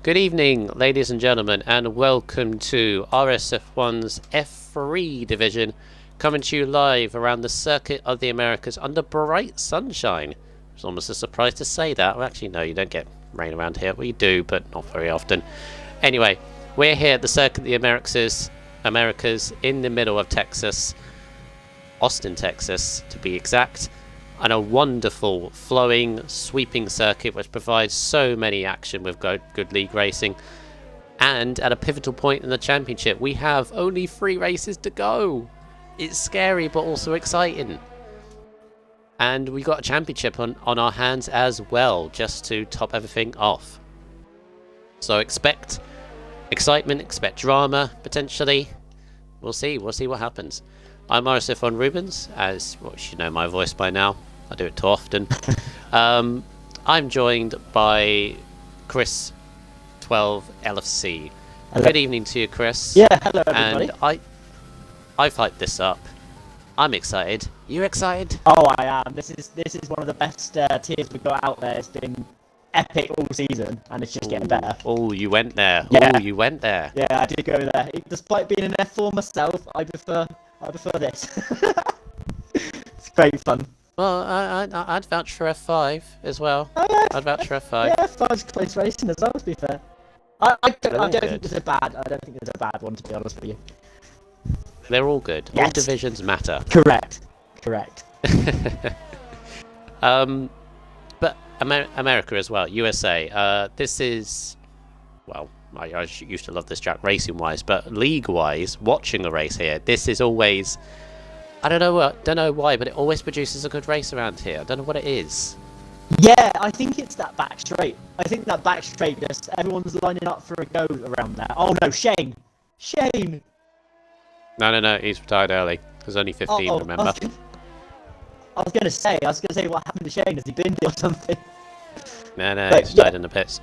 Good evening, ladies and gentlemen, and welcome to RSF1's F3 division, coming to you live around the circuit of the Americas under bright sunshine. It's almost a surprise to say that. Well, actually, no, you don't get rain around here. We do, but not very often. Anyway, we're here at the circuit of the Americas in the middle of Texas, Austin, Texas, to be exact. And a wonderful, flowing, sweeping circuit which provides so many action with good league racing. And at a pivotal point in the championship, we have only 3 races to go. It's scary, but also exciting. And we got a championship on our hands as well, just to top everything off. So expect excitement, expect drama, potentially. We'll see what happens. I'm RSF1 Rubens, as you should know my voice by now. I do it too often. I'm joined by Chris 12 LFC. Hello. Good evening to you, Chris. Yeah, hello everybody. And I've hyped this up. I'm excited. You excited? Oh, I am. This is one of the best tiers we've got out there. It's been epic all season, and it's just getting better. Oh, you went there. Yeah. Oh, you went there. Yeah, I did go there. Despite being an F4 myself, I prefer this. It's great fun. Well, I'd vouch for F5 as well. Oh, yeah. I'd vouch for F5. Yeah, F5's close racing as well. To be fair, I don't good. think there's a bad. I don't think there's a bad one, to be honest with you. They're all good. Yes. All divisions matter. Correct. But America as well, USA. This is, well, I used to love this track racing-wise, but league-wise, watching a race here, this is always, I don't know why, but it always produces a good race around here. I don't know what it is. Yeah, I think it's that back straight. I think that back straight, just everyone's lining up for a go around there. Oh no, Shane! No, he's retired early. There's only 15, remember? I was gonna say what happened to Shane? Has he been or something? No, But, he's retired in the pits.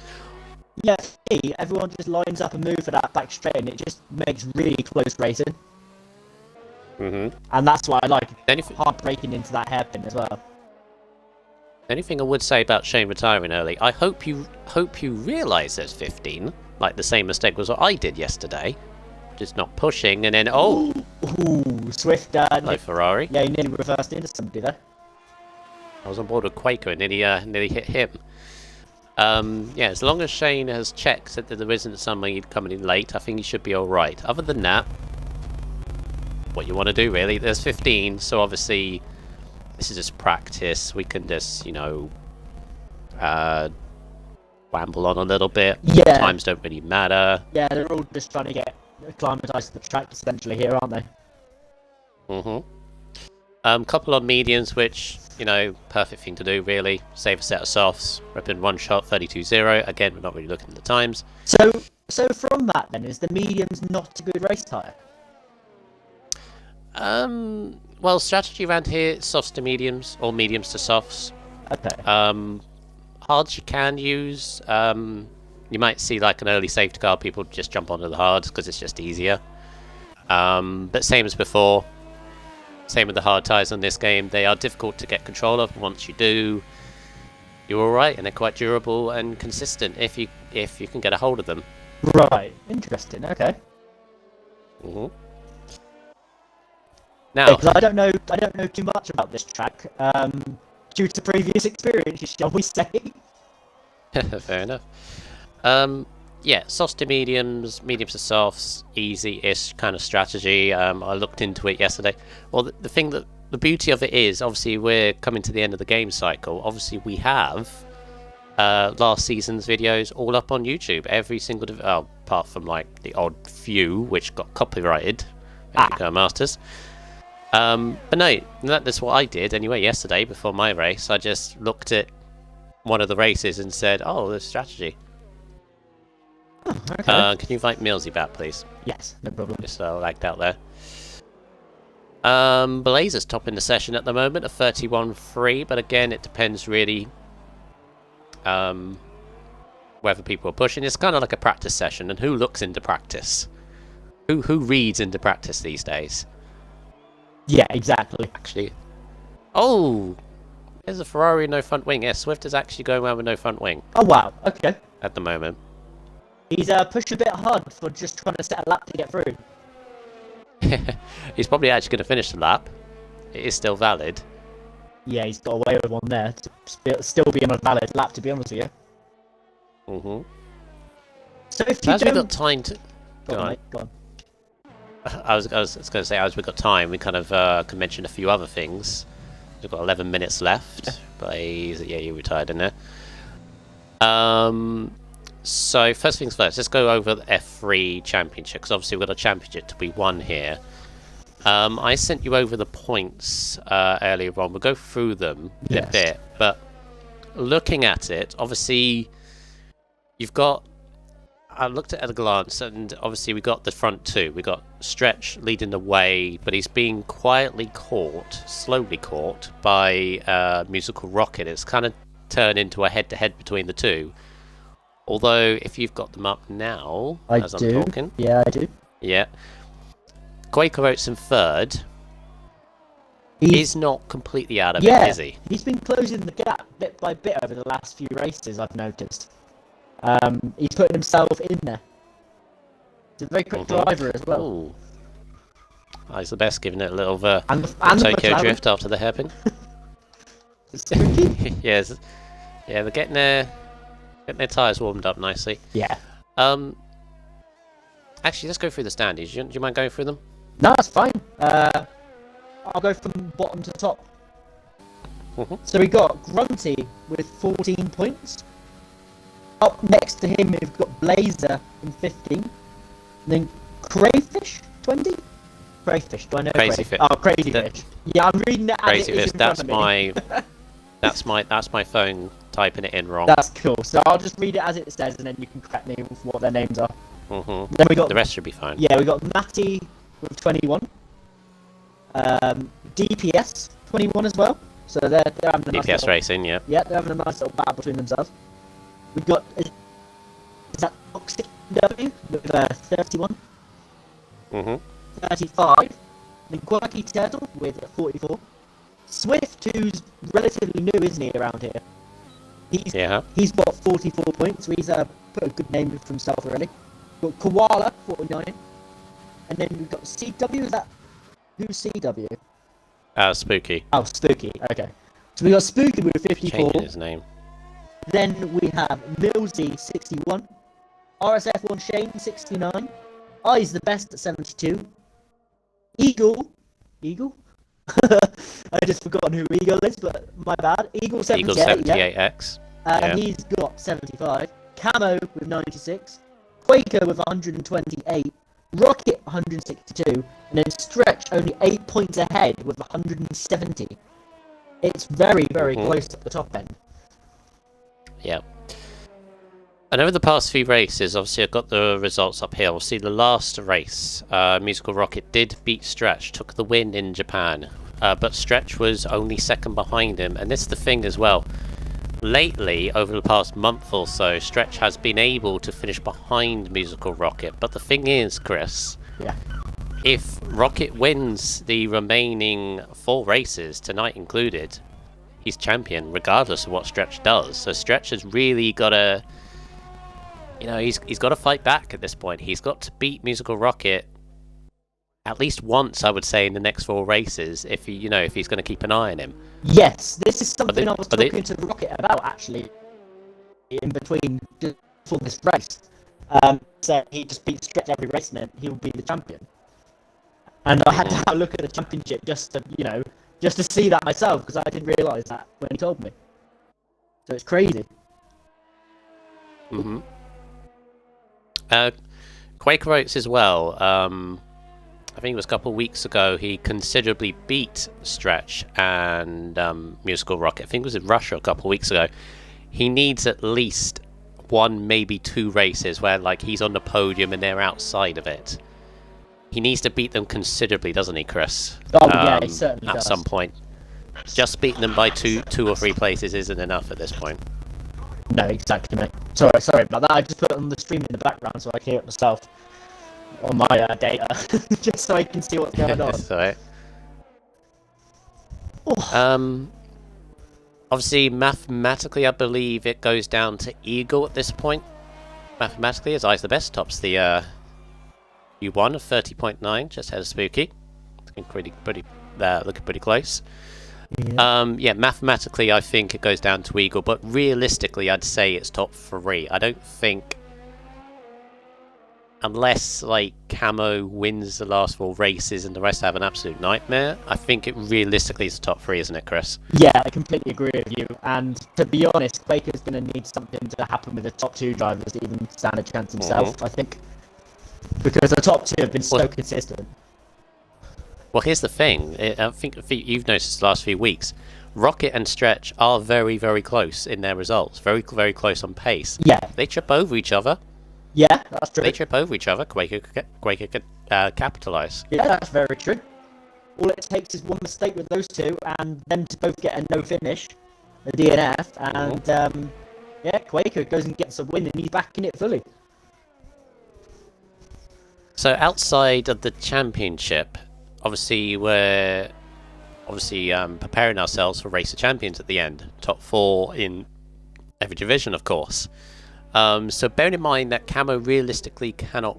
Yeah, for me, everyone just lines up and move for that back straight, and it just makes really close racing. And that's why I like hard braking into that hairpin as well. Anything I would say about Shane retiring early, I hope you realise there's 15, like the same mistake was what I did yesterday. Just not pushing, and then, oh! Ooh, Swift, Hello, Ferrari. Yeah, he nearly reversed into somebody there. I was on board with Quaker and nearly hit him. Yeah, as long as Shane has checked that there isn't somebody coming in late, I think he should be alright. Other than that, what you want to do, really. There's 15, so obviously this is just practice. We can just, wamble on a little bit. Yeah. Times don't really matter. Yeah, they're all just trying to get acclimatised to the track essentially here, aren't they? Couple of mediums, which, perfect thing to do, really. Save a set of softs, rip in one shot, 32.0. Again, we're not really looking at the times. So from that then, is the mediums not a good race tyre? Well, strategy around here, softs to mediums, or mediums to softs. Okay. Hards you can use. You might see like an early safety car, people just jump onto the hards because it's just easier. But same as before. Same with the hard tyres on this game. They are difficult to get control of. Once you do, you're alright, and they're quite durable and consistent if you can get a hold of them. Right. Interesting. Okay. Now, because I don't know too much about this track, due to previous experiences, shall we say? fair enough. Yeah, softs to mediums, mediums to softs, easy-ish kind of strategy. I looked into it yesterday. Well, the beauty of it is, obviously, we're coming to the end of the game cycle. Obviously, we have last season's videos all up on YouTube. Every single, apart from like the odd few which got copyrighted. Go Masters. But no, that's what I did anyway yesterday before my race. I just looked at one of the races and said, oh, there's strategy. Oh, okay. Can you invite Millsy back, please? Yes, no problem. Just lagged out there. Blazer's topping the session at the moment at 31.3, but again, it depends really whether people are pushing. It's kind of like a practice session, and who looks into practice? Who reads into practice these days? Yeah, exactly. Actually, oh, there's a Ferrari no front wing. Yeah, Swift is actually going around with no front wing. Oh wow. Okay. At the moment. He's pushed a bit hard for just trying to set a lap to get through. He's probably actually going to finish the lap. It is still valid. Yeah, he's got away with one there to still be on a valid lap, to be honest with you. Mm-hmm. So if you As we've got time to... Go on, mate, go on. I was going to say, as we've got time, we kind of can mention a few other things. We've got 11 minutes left, but you retired in there. So first things first, let's go over the F3 Championship, because obviously we've got a championship to be won here. I sent you over the points earlier on. We'll go through them in a bit, but looking at it, obviously you've got... I looked at it at a glance, and obviously we got the front two. We got Stretch leading the way, but he's being quietly caught, slowly caught, by Musical Rocket. It's kind of turned into a head-to-head between the two. Although, if you've got them up now, as I'm talking... Yeah, I do. Yeah. Quaker Oats in third. He's not completely out of it, is he? He's been closing the gap bit by bit over the last few races, I've noticed. He's putting himself in there. He's a very quick driver as well. Ooh. Oh, he's the best, giving it a little and Tokyo drift after the hairpin. Yes. Yeah, they're getting their tyres warmed up nicely. Yeah. Actually, let's go through the standings. Do you mind going through them? No, that's fine. I'll go from bottom to top. So we got Grunty with 14 points. Up next to him, we've got Blazer in 15. And then Crayfish 20. Crayfish. Do I know? Crazy Fish. Oh, Crazy Fish. Yeah, I'm reading it as Crazy it is Fish. in That's front of me. that's my phone typing it in wrong. That's cool. So I'll just read it as it says, and then you can correct me with what their names are. Then we got the rest should be fine. Yeah, we got Matty with 21. DPS 21 as well. So they're having a nice DPS Racing, yeah. Yeah, they're having a nice little battle between themselves. We've got is that Toxic W with 31. 35. Then Quirky Turtle with 44. Swift, who's relatively new, isn't he, around here? He's got 44 points, so he's put a good name for himself already. We've got Koala, 49. And then we've got CW, is that... Who's CW? Spooky. Oh, Spooky, okay. So we got Spooky with 54. Changing his name. Then we have Millsy, 61. RSF1 Shane, 69. I's the best at 72. Eagle? I just forgotten who Eagle is, but my bad. Eagle 78. Eagle 78X. He's got 75. Camo with 96. Quaker with 128. Rocket 162. And then Stretch only 8 points ahead with 170. It's very, very close at the top end. Yeah. And over the past few races, obviously I've got the results up here. Obviously the last race, Musical Rocket did beat Stretch, took the win in Japan. But Stretch was only second behind him. And this is the thing as well. Lately, over the past month or so, Stretch has been able to finish behind Musical Rocket. But the thing is, Chris, if Rocket wins the remaining 4 races, tonight included, he's champion regardless of what Stretch does. So Stretch has really got to... You know, he's got to fight back at this point. He's got to beat Musical Rocket at least once, I would say, in the next 4 races, if if he's going to keep an eye on him. Yes, this is something I was talking to Rocket about actually in between for this race. So he just beats Stretch every race, and then he'll be the champion. And I had to have a look at the championship just to see that myself, because I didn't realise that when he told me. So it's crazy. Quaker Oats as well. I think it was a couple of weeks ago, he considerably beat Stretch and Musical Rocket. I think it was in Russia a couple of weeks ago. He needs at least 1, maybe 2 races where he's on the podium and they're outside of it. He needs to beat them considerably, doesn't he, Chris? Oh yeah, he certainly does. At some point. Just beating them by two or 3 places isn't enough at this point. No, exactly, mate. Sorry about that. I just put it on the stream in the background so I can hear it myself on my data, just so I can see what's going on. That's alright. Obviously, mathematically, I believe it goes down to Eagle at this point. Mathematically, his eyes the best. Tops the U1 of 30.9, just ahead of Spooky. Looking pretty close. Yeah, mathematically, I think it goes down to Eagle, but realistically, I'd say it's top 3. I don't think, unless like Camo wins the last 4 races and the rest have an absolute nightmare, I think it realistically is top 3, isn't it, Chris? Yeah, I completely agree with you. And to be honest, Quaker's going to need something to happen with the top 2 drivers to even stand a chance himself, I think. Because the top 2 have been so consistent. Well, here's the thing. I think you've noticed the last few weeks, Rocket and Stretch are very, very close in their results. Very, very close on pace. Yeah. They trip over each other. Yeah, that's true. They trip over each other. Quaker could capitalise. Yeah, that's very true. All it takes is one mistake with those 2, and them to both get a no finish, a DNF, and yeah, Quaker goes and gets a win, and he's back in it fully. So outside of the championship, obviously we're preparing ourselves for Race of Champions at the end. Top 4 in every division, of course. So bearing in mind that Camo realistically cannot,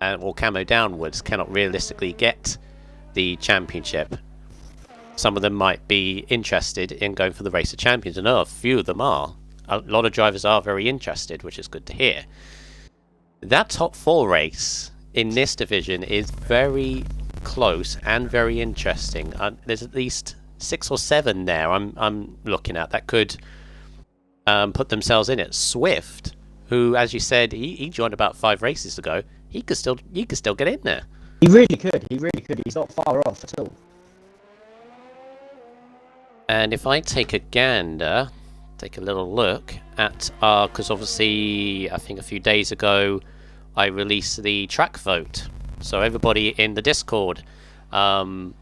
or Camo downwards cannot realistically get the championship, some of them might be interested in going for the Race of Champions. I know a few of them are. A lot of drivers are very interested, which is good to hear. That top 4 race in this division is very close and very interesting. There's at least 6 or 7 there I'm looking at that could put themselves in it. Swift, who, as you said, he joined about 5 races ago. He could still get in there. He really could. He's not far off at all. And if I take a gander, take a little look at our, because obviously I think a few days ago I released the track vote, so everybody in the Discord can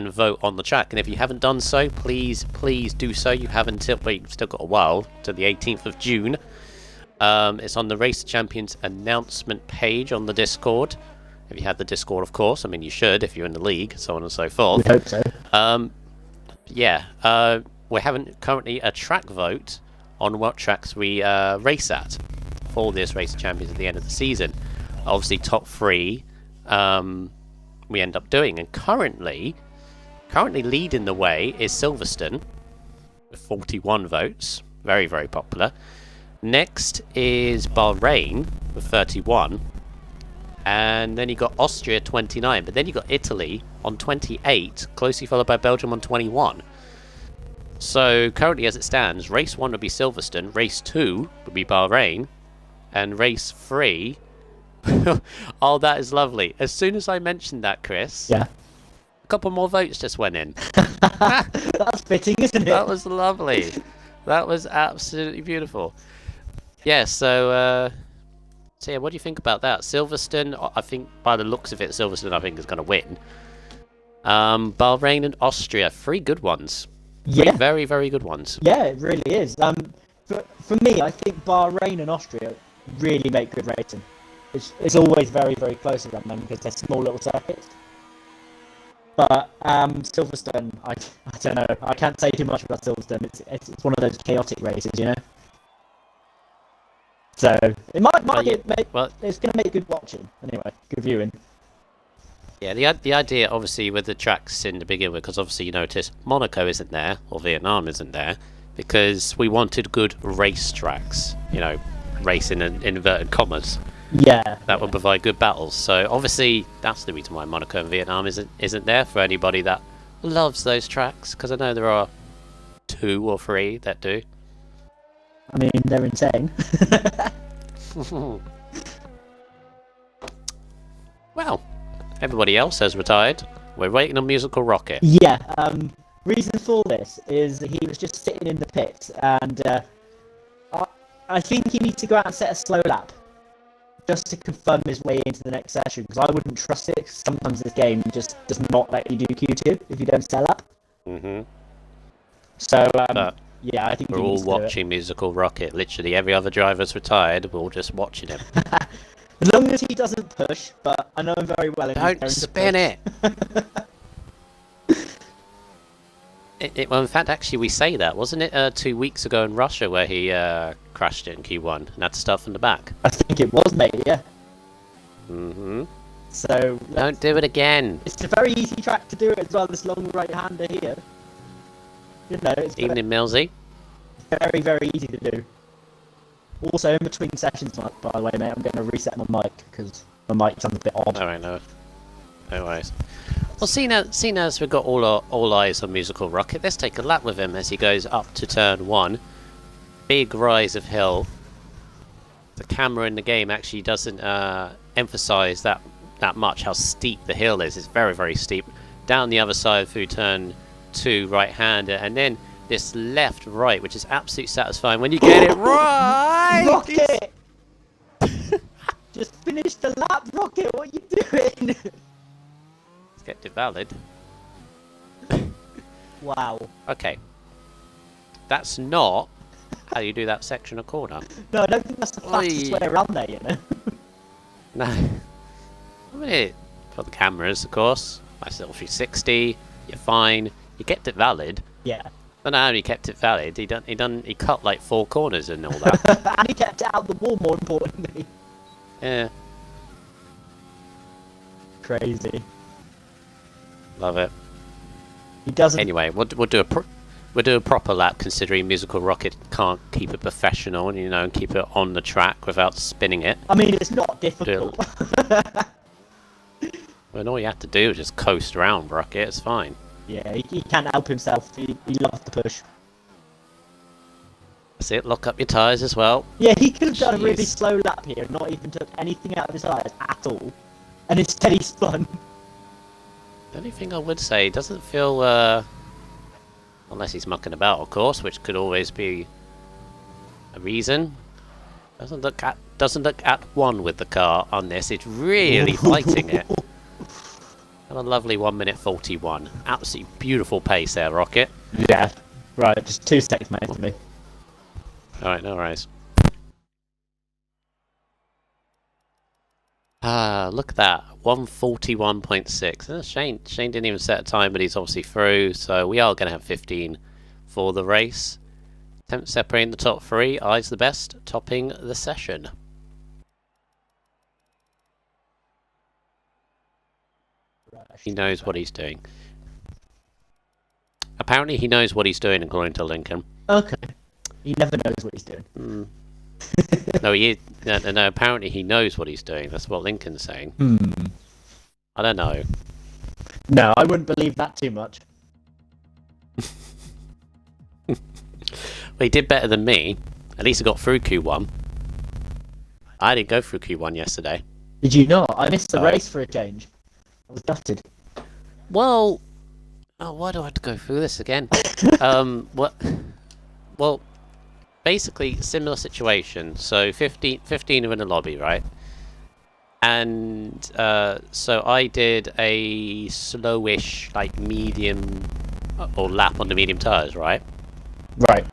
vote on the track. And if you haven't done so, please do so. You have until, well, you've still got a while to the 18th of June. It's on the Race Champions announcement page on the Discord. If you have the Discord, of course. I mean, you should if you're in the league, so on and so forth. We hope so. Yeah, we're having currently a track vote on what tracks we race at for this Race Champions at the end of the season. Obviously, top 3 we end up doing, and currently leading the way is Silverstone with 41 votes, very, very popular. Next is Bahrain with 31, and then you got Austria 29, but then you got Italy on 28, closely followed by Belgium on 21. So currently, as it stands, race 1 would be Silverstone, race 2 would be Bahrain, and race 3. Oh, that is lovely. As soon as I mentioned that, Chris, yeah, a couple more votes just went in. That's fitting, isn't it? That was lovely. That was absolutely beautiful. Yeah, so yeah, what do you think about that? Silverstone, I think by the looks of it, Silverstone I think is going to win. Bahrain and Austria, 3 good ones. Yeah, very, very good ones. Yeah, it really is. For me, I think Bahrain and Austria really make good racing. It's always very, very close around them because they're small little circuits. But Silverstone, I don't know. I can't say too much about Silverstone. It's one of those chaotic races, you know. So it it's going to make good watching anyway, good viewing. Yeah, the idea obviously with the tracks in the beginning, because obviously you notice Monaco isn't there or Vietnam isn't there, because we wanted good race tracks, you know, racing in inverted commas. Yeah, that would provide good battles. So obviously that's the reason why Monaco and Vietnam isn't there for anybody that loves those tracks, because I know there are 2 or 3 that do. I mean, they're insane. Well, everybody else has retired. We're waiting on Musical Rocket. Yeah, reason for this is he was just sitting in the pit, and I think he needs to go out and set a slow lap just to confirm his way into the next session, because I wouldn't trust it. Sometimes this game just does not let you do Q2 if you don't set up. So yeah, I think we're all watching Musical Rocket. Literally every other driver's retired. We're all just watching him. As long as he doesn't push, but I know him very well. Don't spin it. Well, in fact, actually, we say that, wasn't it? 2 weeks ago in Russia, where he crashed it in Q1 and had to start from the back. I think it was, mate, yeah. Mm-hmm. So... Don't do it again. It's a very easy track to do it as well, this long right-hander here. You know, it's Evening, Millsy. very, very easy to do. Also, in between sessions, by the way, mate, I'm going to reset my mic, because my mic sounds a bit odd. Alright, no worries. Well, seeing as we've got all eyes on Musical Rocket, let's take a lap with him as he goes up to turn 1. Big rise of hill. The camera in the game actually doesn't emphasise that much how steep the hill is. It's very, very steep. Down the other side through turn 2, right-hander, and then this left-right, which is absolutely satisfying when you get it right! Rocket! Just finish the lap, Rocket, what are you doing? Let's get it valid. Wow. Okay. That's not how you do that section of corner. No, I don't think that's the fastest way around there, you know? No. I mean, for the cameras, of course. Nice little 360. You're fine. You kept it valid. Yeah. But not only kept it valid, he cut like 4 corners and all that. And he kept it out the wall, more importantly. Yeah. Crazy. Love it. He doesn't... Anyway, we'll do a proper lap, considering Musical Rocket can't keep it professional, you know, and keep it on the track without spinning it. I mean, it's not difficult. Well, all you have to do is just coast around Rocket. It's fine. Yeah, he can't help himself. He loves to push. That's it. Lock up your tyres as well. Yeah, he could have done a really slow lap here, and not even took anything out of his tyres at all. And instead he spun. The only thing I would say, it doesn't feel, unless he's mucking about, of course, which could always be a reason. Doesn't look at one with the car on this. It's really fighting it. And a lovely 1:41. Absolutely beautiful pace there, Rocket. Yeah. Right, just 2 seconds, mate, for me. Alright, no worries. Ah, look at that. 1:41.6. Shane didn't even set a time, but he's obviously through, so we are going to have 15 for the race. Attempt separating the top 3. Eyes the best, topping the session. He knows what he's doing. Apparently he knows what he's doing, according to Lincoln. Okay. He never knows what he's doing. No, no, apparently he knows what he's doing. That's what Lincoln's saying. I don't know. No, I wouldn't believe that too much. Well, he did better than me. At least he got through Q1. I didn't go through Q1 yesterday. Did you not? I missed the race for a change. I was gutted. Well, why do I have to go through this again? Well, basically, similar situation. So 15 are in the lobby, right? And so I did a slowish, like medium, or lap on the medium tyres, right? Right.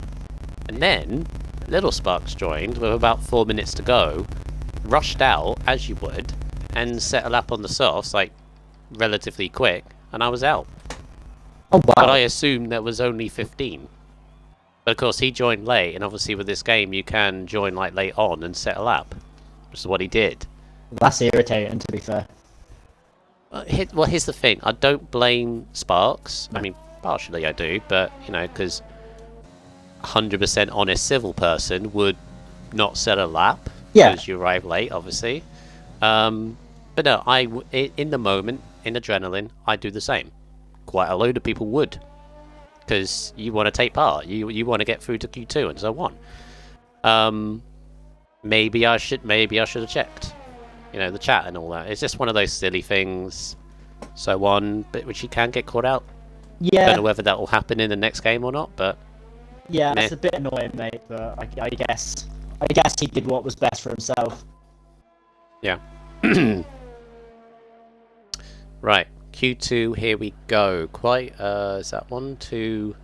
And then Little Sparks joined with about 4 minutes to go, rushed out, as you would, and set a lap on the softs, like, relatively quick, and I was out. Oh, wow. But I assumed there was only 15. But of course, he joined late, and obviously with this game, you can join like late on and set a lap, which is what he did. That's irritating, to be fair. Well, here's the thing. I don't blame Sparks. No. I mean, partially I do, but, you know, because 100% honest civil person would not set a lap because you arrive late, obviously. But no, in the moment, in adrenaline, I do the same. Quite a load of people would, because you want to take part. You want to get through to Q2 and so on. Maybe I should have checked, you know, the chat and all that. It's just one of those silly things, so on, but which you can get caught out. Yeah. Don't know whether that will happen in the next game or not, but yeah, it's a bit annoying, mate. But I guess he did what was best for himself. Yeah. Right, Q2, here we go. Quite, is that 1, 2...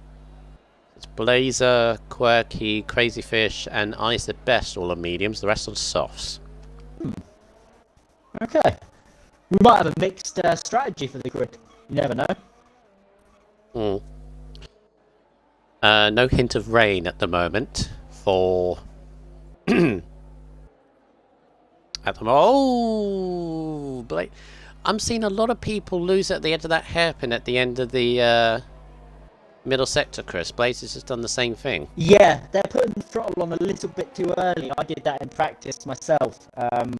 It's Blazer, Quirky, Crazy Fish, and Ice the Best, all on mediums, the rest on softs. Okay. We might have a mixed strategy for the grid. You never know. No hint of rain at the moment for At the Blake. I'm seeing a lot of people lose at the end of that hairpin at the end of the middle sector, Chris. Blaze has just done the same thing. Yeah, they're putting the throttle on a little bit too early. I did that in practice myself.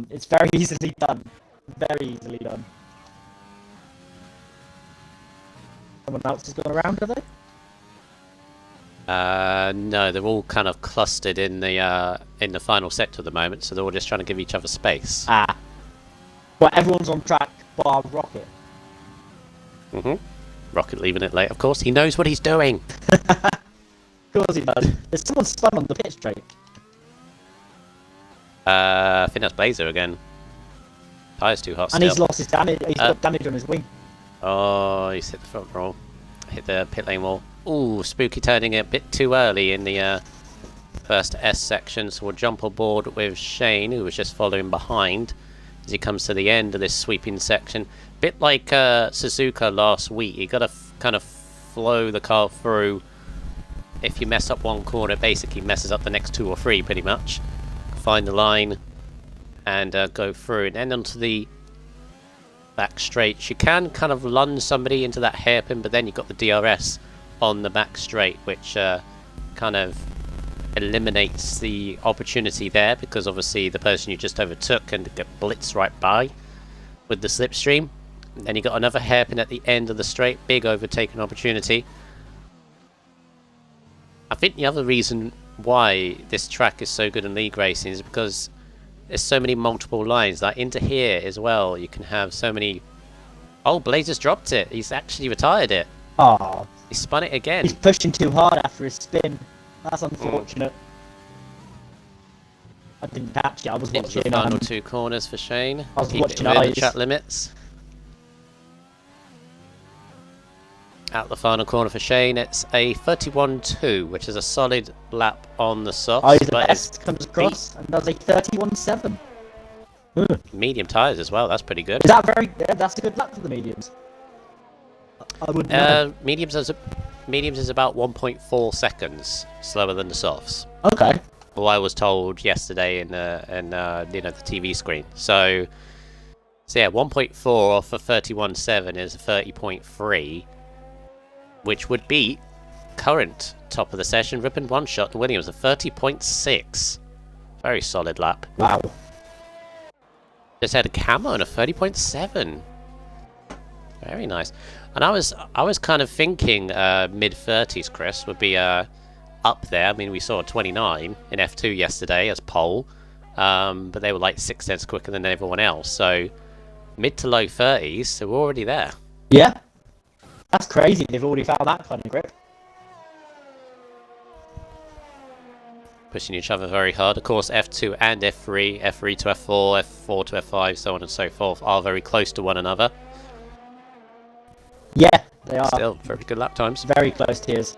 It's very easily done. Very easily done. Someone else has gone around, have they? No, they're all kind of clustered in the final sector at the moment, so they're all just trying to give each other space. Ah. Well, everyone's on track, bar Rocket. Rocket leaving it late, of course. He knows what he's doing. Of course he does. There's someone spun on the pit straight. I think that's Blazer again. Tyre's too hot And still. he's lost his damage. He's got damage on his wing. Oh, he's hit the front roll. Hit the pit lane wall. Ooh, Spooky turning it a bit too early in the first S section, so we'll jump aboard with Shane, who was just following behind as he comes to the end of this sweeping section. Bit like Suzuka last week, you gotta kind of flow the car through. If you mess up one corner, it basically messes up the next 2 or 3 pretty much. Find the line and go through, and then onto the back straight. You can kind of lunge somebody into that hairpin, but then you've got the DRS on the back straight, which kind of eliminates the opportunity there, because obviously the person you just overtook can get blitzed right by with the slipstream. And then you got another hairpin at the end of the straight, big overtaking opportunity. I think the other reason why this track is so good in league racing is because there's so many multiple lines. Like into here as well, you can have so many. Oh, Blazer's dropped it. He's actually retired it. Oh, He spun it again. he's pushing too hard after his spin. That's unfortunate. I didn't catch it. I was It's the watching. final 2 corners for Shane. I was Keep watching it within the eyes. track limits. Out the final corner for Shane, it's a 31.2, which is a solid lap on the softs. Eyes the but best comes across and does a 31.7. it's medium tyres as well. That's pretty good. Is that very? That's a good lap for the mediums. I would know. Mediums is about 1.4 seconds slower than the softs. Okay. Well, I was told yesterday in the TV screen. So yeah, 1.4 off of 31.7 is a 30.3, which would beat current top of the session Ripon One Shot to Williams, a 30.6. Very solid lap. Wow. Just had a camo and a 30.7. Very nice. And I was kind of thinking mid-30s, Chris, would be up there. I mean, we saw a 29 in F2 yesterday as pole, but they were like 6 cents quicker than everyone else. So mid to low 30s, so we're already there. Yeah. That's crazy. They've already found that kind of grip. Pushing each other very hard. Of course, F2 and F3, F3 to F4, F4 to F5, so on and so forth, are very close to one another. Yeah, they are. Still, very good lap times. Very close to his.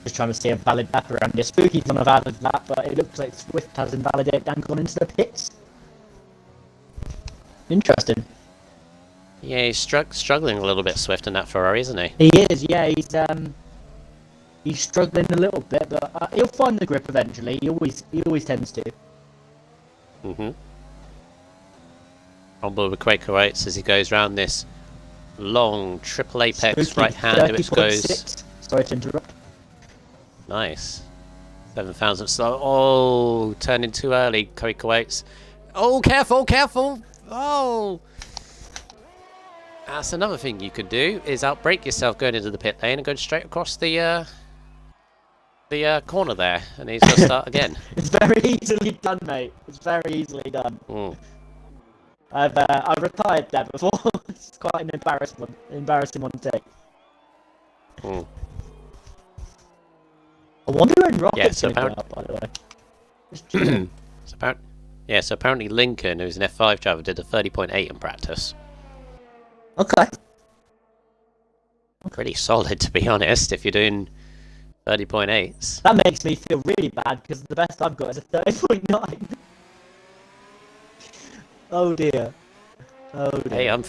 Just trying to see a valid lap around here. Spooky's on a valid lap, but it looks like Swift has invalidated and gone into the pits. Interesting. Yeah, he's struggling a little bit, Swift, in that Ferrari, isn't he? He is, yeah. He's struggling a little bit, but he'll find the grip eventually. He always tends to. On board with Quaker Oats as he goes round this long triple apex Spooky, right-hander, which 30.6. goes Sorry to interrupt. nice. 7,000 slow. Oh, turning too early, Quaker Oats. Oh, careful, careful! Oh! That's another thing you could do, is outbrake yourself going into the pit lane and go straight across the corner there, and he's going to start again. It's very easily done, mate. It's very easily done. I've retired there before. It's quite an embarrassing one to take. I wonder when Rocket's going to go up, by the way. So apparently Lincoln, who's an F5 driver, did a 30.8 in practice. Okay. Pretty solid, to be honest, if you're doing 30.8s. That makes me feel really bad, because the best I've got is a 30.9. Oh dear. Oh dear. Hey, I'm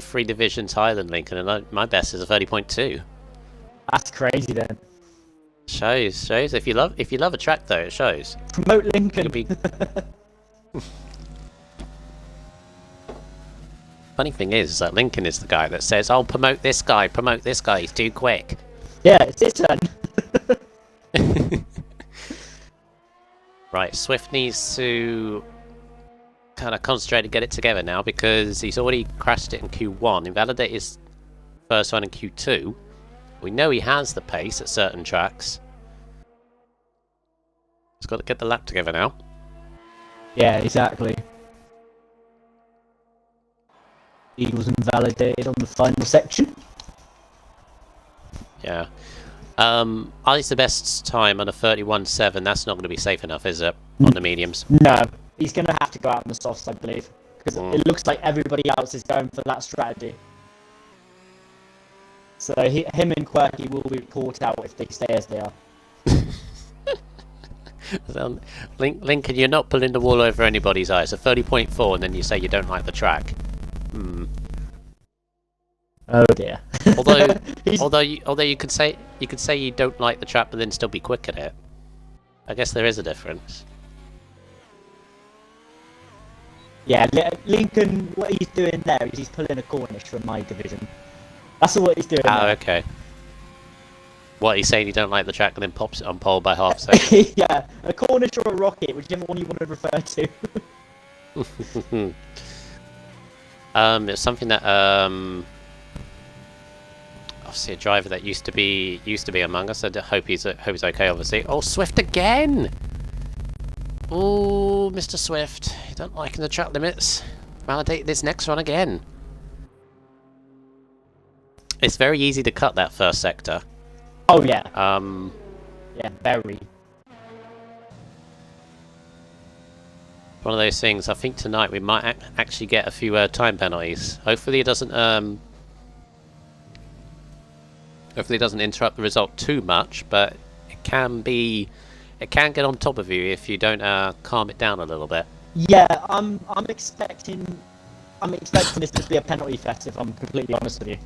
three divisions higher than Lincoln, and my best is a 30.2. That's crazy then. Shows. If you love a track though, it shows. Promote Lincoln. Funny thing is that Lincoln is the guy that says, "I'll promote this guy, he's too quick." Yeah, it's his turn. Right, Swift needs to kind of concentrate and get it together now because he's already crashed it in Q1, invalidate his first one in Q2. We know he has the pace at certain tracks. He's got to get the lap together now. Yeah, exactly. He was invalidated on the final section. Yeah. I's the best time on a 31.7. That's not going to be safe enough, is it? On the mediums. No, he's going to have to go out on the softs, I believe, because it looks like everybody else is going for that strategy. So him and Quirky will be caught out if they stay as they are. So, Lincoln, you're not pulling the wool over anybody's eyes. A 30.4, and then you say you don't like the track. Oh dear. although you could say you don't like the track, but then still be quick at it. I guess there is a difference. Yeah, Lincoln, what he's doing there is he's pulling a Cornish from my division. That's what he's doing. Oh, okay. What, he's saying you don't like the track and then pops it on pole by half second? Yeah, a Cornish or a rocket, whichever one you want to refer to. It's something that obviously a driver that used to be among us. I hope he's okay. Obviously. Oh, Swift again! Oh, Mr. Swift, you don't like the track limits. Validate this next one again. It's very easy to cut that first sector. Oh yeah. Yeah, very. One of those things. I think tonight we might actually get a few time penalties. Hopefully it doesn't. Hopefully it doesn't interrupt the result too much, but it can be. It can get on top of you if you don't calm it down a little bit. Yeah, I'm expecting this to be a penalty fest. If I'm completely honest with you,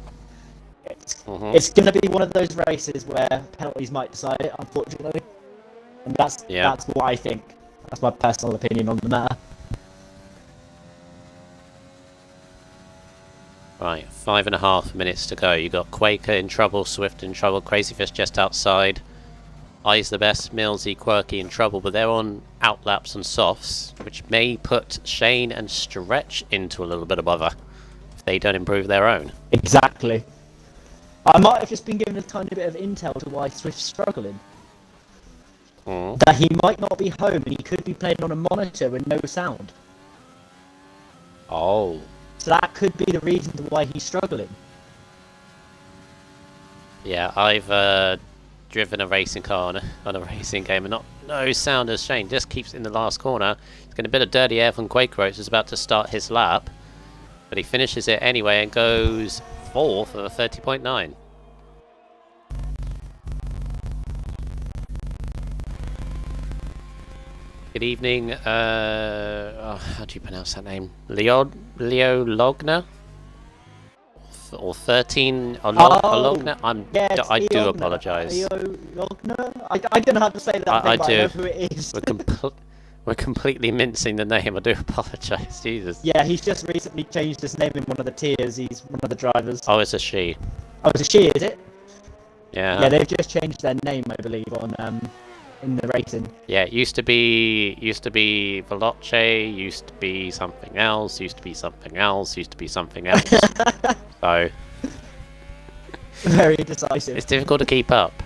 it's going to be one of those races where penalties might decide it, unfortunately, and that's what I think. That's my personal opinion on the matter. Right, 5.5 minutes to go. You got Quaker in trouble, Swift in trouble, Crazyfish just outside. I's the best, Millsy, Quirky in trouble, but they're on outlaps and softs, which may put Shane and Stretch into a little bit of bother if they don't improve their own. Exactly. I might have just been given a tiny bit of intel to why Swift's struggling. That he might not be home and he could be playing on a monitor with no sound. Oh. So that could be the reason to why he's struggling. Yeah, I've driven a racing car on a racing game and no sound as Shane. Just keeps in the last corner. He's getting a bit of dirty air from Quaker Oats. He's about to start his lap. But he finishes it anyway and goes 4th of a 30.9. Good evening, how do you pronounce that name? Leo Logner? Or 13 Logner? I do apologise. Leo Logner? I don't know how to say that thing, but I know who it is. We're completely mincing the name, I do apologise, Jesus. Yeah, he's just recently changed his name in one of the tiers, he's one of the drivers. Oh, it's a she. Oh, it's a she, is it? Yeah. Yeah, they've just changed their name, I believe, on in the racing. Yeah, it used to be Veloce, used to be something else, used to be something else, used to be something else. So very decisive. It's difficult to keep up.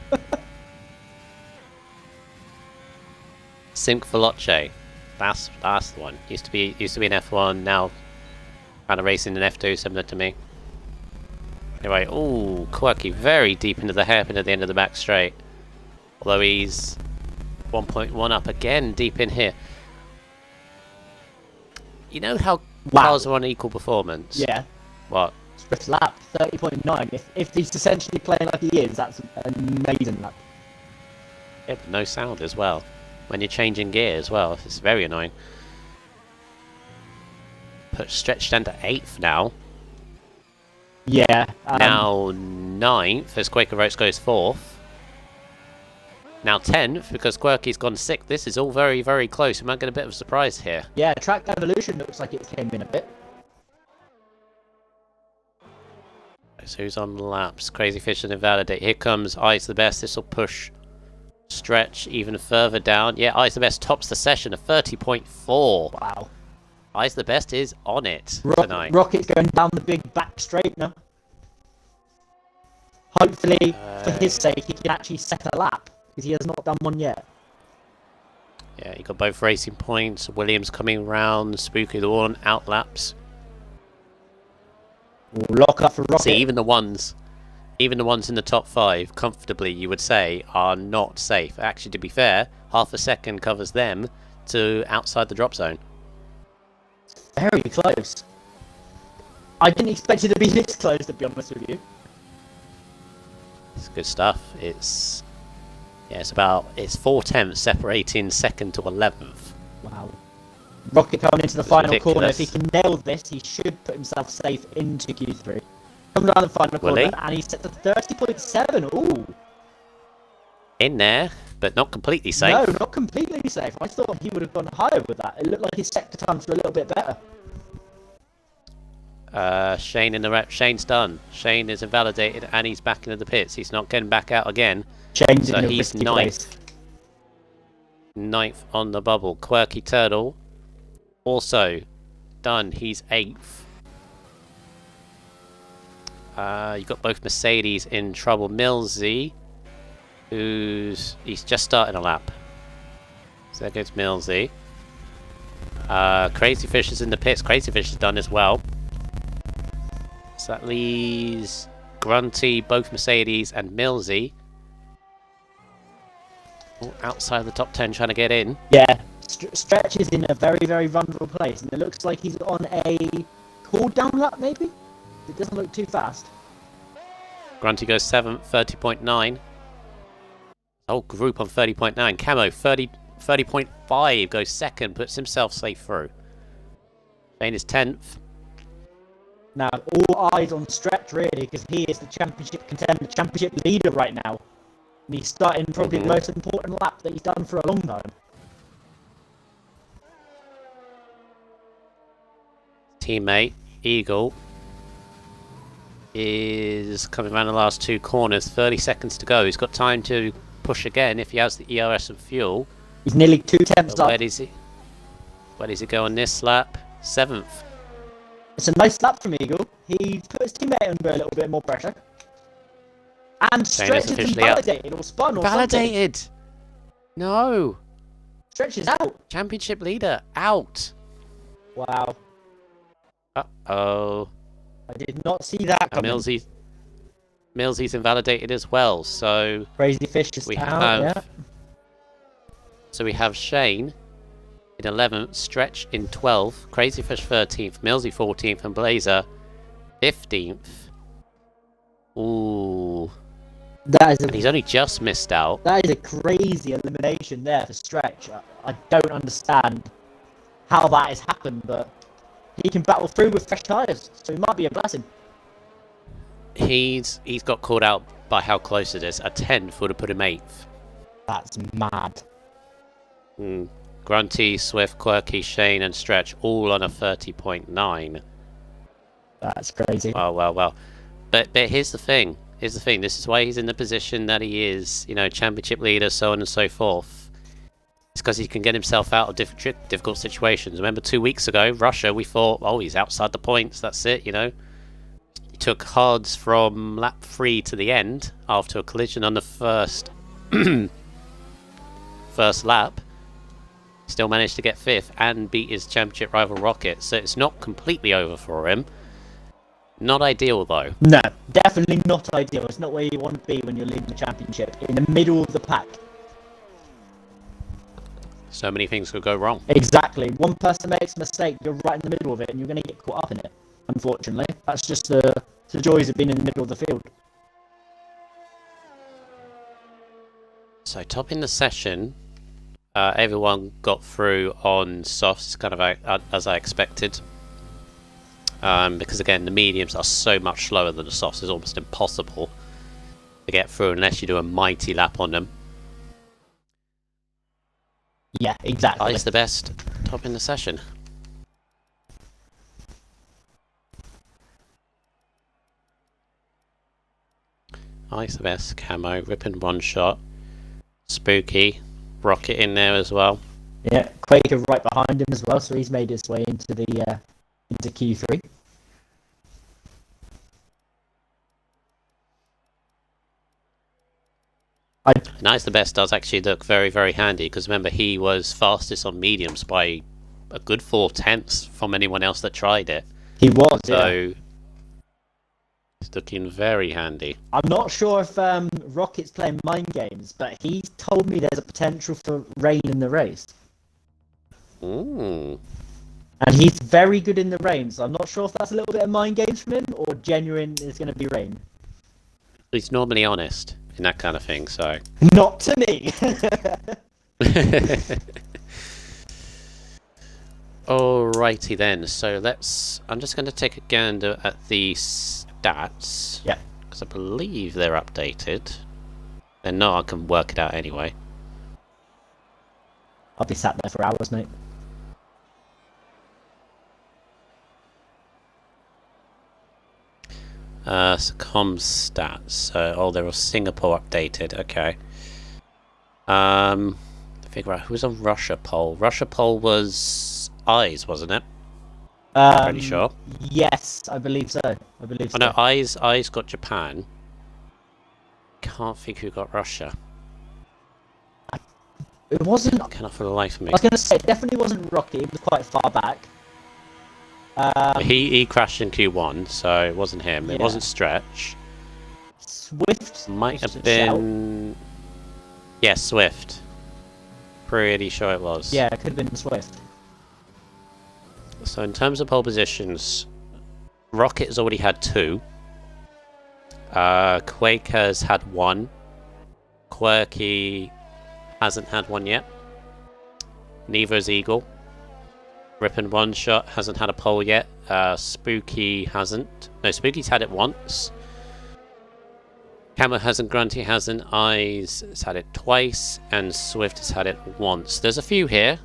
Sync Veloce. That's the one. Used to be an F1, now kind of racing an F2, similar to me. Anyway, ooh, Quirky very deep into the hairpin at the end of the back straight. Although he's 1.1 up again, deep in here. You know how cars are on equal performance? Yeah. What? Swift's lap, 30.9. If he's essentially playing like he is, that's an amazing lap. Yeah, but no sound as well. When you're changing gear as well, it's very annoying. Put Stretch down to 8th now. Yeah. Now 9th as Quaker Oats goes 4th. Now 10th, because Quirky's gone 6th. This is all very, very close. We might get a bit of a surprise here. Yeah, track evolution looks like it came in a bit. So who's on laps? Crazy Fish and Invalidate. Here comes I's the Best. This will push Stretch even further down. Yeah, I's the Best tops the session at 30.4. Wow. I's the Best is on it tonight. Rocket's going down the big back straight now. Hopefully, for his sake, he can actually set a lap, because he has not done one yet. Yeah, you got both racing points. Williams coming round. Spooky the one out laps. Lock up for Rocket. See, even the ones in the top 5, comfortably, you would say, are not safe. Actually, to be fair, half a second covers them to outside the drop zone. Very close. I didn't expect it to be this close, to be honest with you. It's good stuff. It's 4/10 separating 2nd to 11th. Wow. Rocket coming into the final ridiculous. corner. If he can nail this, he should put himself safe into Q3. Coming around the final corner, and he's set to 30.7. Ooh. In there, but not completely safe. No, not completely safe. I thought he would have gone higher with that. It looked like his sector times were a little bit better. Shane in the rep. Shane's done. Shane is invalidated, and he's back into the pits. He's not getting back out again. Shane's So in a he's risky ninth. place. 9th on the bubble. Quirky Turtle also done. He's 8th. You've got both Mercedes in trouble. Millsy, he's just starting a lap. So there goes Millsy. Crazy Fish is in the pits. Crazy Fish is done as well. So that leaves Grunty, both Mercedes, and Millsy all outside the top 10 trying to get in. Yeah, Stretch is in a very, very vulnerable place, and it looks like he's on a cool-down lap, maybe? It doesn't look too fast. Grunty goes 7th, 30.9. Whole group on 30.9. Camo, 30.5 goes 2nd, puts himself safe through. Shane is 10th. Now, all eyes on Stretch, really, because he is the championship contender, championship leader right now. And he's starting probably the most important lap that he's done for a long time. Teammate, Eagle, is coming around the last 2 corners. 30 seconds to go. He's got time to push again if he has the ERS and fuel. He's nearly 2 tenths up. Where does he go on this lap? 7th. It's a nice lap from Eagle. He put his teammate under a little bit more pressure. And Stretch is invalidated or spun or Validated! something. No! Stretch is out. Championship leader, out! Wow. Uh-oh. I did not see that coming. Millsy's invalidated as well, so... Crazy Fish is out, yeah. So we have Shane in 11th, Stretch in 12th, Crazy Fish 13th, Millsy 14th, and Blazer 15th. Ooh. And he's only just missed out. That is a crazy elimination there for Stretch. I don't understand how that has happened, but he can battle through with fresh tyres, so it might be a blessing. He's got called out by how close it is. A 10th would have put him 8th. That's mad. Grunty, Swift, Quirky, Shane, and Stretch all on a 30.9. That's crazy. Well. But here's the thing. This is why he's in the position that he is. You know, championship leader, so on and so forth. It's because he can get himself out of difficult situations. Remember 2 weeks ago, Russia, we thought, oh, he's outside the points. That's it, you know. He took hards from lap 3 to the end after a collision on the first lap. Still managed to get 5th and beat his championship rival Rocket. So it's not completely over for him. Not ideal, though. No, definitely not ideal. It's not where you want to be when you're leading the championship. In the middle of the pack. So many things could go wrong. Exactly. One person makes a mistake, you're right in the middle of it, and you're going to get caught up in it. Unfortunately. That's just the joys of being in the middle of the field. So, topping the session, everyone got through on softs, kind of as I expected. Because again, the mediums are so much slower than the softs. It's almost impossible to get through unless you do a mighty lap on them. Yeah, exactly. I's the best. Top in the session. I's the best. Camo, ripping one shot. Spooky. Rocket in there as well. Yeah, Quaker right behind him as well, so he's made his way into the into Q3. Nice the best does actually look very, very handy, because remember, he was fastest on mediums by a good 4/10 from anyone else that tried it. He was, so it's looking very handy. I'm not sure if Rocket's playing mind games, but he's told me there's a potential for rain in the race. Ooh. And he's very good in the rain, so I'm not sure if that's a little bit of mind games from him, or genuine is going to be rain. He's normally honest in that kind of thing, so... Not to me! Alrighty then, so I'm just going to take a gander at the stats. Yeah. Because I believe they're updated. And no, I can work it out anyway. I'll be sat there for hours, mate. So comms stats. They were Singapore updated. Okay. Figure out who's on Russia poll. Russia poll was Eyes, wasn't it? Pretty sure. Yes, I believe so. Oh no, Eyes got Japan. Can't think who got Russia. It wasn't. Cannot for the life of me. I was going to say it definitely wasn't Rocky. It was quite far back. He crashed in Q1, so it wasn't him. It Yeah. wasn't Stretch. Swift Might have been... Yeah, Swift. Pretty sure it was. Yeah, it could have been Swift. So in terms of pole positions, Rocket has already had 2. Quake has had 1. Quirky hasn't had 1 yet. Neither has Eagle. Rip'n One Shot hasn't had a pole yet. Spooky hasn't. No, Spooky's had it once. Camo hasn't. Grunty hasn't. Eyes has had it twice. And Swift has had it once. There's a few here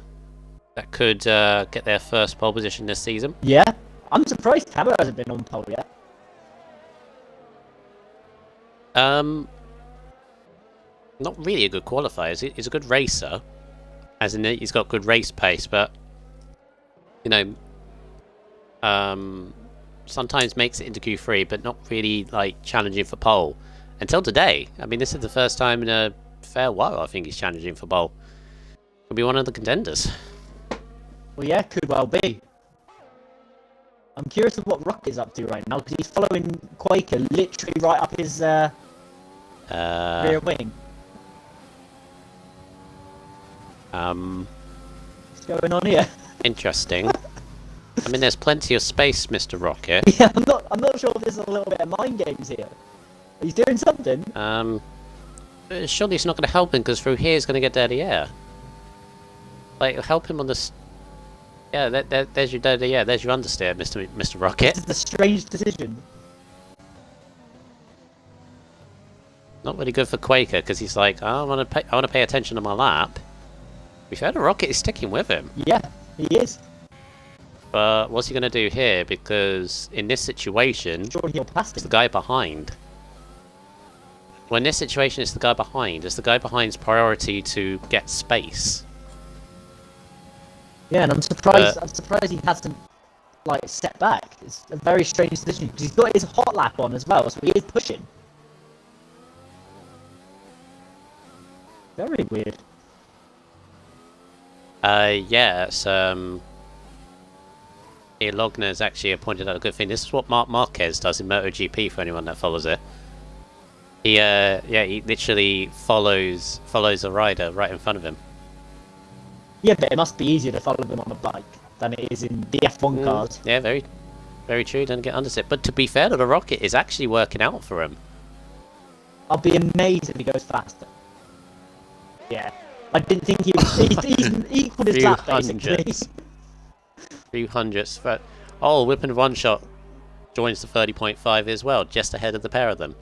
that could get their first pole position this season. Yeah, I'm surprised Camo hasn't been on pole yet. Not really a good qualifier. He's a good racer, as in he's got good race pace, but you know, sometimes makes it into Q3, but not really like challenging for pole until today. I mean, this is the first time in a fair while I think he's challenging for pole. Could be one of the contenders. Well, yeah, could well be. I'm curious of what Rocket's up to right now, because he's following Quaker literally right up his rear wing. What's going on here? Interesting. I mean, there's plenty of space, Mr. Rocket. Yeah, I'm not sure if there's a little bit of mind games here. He's doing something. Surely it's not going to help him, because through here he's going to get dirty air. Like, help him on this. Yeah, there's your dirty air. There's your understeer, Mr. Rocket. This is a strange decision. Not really good for Quaker, because he's like, I want to pay attention to my lap. To be fair, the Rocket is sticking with him. Yeah, he is. But what's he going to do here? Because in this situation, Sure, he'll pass it's him. the guy behind. Well, in this situation, it's the guy behind. It's the guy behind's priority to get space. Yeah, and I'm surprised he hasn't like set back. It's a very strange decision because he's got his hot lap on as well, so he is pushing. Very weird. Yeah, it's Logner's actually pointed out a good thing. This is what Marc Marquez does in MotoGP for anyone that follows it. He he literally follows a rider right in front of him. Yeah, but it must be easier to follow them on a bike than it is in the F1 cars. Yeah, very, very true. Don't get underset. But to be fair to the Rocket, is actually working out for him. I'll be amazed if he goes faster. Yeah, I didn't think he's equaled his lap basically. Few hundredths. Whipping One Shot joins the 30.5 as well, just ahead of the pair of them.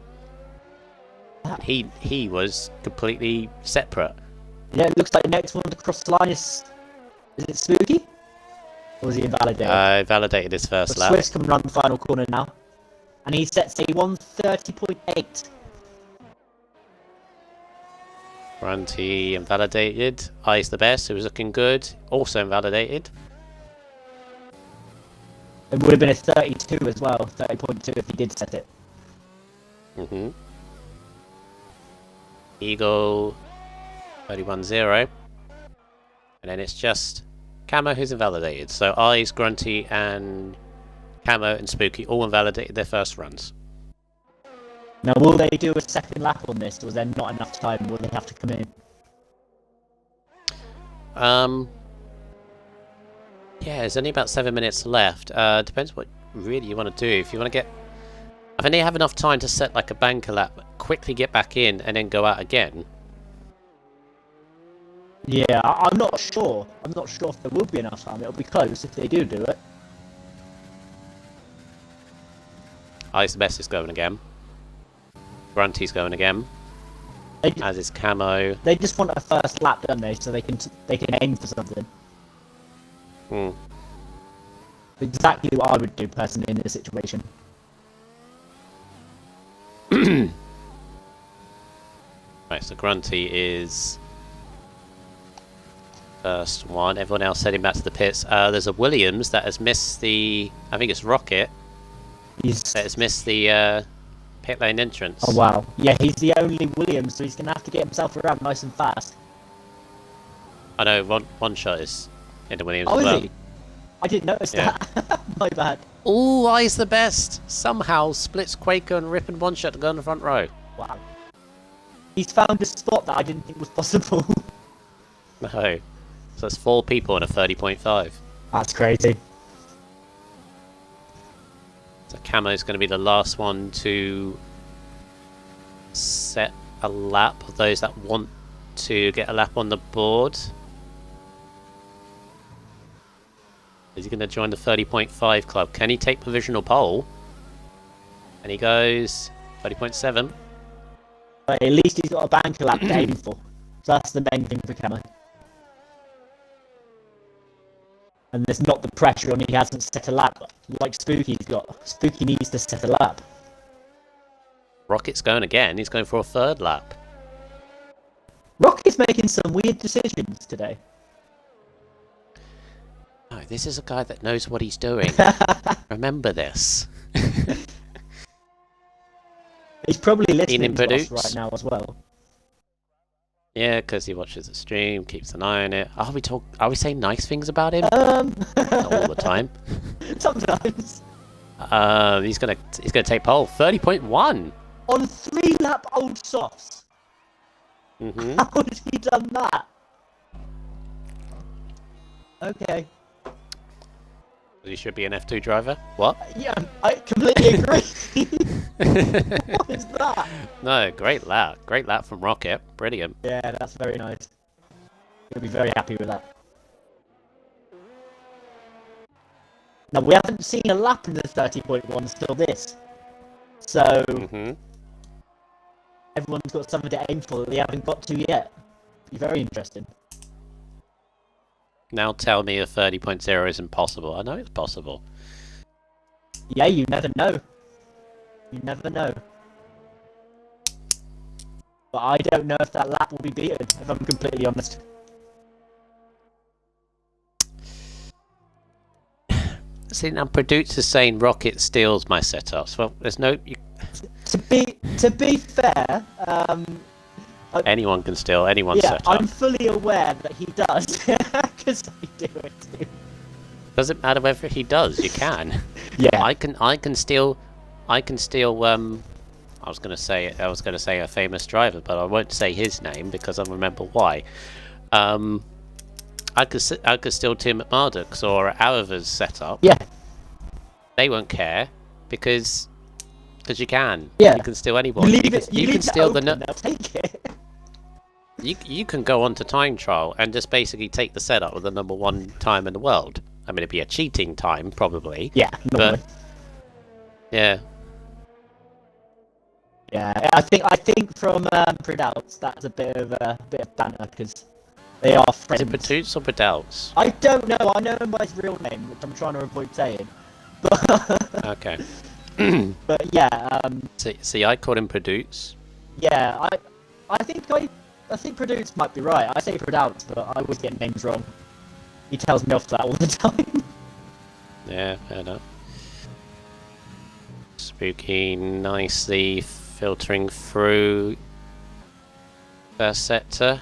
He was completely separate. Yeah, it looks like the next one to cross the line is it Spooky? Or is he invalidated? Validated his first But lap. Swift's coming around the final corner now. And he sets a 1:30.8. Grunty invalidated. I's the best, who was looking good, also invalidated. It would have been a 32 as well, 30.2 if he did set it. Eagle 31-0. And then it's just Camo who's invalidated. So I's, Grunty, and Camo and Spooky all invalidated their first runs. Now, will they do a second lap on this, or is there not enough time? Will they have to come in? Yeah, there's only about 7 minutes left. Depends what really you want to do. If you want to get... If they have enough time to set like a banker lap, quickly get back in, and then go out again. Yeah, I'm not sure. I'm not sure if there will be enough time. It'll be close if they do it. I's the best is going again. Grunty's going again. As is Camo. They just want a first lap, don't they? So they can aim for something. Exactly what I would do personally in this situation. Right, so Grunty is first one. Everyone else heading back to the pits. There's a Williams that has missed the... I think it's Rocket. That has missed the pit lane entrance. Oh wow. Yeah, he's the only Williams, so he's going to have to get himself around nice and fast. I know, one shot is in the Williams as well. Is he? I didn't notice that. My bad. Ooh, I's the best. Somehow splits Quaker and Rip in one shot to go in the front row. Wow. He's found a spot that I didn't think was possible. No. So that's 4 people in a 30.5. That's crazy. So Camo's going to be the last one to set a lap of those that want to get a lap on the board. Is he going to join the 30.5 club? Can he take provisional pole? And he goes 30.7. But at least he's got a banker lap to aim for. So that's the main thing for Camo. And there's not the pressure on he hasn't set a lap like Spooky's got. Spooky needs to set a lap. Rocket's going again. He's going for a 3rd lap. Rocket's making some weird decisions today. No, this is a guy that knows what he's doing. Remember this. He's probably listening to us Produce right now as well. Yeah, because he watches the stream, keeps an eye on it. Are we saying nice things about him? Not all the time. Sometimes. He's gonna take pole. 30.1 on 3-lap old softs. How has he done that? Okay. He should be an F2 driver. What? Yeah, I completely agree. What is that? No, great lap. Great lap from Rocket. Brilliant. Yeah, that's very nice. You'll be very happy with that. Now, we haven't seen a lap in the 30.1 still this. So, everyone's got something to aim for that they haven't got to yet. Be very interesting. Now tell me a 30.0 isn't possible. I know it's possible. Yeah, you never know. You never know. But I don't know if that lap will be beaten, if I'm completely honest. See, now Produce is saying Rocket steals my setups. Well, there's no... To be fair, anyone can steal anyone's setup. I'm fully aware that he does, because I do it too. Doesn't matter whether he does. You can. Yeah. I can steal. I was gonna say a famous driver, but I won't say his name because I remember why. I could steal Tim McMurdoch's or Araver's setup. Yeah. They won't care because you can. Yeah. You can steal anyone. You can steal they'll take it. You can go on to time trial and just basically take the setup with the #1 time in the world. I mean, it'd be a cheating time probably. Yeah. Normally. But yeah. Yeah, I think from Predouts that's a bit of banter because They are Is friends. it Badoots or Badouts? I don't know. I know him by his real name, which I'm trying to avoid saying. But Okay. but yeah, See, I called him Badoots. yeah. I think Produce might be right. I say Produce, but I always get names wrong. He tells me off that all the time. Yeah, fair enough. Spooky, nicely filtering through first sector.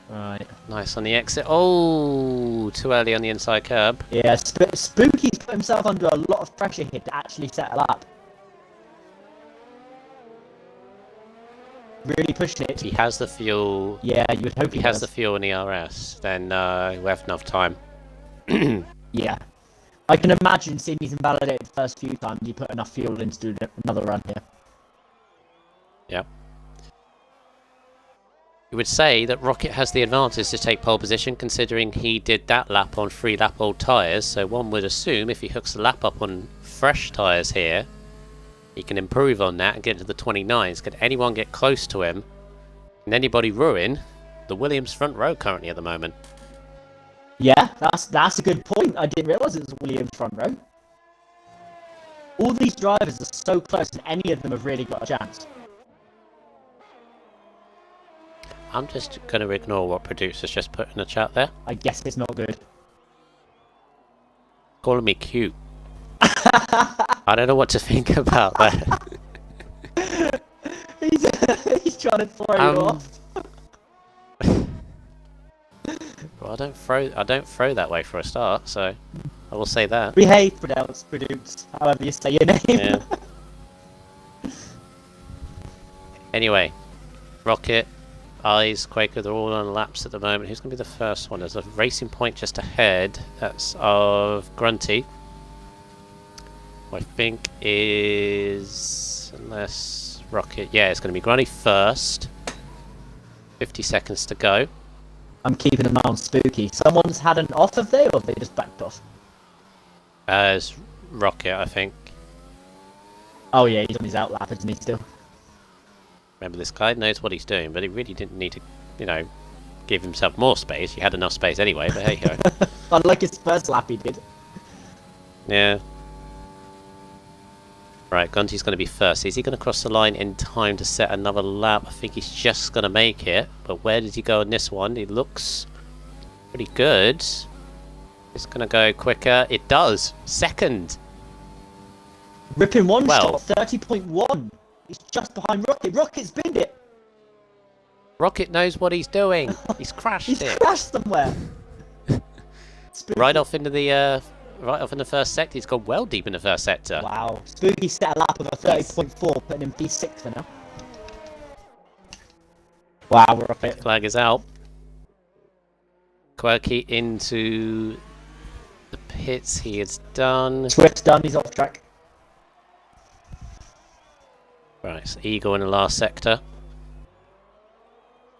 Right. Nice on the exit. Oh, too early on the inside curb. Yeah, Spooky's put himself under a lot of pressure here to actually settle up. Really pushing it. If he has the fuel, Yeah, you would hope if he has the fuel in the RS, then we have enough time. Yeah. I can imagine seeing he's invalidated the first few times, you put enough fuel in to do another run here. Yep. You would say that Rocket has the advantage to take pole position, considering he did that lap on 3-lap-old tyres, so one would assume if he hooks the lap up on fresh tyres here, he can improve on that and get into the 29s. Could anyone get close to him? Can anybody ruin the Williams front row currently at the moment? Yeah, that's a good point. I didn't realise it was Williams front row. All these drivers are so close, and any of them have really got a chance. I'm just going to ignore what producers just put in the chat there. I guess it's not good. Calling me cute. I don't know what to think about that. He's trying to throw you off. Well, I don't throw that way for a start, so I will say that. Behave, Produce, however you say your name. Yeah. Anyway, Rocket, Eyes, Quaker, they're all on laps at the moment. Who's going to be the first one? There's a racing point just ahead. That's of Grunty. Who I think is... unless Rocket... yeah, it's going to be Grunty first. 50 seconds to go. I'm keeping an eye on Spooky. Someone's had an off of there, or have they just backed off? As Rocket, I think. Oh yeah, he's on his outlap, isn't he, still? Remember, this guy knows what he's doing, but he really didn't need to, you know, give himself more space. He had enough space anyway, but hey ho. Unlike his first lap he did. Yeah. Right, Gunty's going to be first. Is he going to cross the line in time to set another lap? I think he's just going to make it. But where did he go on this one? He looks pretty good. It's going to go quicker. It does. Second. Ripping one Well, shot, 30.1. He's just behind Rocket. Rocket's binned it. Rocket knows what he's doing. He's crashed He's it. crashed somewhere. Right off into the right off in the first sector. He's gone well deep in the first sector. Wow. Spooky set a lap of a 30.4, putting him P6 for now. Wow, Rocket. Flag is out. Quirky into the pits. He is done. Swift's done, he's off track. Right, so Eagle in the last sector.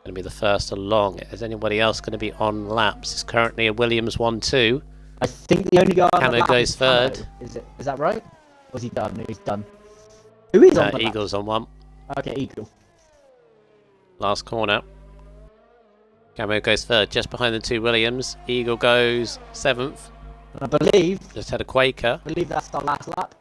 Going to be the first along. Is anybody else going to be on laps? It's currently a Williams 1-2. I think the only guy on Camo the lap goes is Camo. third. Is that right? Or is he done? No, he's done. Who is on the lap? Eagle's on one. Okay, Eagle. Last corner. Camo goes third, just behind the two Williams. Eagle goes 7th. And I believe Just had a Quaker. that's the last lap.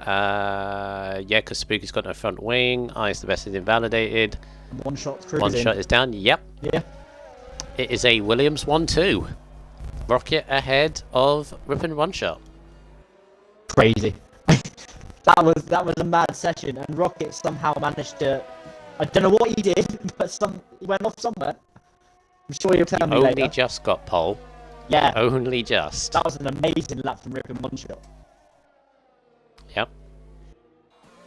Yeah, because Spooky's got no front wing. Ice the best is invalidated. One shot's cruising. One shot is down. Yep. Yeah. It is a Williams 1-2. Rocket ahead of Rippin' One Shot. Crazy. that was a mad session, and Rocket somehow managed to. I don't know what he did, but he went off somewhere. I'm sure you'll tell me Only later. just got pole. Yeah. Only just. That was an amazing lap from Rippin' One Shot. Yep.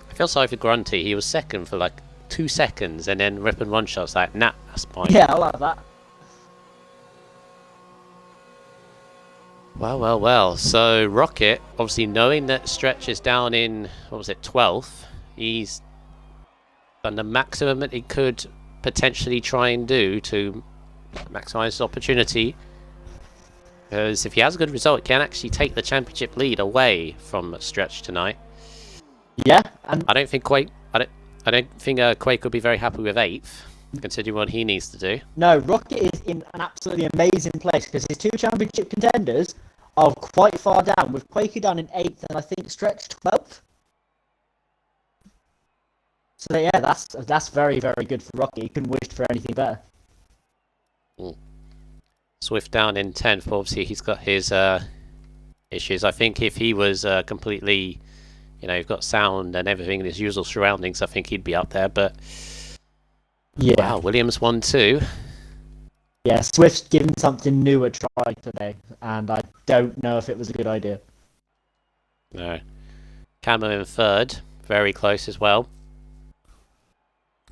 I feel sorry for Grunty. He was second for like 2 seconds, and then Rippin' One Shot's like, nah, that's fine. Yeah, I like that. Well, well, well. So Rocket, obviously knowing that Stretch is down in, what was it, 12th, he's done the maximum that he could potentially try and do to maximise his opportunity. Because if he has a good result, he can actually take the championship lead away from Stretch tonight. Yeah, and I don't think I don't think Quake would be very happy with 8th, considering what he needs to do. No, Rocket is in an absolutely amazing place because his 2 championship contenders are quite far down, with Quaker down in 8th and I think Stretch 12th. So yeah, that's very, very good for Rocket. He couldn't wish for anything better. Swift down in 10th, but obviously he's got his issues. I think if he was completely, got sound and everything in his usual surroundings, I think he'd be up there, but yeah. Wow, Williams won 2. Yeah, Swift's given something new a try today, and I don't know if it was a good idea. No. Camel in 3rd, very close as well.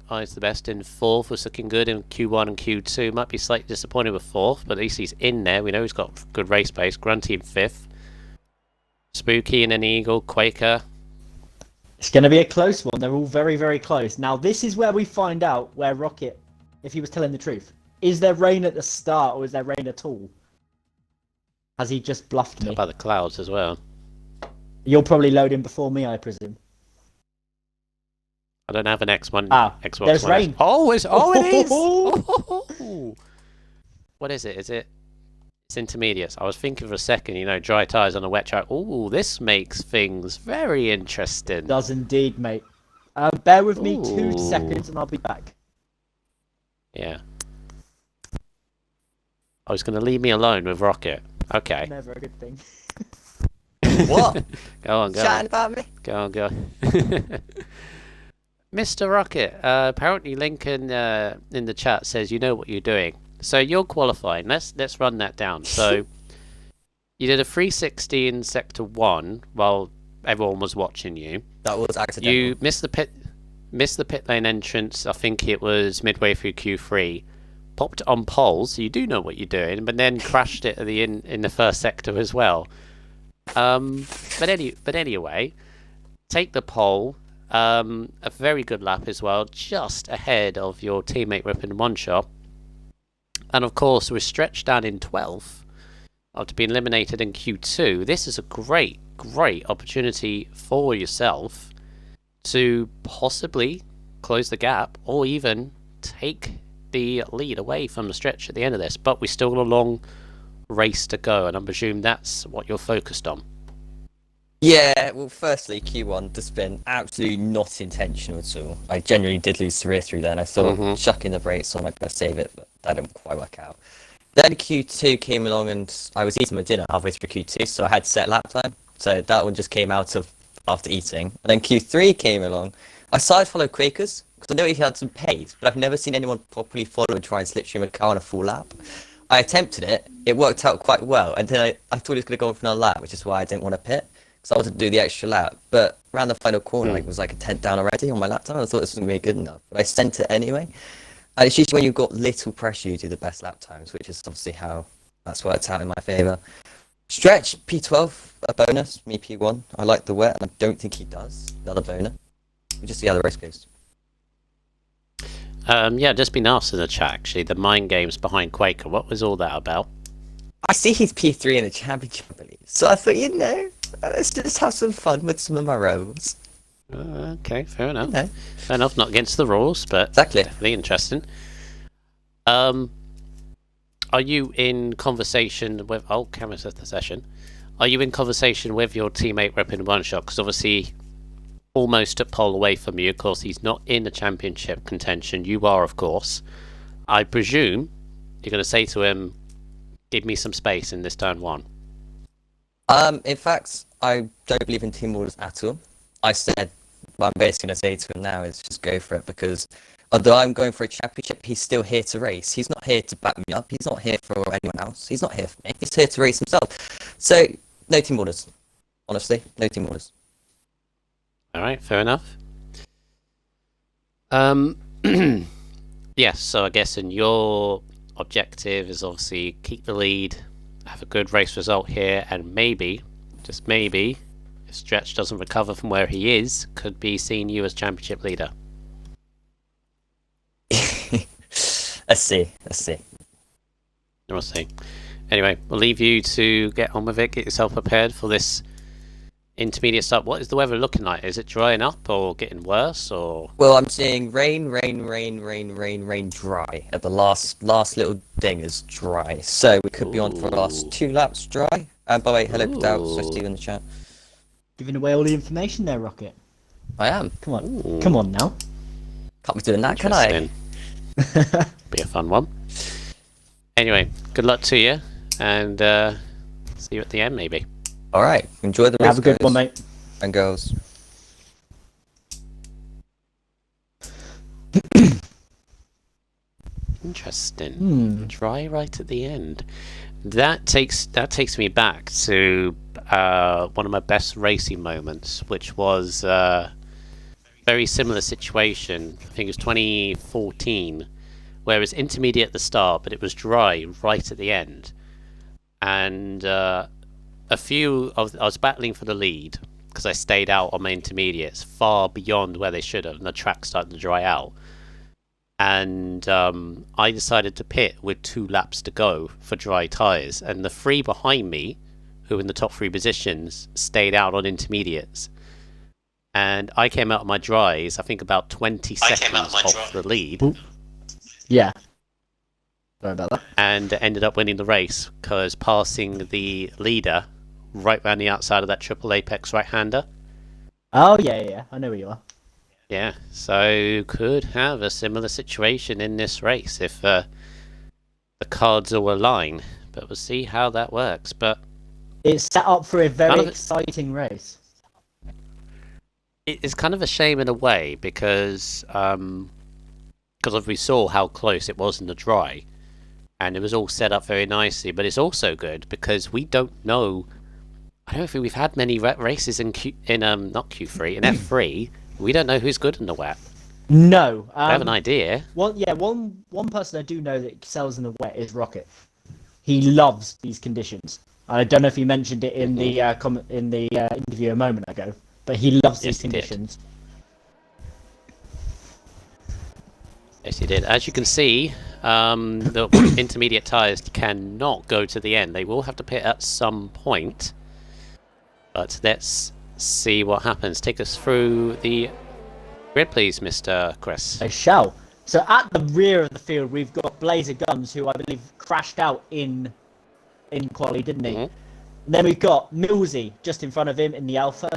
Eyes the best in 4th, was looking good in Q1 and Q2. Might be slightly disappointed with 4th, but at least he's in there. We know he's got good race pace. Grunty in 5th. Spooky and an Eagle, Quaker. It's going to be a close one. They're all very, very close. Now, this is where we find out where Rocket, if he was telling the truth. Is there rain at the start, or is there rain at all? Has he just bluffed me? By the clouds as well. You'll probably load in before me, I presume. I don't have an X1. Xbox there's One rain. X. Oh, it is! Oh. What is it? It's intermediates. I was thinking for a second, dry tyres on a wet track. Oh, this makes things very interesting. It does indeed, mate. Bear with me 2 seconds and I'll be back. Yeah. I was going to leave me alone with Rocket. Okay. Never a good thing. What? Go on. Chatting about me? Go on. Mr. Rocket, apparently Lincoln in the chat says you know what you're doing. So you're qualifying. Let's run that down. So you did a 360 in Sector 1 while everyone was watching you. That was accidental. You missed the pit lane entrance. I think it was midway through Q3. Popped on pole, so you do know what you're doing, but then crashed it at the in the first sector as well. But anyway, take the pole. A very good lap as well, just ahead of your teammate Ripon One Shot. And of course, we're stretched down in 12th after being eliminated in Q2. This is a great opportunity for yourself to possibly close the gap or even take the lead away from the stretch at the end of this. But we still got a long race to go, and I presume that's what you're focused on. Yeah, well, firstly, Q1 just been absolutely not intentional at all. I genuinely did lose the rear through there, and I thought chucking the brakes on, I could save it, but that didn't quite work out. Then Q2 came along, and I was eating my dinner halfway through Q2, so I had set lap time. So that one just came out of after eating. And then Q3 came along. I started to follow Quakers, because I know he had some pace, but I've never seen anyone properly follow and try and slip stream a car on a full lap. I attempted it, it worked out quite well, and then I thought he was going to go on for another lap, which is why I didn't want to pit. So I wanted to do the extra lap, but around the final corner, it was like a 10th down already on my lap time. I thought this wasn't really good enough, but I sent it anyway. And it's usually when you've got little pressure, you do the best lap times, which is obviously how that's worked out in my favour. Stretch, P12, a bonus, me P1. I like the wet, and I don't think he does. Another bonus. We'll just see how the race goes. Yeah, just been asked in the chat, actually, the mind games behind Quaker. What was all that about? I see he's P3 in the championship, I believe. So I thought, let's just have some fun with some of my roles. Okay, fair enough. Fair enough, not against the rules, but exactly. Definitely interesting. Are you in conversation with... Oh, camera's at the session. Are you in conversation with your teammate Ripon One Shot? Because obviously, almost a pole away from you. Of course, he's not in the championship contention. You are, of course. I presume you're going to say to him, give me some space in this turn 1. In fact, I don't believe in team orders at all. I said, what I'm basically going to say to him now is just go for it, because although I'm going for a championship, he's still here to race. He's not here to back me up. He's not here for anyone else. He's not here for me. He's here to race himself. So, no team orders. Honestly, no team orders. Alright, fair enough. Yes, so I guess in your objective is obviously keep the lead, have a good race result here, and maybe, just maybe, if Stretch doesn't recover from where he is, could be seeing you as championship leader. Let's see. We'll see. Anyway, we'll leave you to get on with it, get yourself prepared for this intermediate start. What is the weather looking like? Is it drying up or getting worse or? Well, I'm seeing rain, rain, rain, rain, rain, rain, dry. At the last little thing is dry. So we could be on for the last 2 laps dry. And by the way, hello, Doubts. I see you in the chat. Giving away all the information there, Rocket. I am. Come on. Ooh. Come on now. Can't be doing that, can I? Be a fun one. Anyway, good luck to you, and see you at the end, maybe. All right. Enjoy the race. Have a good guys one, mate. and girls. Interesting. Dry right at the end. That takes me back to one of my best racing moments, which was very similar situation. I think it was 2014, where it was intermediate at the start, but it was dry right at the end. And I was battling for the lead because I stayed out on my intermediates far beyond where they should have, and the track started to dry out. And I decided to pit with 2 laps to go for dry tyres, and the 3 behind me, who were in the top 3 positions, stayed out on intermediates. And I came out of my dries, I think about 20 seconds off the lead. Ooh. Yeah. Sorry about that. And ended up winning the race because passing the leader right round the outside of that triple apex right-hander. Oh, yeah. I know where you are. Yeah, so could have a similar situation in this race if the cards all align. But we'll see how that works. But it's set up for a very exciting race. It's kind of a shame in a way because we saw how close it was in the dry, and it was all set up very nicely. But it's also good because we don't know. I don't think we've had many races in not Q3 in F3. We don't know who's good in the wet. No. I have an idea. One person I do know that excels in the wet is Rocket. He loves these conditions. I don't know if he mentioned it in the interview a moment ago, but he loves these conditions. Yes, he did. As you can see, the intermediate tyres cannot go to the end. They will have to pit at some point. But let's see what happens. Take us through the grid, please, Mr. Chris. I shall. So at the rear of the field, we've got Blazer Guns, who I believe crashed out in quali, didn't he? Then we've got Millsy just in front of him in the Alpha.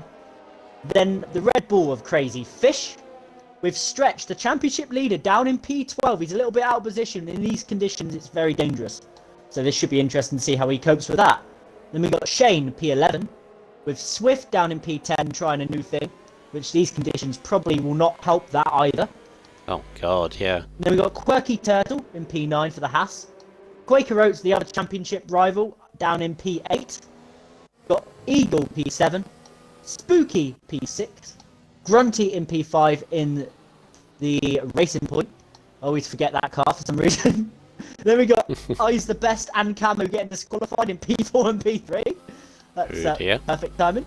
Then the Red Bull of Crazy Fish. We've stretched the championship leader down in P12. He's a little bit out of position. In these conditions, it's very dangerous. So this should be interesting to see how he copes with that. Then we've got Shane, P11. With Swift down in P10 trying a new thing, which these conditions probably will not help that either. Oh god, yeah. Then we've got Quirky Turtle in P9 for the Haas. Quaker Oats, the other championship rival, down in P8. Got Eagle P7. Spooky P6. Grunty in P5 in the Racing Point. I always forget that car for some reason. Then we got Eyes the Best and Camo getting disqualified in P4 and P3. That's perfect timing.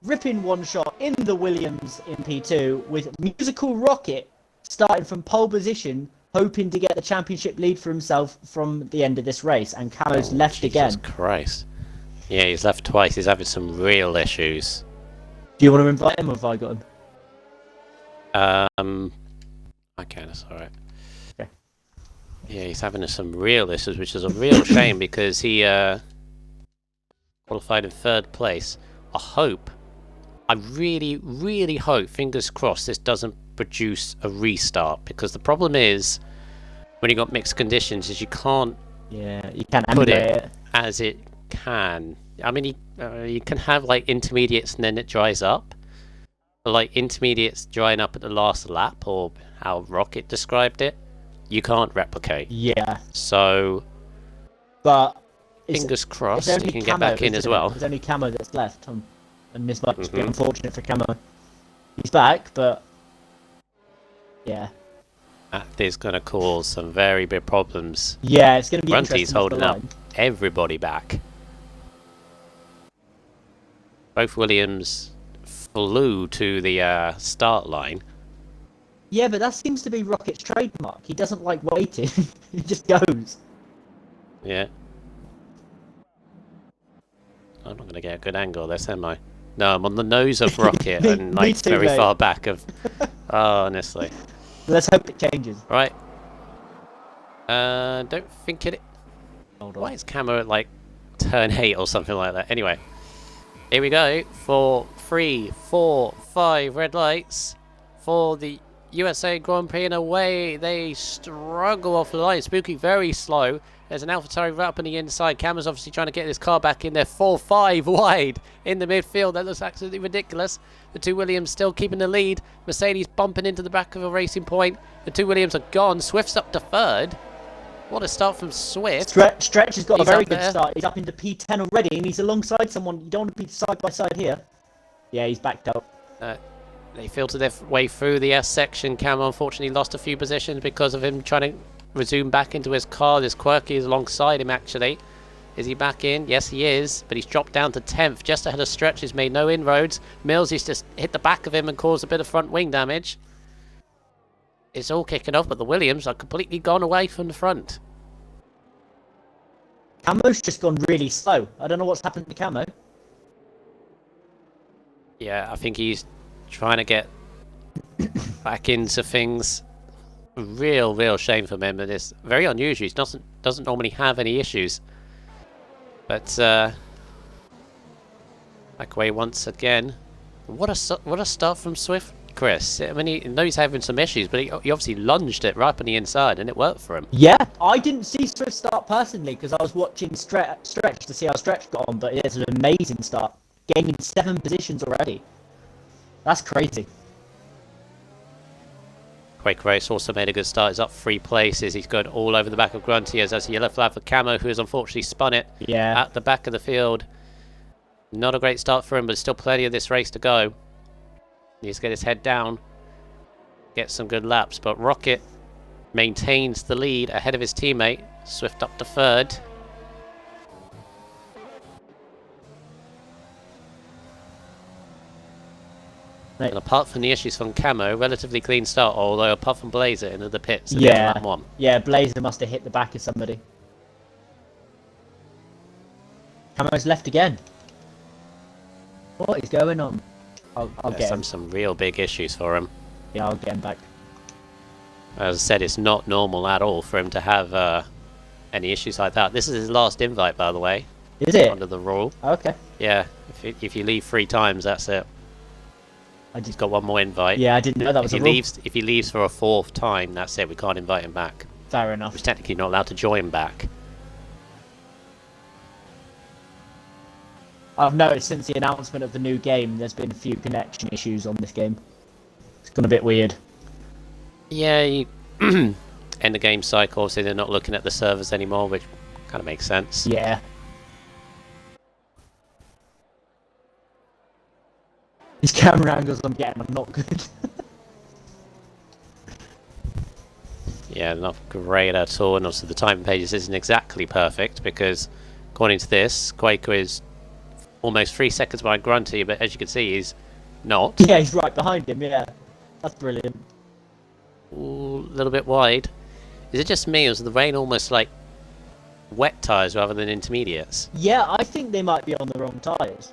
Ripping one shot in the Williams in P2 with Musical Rocket starting from pole position, hoping to get the championship lead for himself from the end of this race. And Camo's left again. Jesus Christ. Yeah, he's left twice. He's having some real issues. Do you want to invite him or have I got I him? can, that's alright. Okay. Yeah, he's having some real issues, which is a real shame because he qualified in 3rd place. I really, really hope, fingers crossed, this doesn't produce a restart, because the problem is when you got mixed conditions is you can't you can't put emulate it as it can. I mean, you can have like intermediates and then it dries up, but, like intermediates drying up at the last lap, or how Rocket described it, you can't replicate. Yeah. So, but fingers crossed he can get back in as well. There's only Camo that's left, and this might be unfortunate for Camo. He's back, but yeah. That is going to cause some very big problems. Yeah, it's going to be Grunty's interesting. holding up everybody back. Both Williams flew to the start line. Yeah, but that seems to be Rocket's trademark. He doesn't like waiting. He just goes. Yeah. I'm not going to get a good angle of this, am I? No, I'm on the nose of Rocket Me- and me like too, very mate. far back of. Oh, honestly. Let's hope it changes. Right. Don't think it. Hold on. Why is Camo at like turn 8 or something like that? Anyway, here we go for 3, 4, 5 red lights for the USA Grand Prix, and away they struggle off the line. Spooky very slow. There's an AlphaTauri right up on the inside. Cameron's obviously trying to get this car back in there. 4-5 wide in the midfield. That looks absolutely ridiculous. The two Williams still keeping the lead. Mercedes bumping into the back of a Racing Point. The two Williams are gone. Swift's up to third. What a start from Swift. Stretch has got He's a very up good there. start. He's up into P10 already, and he's alongside someone. You don't want to be side by side here. Yeah, he's backed up. They filtered their way through the S section. Camo unfortunately lost a few positions because of him trying to resume back into his car. This Quirky is alongside him actually. Is he back in? Yes, he is. But he's dropped down to 10th, just ahead of Stretch. He's made no inroads. Mills has just hit the back of him and caused a bit of front wing damage. It's all kicking off, but the Williams are completely gone away from the front. Camo's just gone really slow. I don't know what's happened to Camo. Yeah, I think he's trying to get back into things. Real shame for him, and it's very unusual. He doesn't normally have any issues. But back away once again. What a start from Swift, Chris. I mean, he knows he's having some issues, but he obviously lunged it right up on the inside, and it worked for him. Yeah, I didn't see Swift start personally because I was watching Stretch to see how Stretch got on, but it's an amazing start. Gaining 7 positions already. That's crazy. Quake Race also made a good start. He's up 3 places. He's going all over the back of Grunty as a yellow flag for Camo, who has unfortunately spun it at the back of the field. Not a great start for him, but still plenty of this race to go. He needs to get his head down, get some good laps, but Rocket maintains the lead ahead of his teammate. Swift up to third. And apart from the issues from Camo, relatively clean start, although apart from Blazer into the pits at the end of lap 1. Yeah, Blazer must have hit the back of somebody. Camo's left again. What is going on? I'll get him. Some real big issues for him. Yeah, I'll get him back. As I said, it's not normal at all for him to have any issues like that. This is his last invite, by the way. Is it? Under the rule. Okay. Yeah, if you leave 3 times, that's it. He's got 1 more invite. Yeah, I didn't know that was a rule. If he leaves for a 4th time, that's it. We can't invite him back. Fair enough. He's technically not allowed to join back. I've noticed since the announcement of the new game, there's been a few connection issues on this game. It's gone a bit weird. Yeah, you end the game cycle, so they're not looking at the servers anymore, which kind of makes sense. Yeah. These camera angles I'm getting are not good. Yeah, not great at all, and also the time pages isn't exactly perfect, because according to this, Quaker is almost 3 seconds behind Grunty, but as you can see, he's not. Yeah, he's right behind him, yeah. That's brilliant. Ooh, a little bit wide. Is it just me, or is the rain almost like wet tyres rather than intermediates? Yeah, I think they might be on the wrong tyres.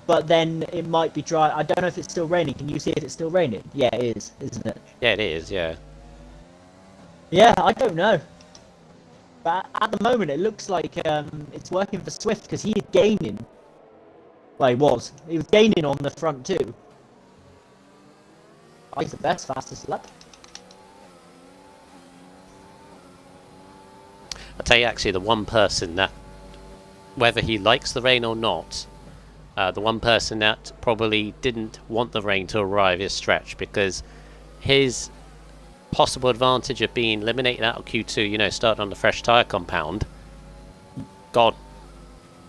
But then it might be dry. I don't know if it's still raining. Can you see if it's still raining? Yeah, it is, isn't it? Yeah, it is, yeah. Yeah, I don't know. But at the moment, it looks like it's working for Swift because he is gaining. Well, he was. He was gaining on the front too. Oh, he's the best, fastest lap. I'll tell you actually, the one person that, whether he likes the rain or not, the one person that probably didn't want the rain to arrive is Stretch, because his possible advantage of being eliminated out of Q2, you know, starting on the fresh tyre compound, gone.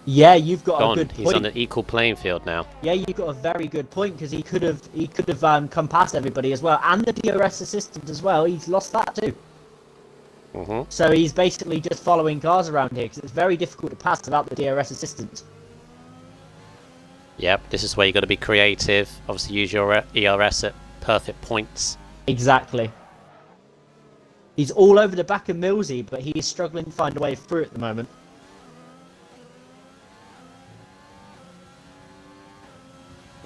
Yeah, you've got Gone. a good He's point. on an equal playing field now. Yeah, you've got a very good point because he could have come past everybody as well, and the DRS assistant as well. He's lost that too. So he's basically just following cars around here because it's very difficult to pass without the DRS assistant. Yep, this is where you got to be creative. Obviously, use your ERS at perfect points. Exactly. He's all over the back of Millsy, but he is struggling to find a way through at the moment.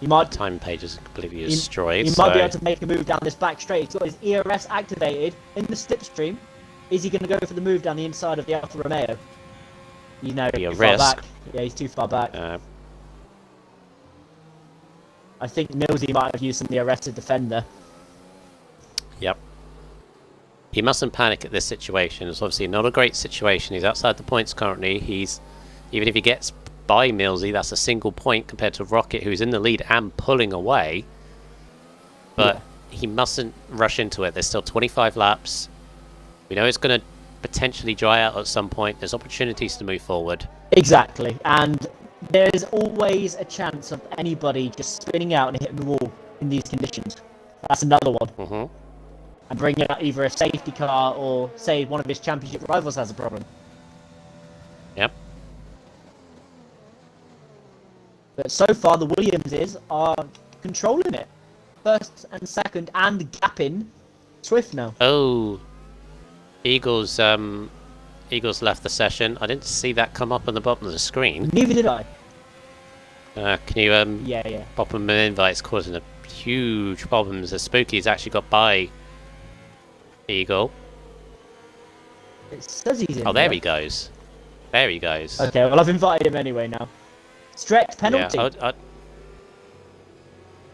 He might Time page is completely destroyed. He might be able to make a move down this back straight. He's got his ERS activated in the slipstream. Is he going to go for the move down the inside of the Alfa Romeo? You know, Be a too far risk. back. Yeah, he's too far back. Uh, I think Millsy might have used some ERS to defender. Yep. He mustn't panic at this situation. It's obviously not a great situation. He's outside the points currently. Even if he gets by Millsy, that's a single point compared to Rocket, who's in the lead and pulling away. But he mustn't rush into it. There's still 25 laps. We know it's going to potentially dry out at some point. There's opportunities to move forward. Exactly, and there's always a chance of anybody just spinning out and hitting the wall in these conditions. That's another one. Mm-hmm. And bringing out either a safety car or, say, one of his championship rivals has a problem. Yep. But so far, the Williamses are controlling it. First and second, and gapping Swift now. Oh, Eagles left the session. I didn't see that come up on the bottom of the screen. Neither did I. Can you Yeah. pop him an invite? It's causing a huge problems. The Spooky's actually got by Eagle. It says he's in. Oh, there he goes. There he goes. Okay, well, I've invited him anyway now. Stretch penalty.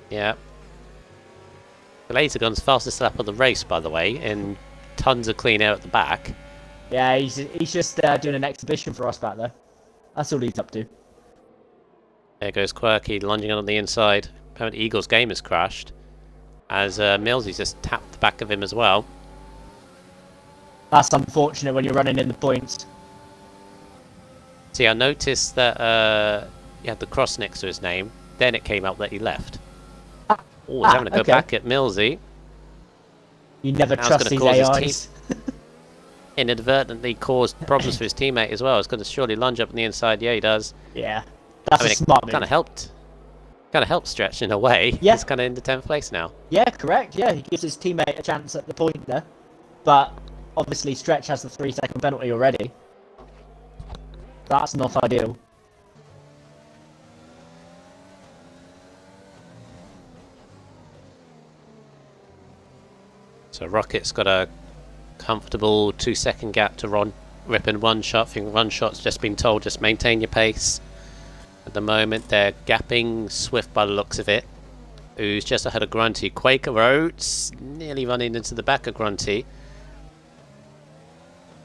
Yeah. The laser gun's fastest lap of the race, by the way, and tons of clean air at the back. Yeah, he's just doing an exhibition for us back there. That's all he's up to. There goes Quirky lunging on the inside. Apparently Eagle's game has crashed, as Millsy's just tapped the back of him as well. That's unfortunate when you're running in the points. See, I noticed that he had the cross next to his name. Then it came up that he left. Oh, he's having to go back at Millsy. You never Now trust it's these gonna cause AIs. Inadvertently caused problems for his teammate as well. It's going to surely lunge up on the inside. Yeah, he does. Yeah, that's a smart move. Kind of helped Stretch in a way. Yeah. He's kind of in the 10th place now. Yeah, correct. Yeah, he gives his teammate a chance at the point there. But obviously Stretch has the 3-second penalty already. That's not ideal. So Rocket's got a comfortable 2-second gap to Rip in one shot. I think one shot's just been told just maintain your pace. At the moment they're gapping Swift by the looks of it, who's just ahead of Grunty. Quaker Oats nearly running into the back of Grunty.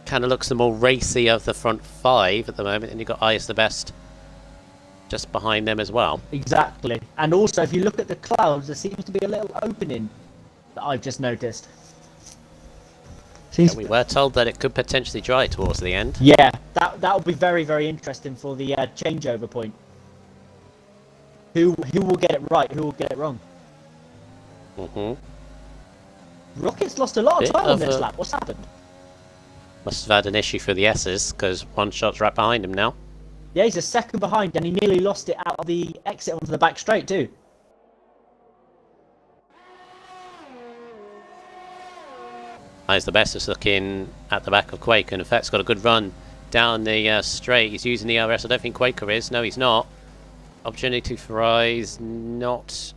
Kind of looks the more racy of the front five at the moment, and you've got Ice the Best just behind them as well. Exactly. And also, if you look at the clouds, there seems to be a little opening that I've just noticed. Yeah, we were told that it could potentially dry towards the end. Yeah, that will be very, very interesting for the changeover point. Who will get it right? Who will get it wrong? Rocket's lost a lot of time on this lap. What's happened? Must have had an issue for the S's, because one shot's right behind him now. Yeah, he's a second behind, and he nearly lost it out of the exit onto the back straight too. Eyes the Best is looking at the back of Quaker, and in fact, he's got a good run down the straight. He's using the RS. I don't think Quaker is. No, he's not. Opportunity for Eyes, not.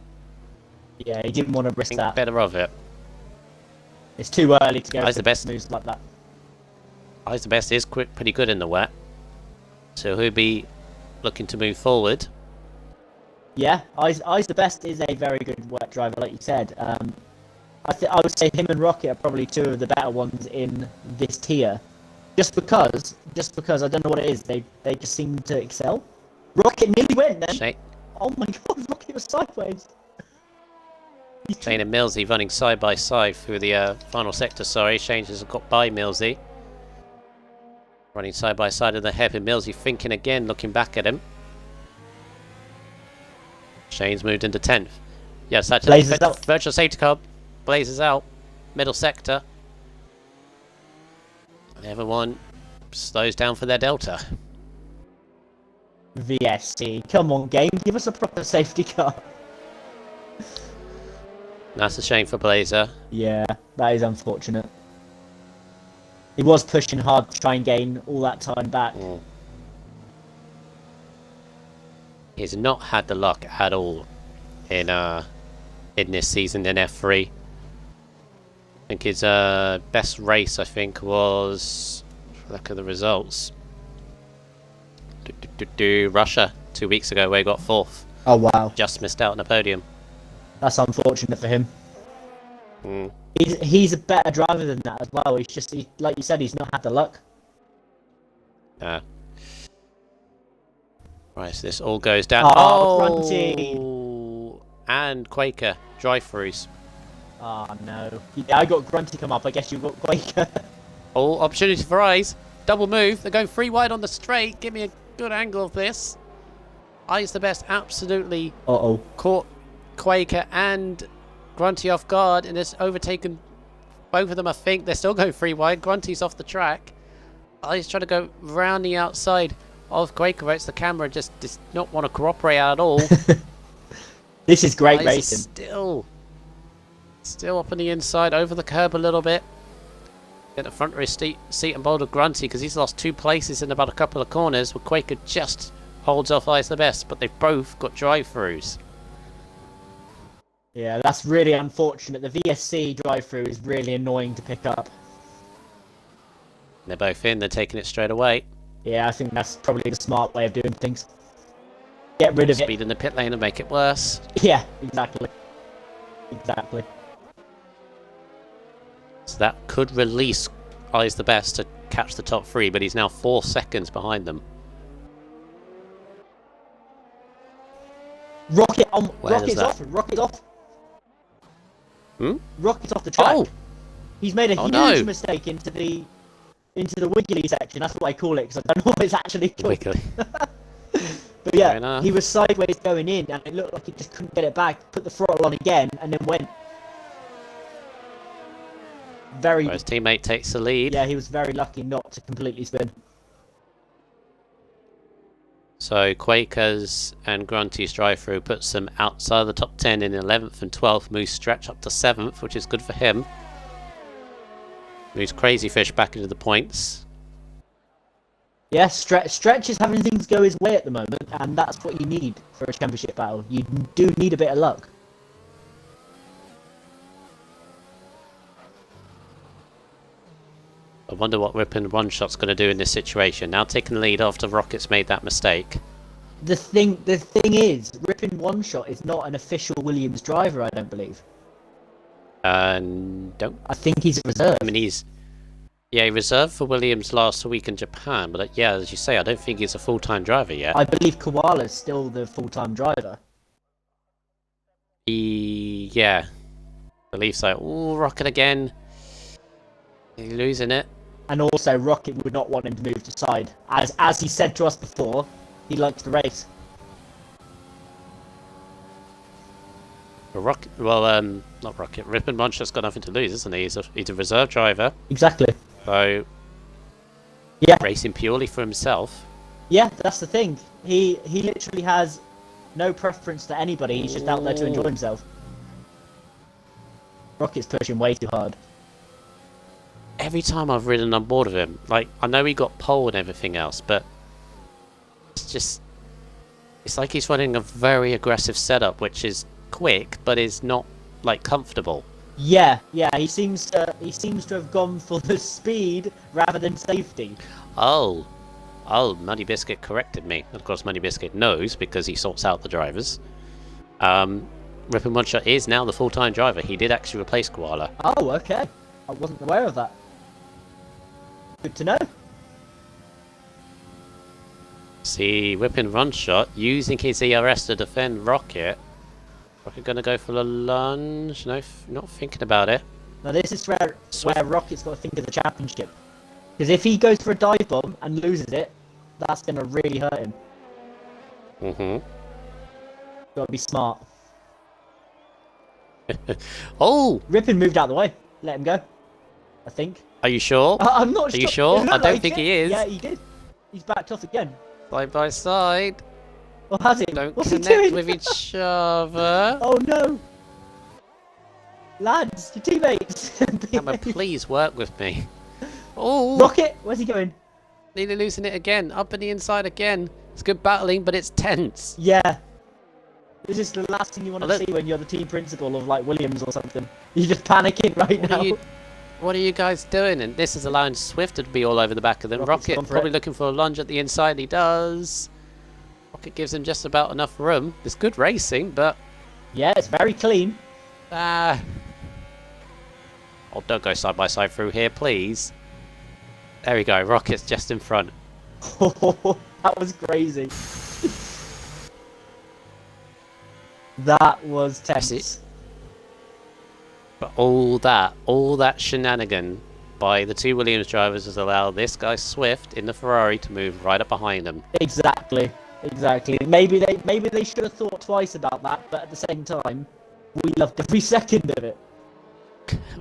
Yeah, he didn't want to risk that. Better of it. It's too early to go Eyes for the Best moves like that. Eyes the Best is pretty good in the wet, so he'll be looking to move forward. Yeah, Eyes the Best is a very good wet driver, like you said. I would say him and Rocket are probably two of the better ones in this tier. Just because I don't know what it is, they just seem to excel. Rocket nearly went then. Oh my god, Rocket was sideways. Shane and Millsy running side by side through the final sector. Sorry, Shane has got by Millsy. Running side by side in the hairpin. Millsy thinking again, looking back at him. Shane's moved into 10th. Yes, that's a virtual safety car. Blazes out. Middle sector. And everyone slows down for their delta. VSC. Come on, game. Give us a proper safety car. That's a shame for Blazer. Yeah, that is unfortunate. He was pushing hard to try and gain all that time back. He's not had the luck at all in this season in F3. I think his best race, I think, was, look at the results, Russia 2 weeks ago, where he got 4th. Oh wow, Just missed out on the podium. that's unfortunate for him. Mm. He's a better driver than that as well. He's just, like you said, he's not had the luck. Right, so this all goes down. Grunty! And Quaker drive-throughs. Oh no. Yeah, I got Grunty come up. I guess you got Quaker. Oh, opportunity for eyes. Double move. They're going 3 wide on the straight. Give me a good angle of this. Eyes the best. Absolutely caught Quaker and Grunty off guard, and it's overtaken both of them. I think they're still going 3 wide. Grunty's off the track. Eyes trying to go round the outside of Quaker. It's the camera just does not want to cooperate at all. This is great Eyes racing. Still up on the inside, over the curb a little bit. Get the front rear seat and boulder Grunty, because he's lost 2 places in about a couple of corners, where Quaker just holds off Eyes the best, but they've both got drive-throughs. Yeah, that's really unfortunate. The VSC drive-through is really annoying to pick up. They're both in, they're taking it straight away. Yeah, I think that's probably the smart way of doing things. Get rid of it. Speed in the pit lane and make it worse. Yeah, exactly. Exactly. So that could release Eyes the best to catch the top 3, but he's now 4 seconds behind them. Rocket on. Where Rocket's is that? off. Rocket's off. Hmm? Rocket's off the track. Oh! He's made a huge no. mistake into the wiggly section. That's what I call it, because I don't know what it's actually called. Wiggly. But Fair yeah, enough. he was sideways going in, and it looked like he just couldn't get it back. Put the throttle on again, and then went. Very. His teammate takes the lead. Yeah, he was very lucky not to completely spin. So Quakers and Grunty's drive-through puts them outside the top 10 in 11th and 12th. Moves Stretch up to 7th, which is good for him. Moves Crazy Fish back into the points. Yeah, Stretch is having things go his way at the moment, and that's what you need for a championship battle. You do need a bit of luck. I wonder what Rip and One Shot's going to do in this situation. Now taking the lead after Rocket's made that mistake. The thing is, Ripping One Shot is not an official Williams driver, I don't believe. Don't. I think he's a reserve. I mean, he reserved for Williams last week in Japan, but yeah, as you say, I don't think he's a full-time driver yet. I believe Koala's still the full-time driver. Yeah. I believe so. Ooh, Rocket again. He's losing it. And also, Rocket would not want him to move to side. As he said to us before, he likes to race. Rocket, not Rocket. Rip and Munch's got nothing to lose, isn't he? He's a reserve driver. Exactly. So, yeah, racing purely for himself. Yeah, that's the thing. He literally has no preference to anybody. He's just out there to enjoy himself. Rocket's pushing way too hard. Every time I've ridden on board of him, like, I know he got pole and everything else, but it's like he's running a very aggressive setup, which is quick, but is not, like, comfortable. Yeah, he seems to have gone for the speed rather than safety. Oh, Muddy Biscuit corrected me. Of course, Muddy Biscuit knows because he sorts out the drivers. Rip and Muncher is now the full-time driver. He did actually replace Koala. Oh, okay. I wasn't aware of that. Good to know. See, Whip and Run Shot using his ERS to defend Rocket. Rocket gonna go for the lunge. No, not thinking about it. Now this is where Rocket's got to think of the championship. Because if he goes for a dive bomb and loses it, that's gonna really hurt him. Got to be smart. Oh! Rippin moved out of the way. Let him go. I think. Are you sure? I'm not sure. Are you sure? I No, don't think he is. Yeah, he did. He's backed off again. Side by side. Or has he? Don't What's he connect doing? with each other. Oh no! Lads, your teammates! Camera, please work with me. Oh! Rocket, where's he going? Nearly losing it again. Up in the inside again. It's good battling, but it's tense. Yeah. This is the last thing you want Oh, to look. see when you're the team principal of like Williams or something. You're just panicking right now. What are you guys doing? And this is allowing Swift to be all over the back of them. Rocket's Rocket gone for probably it. looking for a lunge at the inside. He does. Rocket gives him just about enough room. It's good racing, but Yeah, it's very clean. oh, don't go side by side through here, please. There we go. Rocket's just in front. That was crazy. That was tense. But all that shenanigan by the two Williams drivers has allowed this guy Swift in the Ferrari to move right up behind them. Exactly. Maybe they should have thought twice about that, but at the same time, we loved every second of it.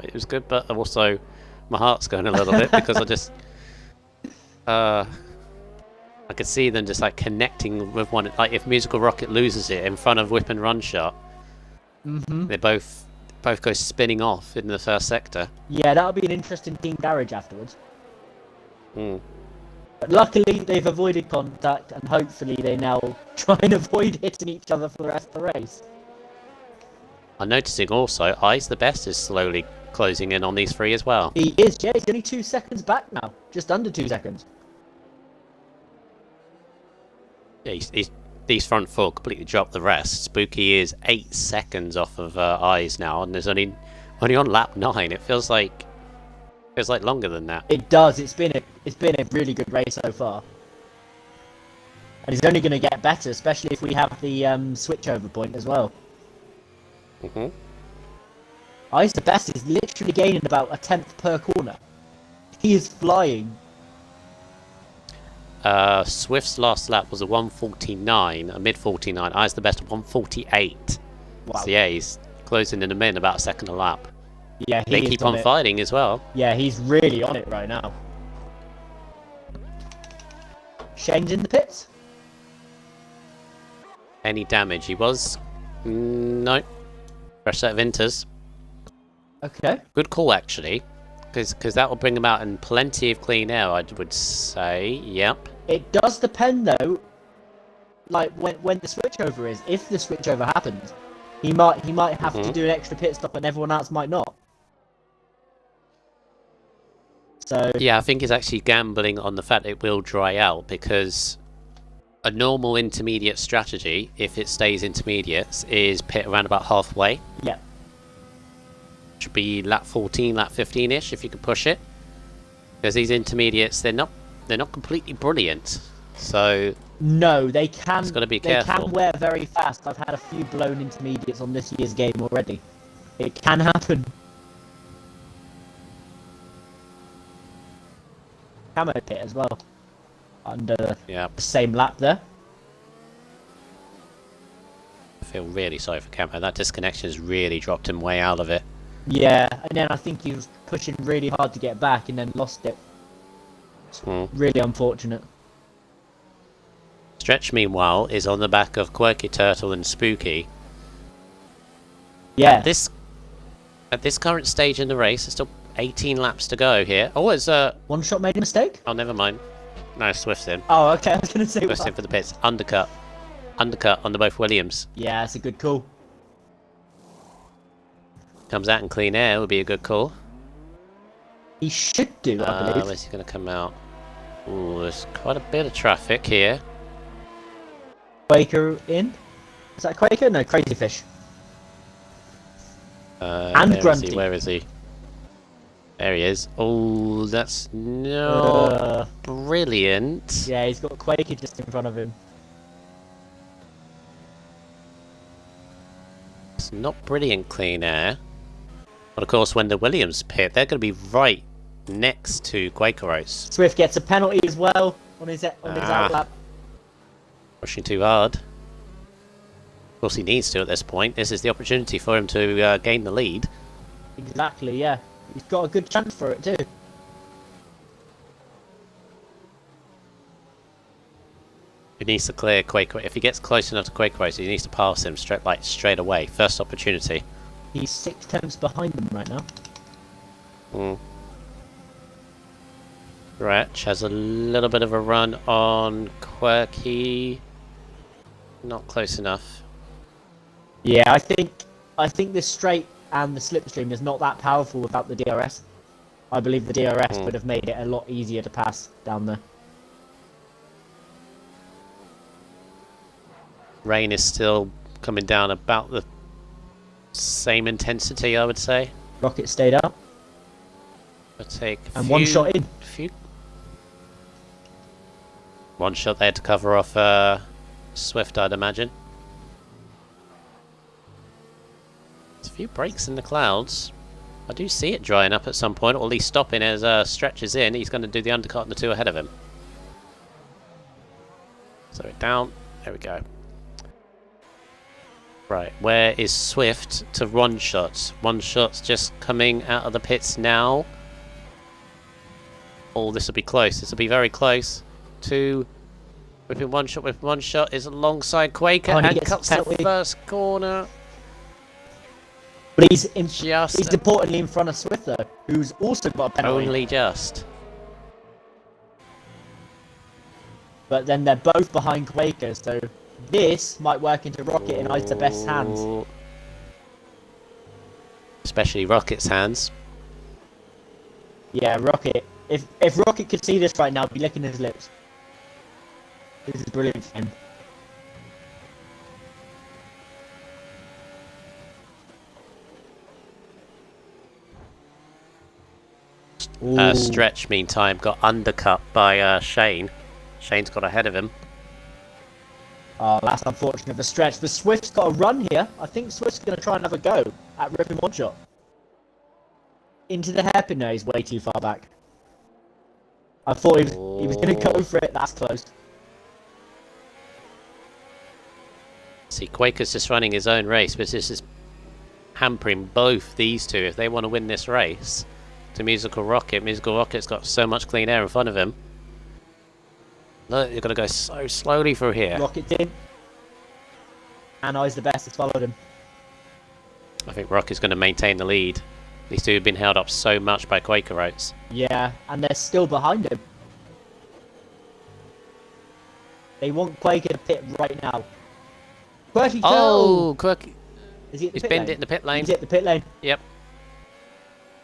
It was good, but also my heart's going a little bit because I could see them just like connecting with one. Like if Musical Rocket loses it in front of Whip and Run Shot, they both go spinning off in the first sector. Yeah, that'll be an interesting team garage afterwards. Mm. But luckily, they've avoided contact, and hopefully they now try and avoid hitting each other for the rest of the race. I'm noticing also, I's the Best is slowly closing in on these three as well. He is, yeah, he's only 2 seconds back now. Just under 2 seconds. Yeah, these front four completely dropped the rest. Spooky is 8 seconds off of I's now, and there's only on lap 9. It feels like longer than that. It does. It's been a really good race so far, and it's only going to get better, especially if we have the switchover point as well. I's the Best is literally gaining about a tenth per corner. He is flying. Swift's last lap was a 1:49, a mid 49. I's the Best at 1:48. Wow. So yeah, he's closing in a minute, about a second a lap. Yeah, They keep on fighting as well. Yeah, he's really on it right now. Shane's in the pits. Any damage? He was no. Fresh set of inters. Okay. Good call actually, because that will bring him out in plenty of clean air. I would say. Yep. It does depend though. Like when the switchover is, if the switchover happens, he might have to do an extra pit stop, and everyone else might not. So Yeah, I think he's actually gambling on the fact it will dry out, because a normal intermediate strategy, if it stays intermediates, is pit around about halfway. yeah, Should be lap 14, lap 15-ish if you can push it. Because these intermediates, they're not completely brilliant. So no, they can. Just gotta be they careful. can wear very fast. I've had a few blown intermediates on this year's game already. It can happen. Camo pit as well. Under the same lap there. I feel really sorry for Camo. That disconnection has really dropped him way out of it. Yeah, and then I think he was pushing really hard to get back and then lost it. Really unfortunate. Stretch, meanwhile, is on the back of Quirky Turtle and Spooky. Yeah. At this current stage in the race, there's still 18 laps to go here. Oh, it's One shot made a mistake? oh, never mind. No, Swift's in. Oh, okay, I was going to say... Swift's in for the pits. Undercut on the both Williams. Yeah, that's a good call. Comes out in clean air would be a good call. He should do, I believe. Where's he going to come out? Ooh, there's quite a bit of traffic here. Quaker in? Is that Quaker? No, Crazy Fish. And Grunty. Where is he? There he is. Oh, that's not brilliant. Yeah, he's got Quaker just in front of him. It's not brilliant clean air. But of course, when the Williams pit, they're going to be right next to Quakeros. Swift gets a penalty as well on his outlap. Pushing too hard. Of course, he needs to at this point. This is the opportunity for him to gain the lead. Exactly, yeah. He's got a good chance for it too. He needs to clear Quaker. If he gets close enough to Quakeros, he needs to pass him straight away. First opportunity. He's 6 tenths behind them right now. Stretch has a little bit of a run on Quirky. Not close enough. Yeah, I think this straight and the slipstream is not that powerful without the DRS. I believe the DRS would have made it a lot easier to pass down there. Rain is still coming down about the same intensity, I would say. Rocket stayed up. I'll take And one shot in. One shot there to cover off Swift, I'd imagine. There's a few breaks in the clouds. I do see it drying up at some point, or at least stopping as stretches in. He's going to do the undercut and the two ahead of him. Slow it down. There we go. Right, where is Swift to One Shot? One Shot's just coming out of the pits now. Oh, this will be close. This will be very close. Whipping One Shot with One Shot is alongside Quaker and cuts the first corner. But he's importantly in front of Swift though, who's also got a penalty. Only just. But then they're both behind Quaker, so this might work into Rocket in either best hands. Especially Rocket's hands. Yeah, Rocket. If Rocket could see this right now, he'd be licking his lips. This is brilliant for him. Stretch, meantime, got undercut by Shane. Shane's got ahead of him. Oh, that's unfortunate for Stretch. But Swift's got a run here. I think Swift's going to try and have a go at ripping One Shot. Into the hairpin. No, he's way too far back. I thought he was going to go for it. That's close. See, Quaker's just running his own race, but this is hampering both these two if they want to win this race. To Musical Rocket. Musical Rocket's got so much clean air in front of him. Look, you've got to go so slowly through here. Rocket's in. And I's the best has followed him. I think Rocket's going to maintain the lead. These two have been held up so much by Quaker Oats. Yeah, and they're still behind him. They want Quaker to pit right now. Quirky Oh, Quirky. Is he at the He's pit binned lane? it in the pit lane. He's at the pit lane. Yep.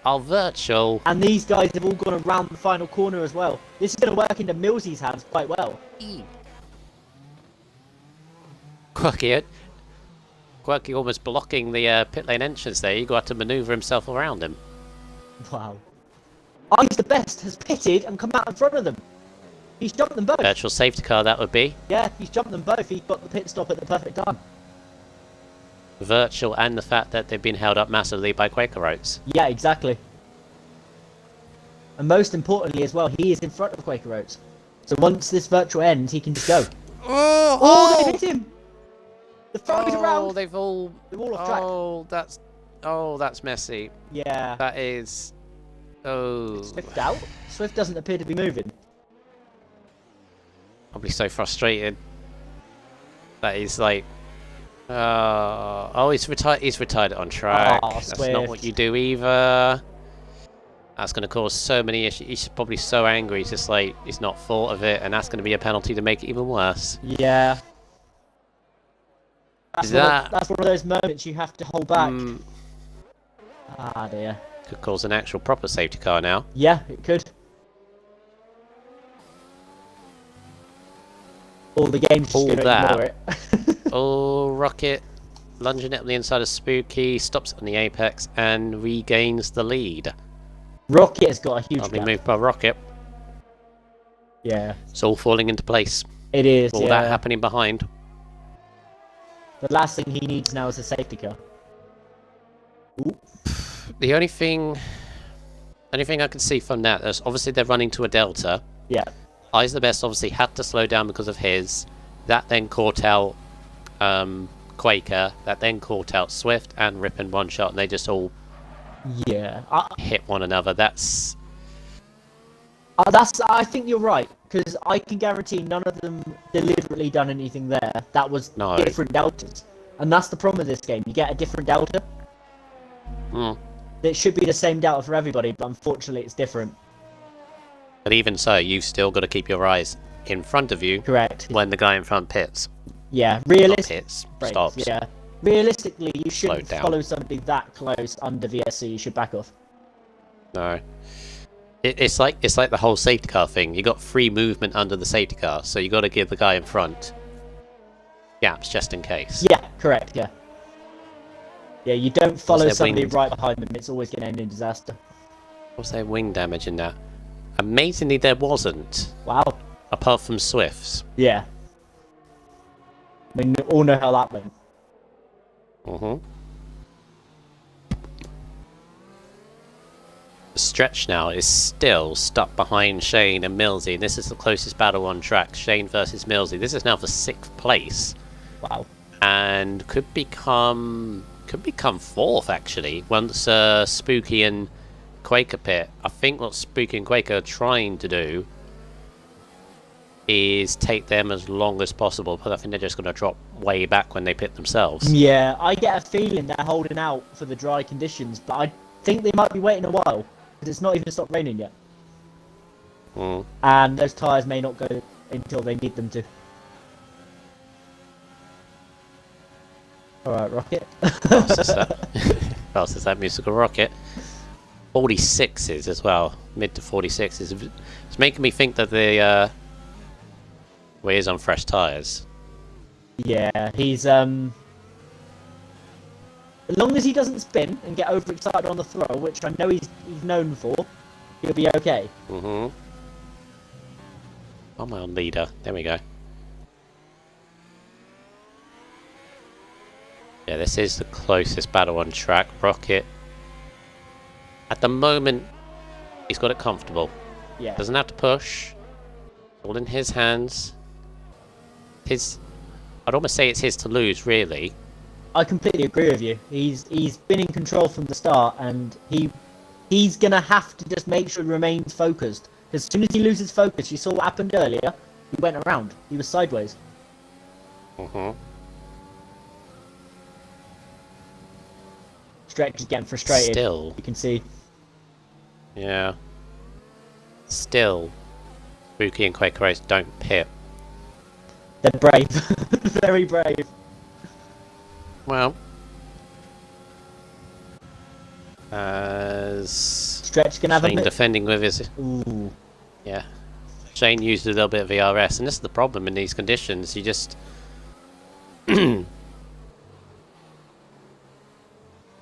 Oh, Virtual. And these guys have all gone around the final corner as well. This is going to work into Millsy's hands quite well. Quirky almost blocking the pit lane entrance there. You got to manoeuvre himself around him. Wow. I's the best has pitted and come out in front of them. He's jumped them both. Virtual safety car that would be. Yeah, he's jumped them both. He got the pit stop at the perfect time. Virtual and the fact that they've been held up massively by Quaker Oats. Yeah, exactly. And most importantly as well, he is in front of Quaker Oats. So once this virtual ends, he can just go. Oh, they hit him! The throw is around! They're all off track. That's messy. Yeah. That is... Oh. Swift out? Swift doesn't appear to be moving. Probably so frustrated. That he's like... oh, he's retired it on track. Oh, That's Swift. not what you do either. That's going to cause so many issues. He's probably so angry. He's just like, he's not thought of it, and that's going to be a penalty to make it even worse. Yeah. That's one of those moments you have to hold back. Ah, dear. Could cause an actual proper safety car now. Yeah, it could. Or the game's just going to ignore it. Oh, Rocket lunging it up the inside of Spooky, stops on the apex, and regains the lead. Rocket has got a huge Lovely gap. move by Rocket. Yeah. It's all falling into place. It is, All that happening behind. The last thing he needs now is a safety car. Ooh. The only thing I can see from that is obviously they're running to a delta. Yeah. I's the best obviously had to slow down because of his. That then caught out Quaker. That then caught out Swift and Rip in One Shot, and they just all hit one another. That's... I think you're right, because I can guarantee none of them deliberately done anything there. That was different deltas. And that's the problem with this game. You get a different delta. It should be the same delta for everybody, but unfortunately it's different. But even so, you've still got to keep your eyes in front of you. Correct. When the guy in front pits. Yeah, realistic. Pits, stops. Yeah. realistically, you shouldn't down. follow somebody that close under VSC. You should back off. No. It's like the whole safety car thing. You got free movement under the safety car, so you got to give the guy in front gaps just in case. Yeah, correct. Yeah. Yeah, you don't follow their somebody wing? right behind them. It's always going to end in disaster. What's their wing damage in that? Amazingly, there wasn't. Wow. Apart from Swift's. Yeah. We all know how that went. The stretch now is still stuck behind Shane and Millsy. This is the closest battle on track. Shane versus Millsy. This is now for 6th place. Wow. And could become 4th actually once Spooky and Quaker pit. I think what Spooky and Quaker are trying to do is take them as long as possible, but I think they're just going to drop way back when they pit themselves. Yeah, I get a feeling they're holding out for the dry conditions, but I think they might be waiting a while because it's not even stopped raining yet. And those tyres may not go until they need them to. Alright, Rocket. Fast as that musical rocket. 46s as well. Mid to 46s. It's making me think that the well, he's on fresh tyres. Yeah, he's as long as he doesn't spin and get overexcited on the throw, which I know he's known for, he'll be okay. I'm my own leader. There we go. Yeah, this is the closest battle on track. Rocket. At the moment, he's got it comfortable. Yeah. Doesn't have to push. All in his hands. I'd almost say it's his to lose, really. I completely agree with you. He's been in control from the start, and he's gonna have to just make sure he remains focused. Because as soon as he loses focus, you saw what happened earlier. He went around. He was sideways. Stretch is getting frustrated. Still. You can see. Yeah. Still. Spooky and Quaker Race don't pit. They're brave. Very brave. Well. As Stretch can have a Shane bit. defending with his... Ooh. Yeah. Shane used a little bit of ERS, and this is the problem in these conditions. You just...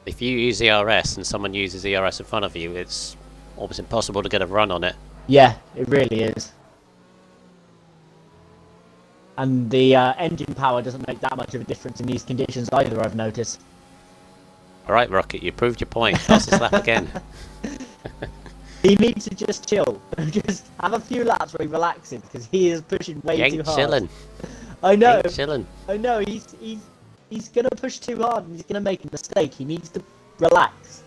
If you use ERS and someone uses ERS in front of you, it's almost impossible to get a run on it. Yeah, it really is. And the engine power doesn't make that much of a difference in these conditions either, I've noticed. Alright, Rocket, you proved your point. Pass this lap again. He needs to just chill. Just have a few laps where he relaxes, because he is pushing way He too ain't hard. chilling. I know. Ain't chilling. I know. He's gonna push too hard and he's gonna make a mistake. He needs to relax.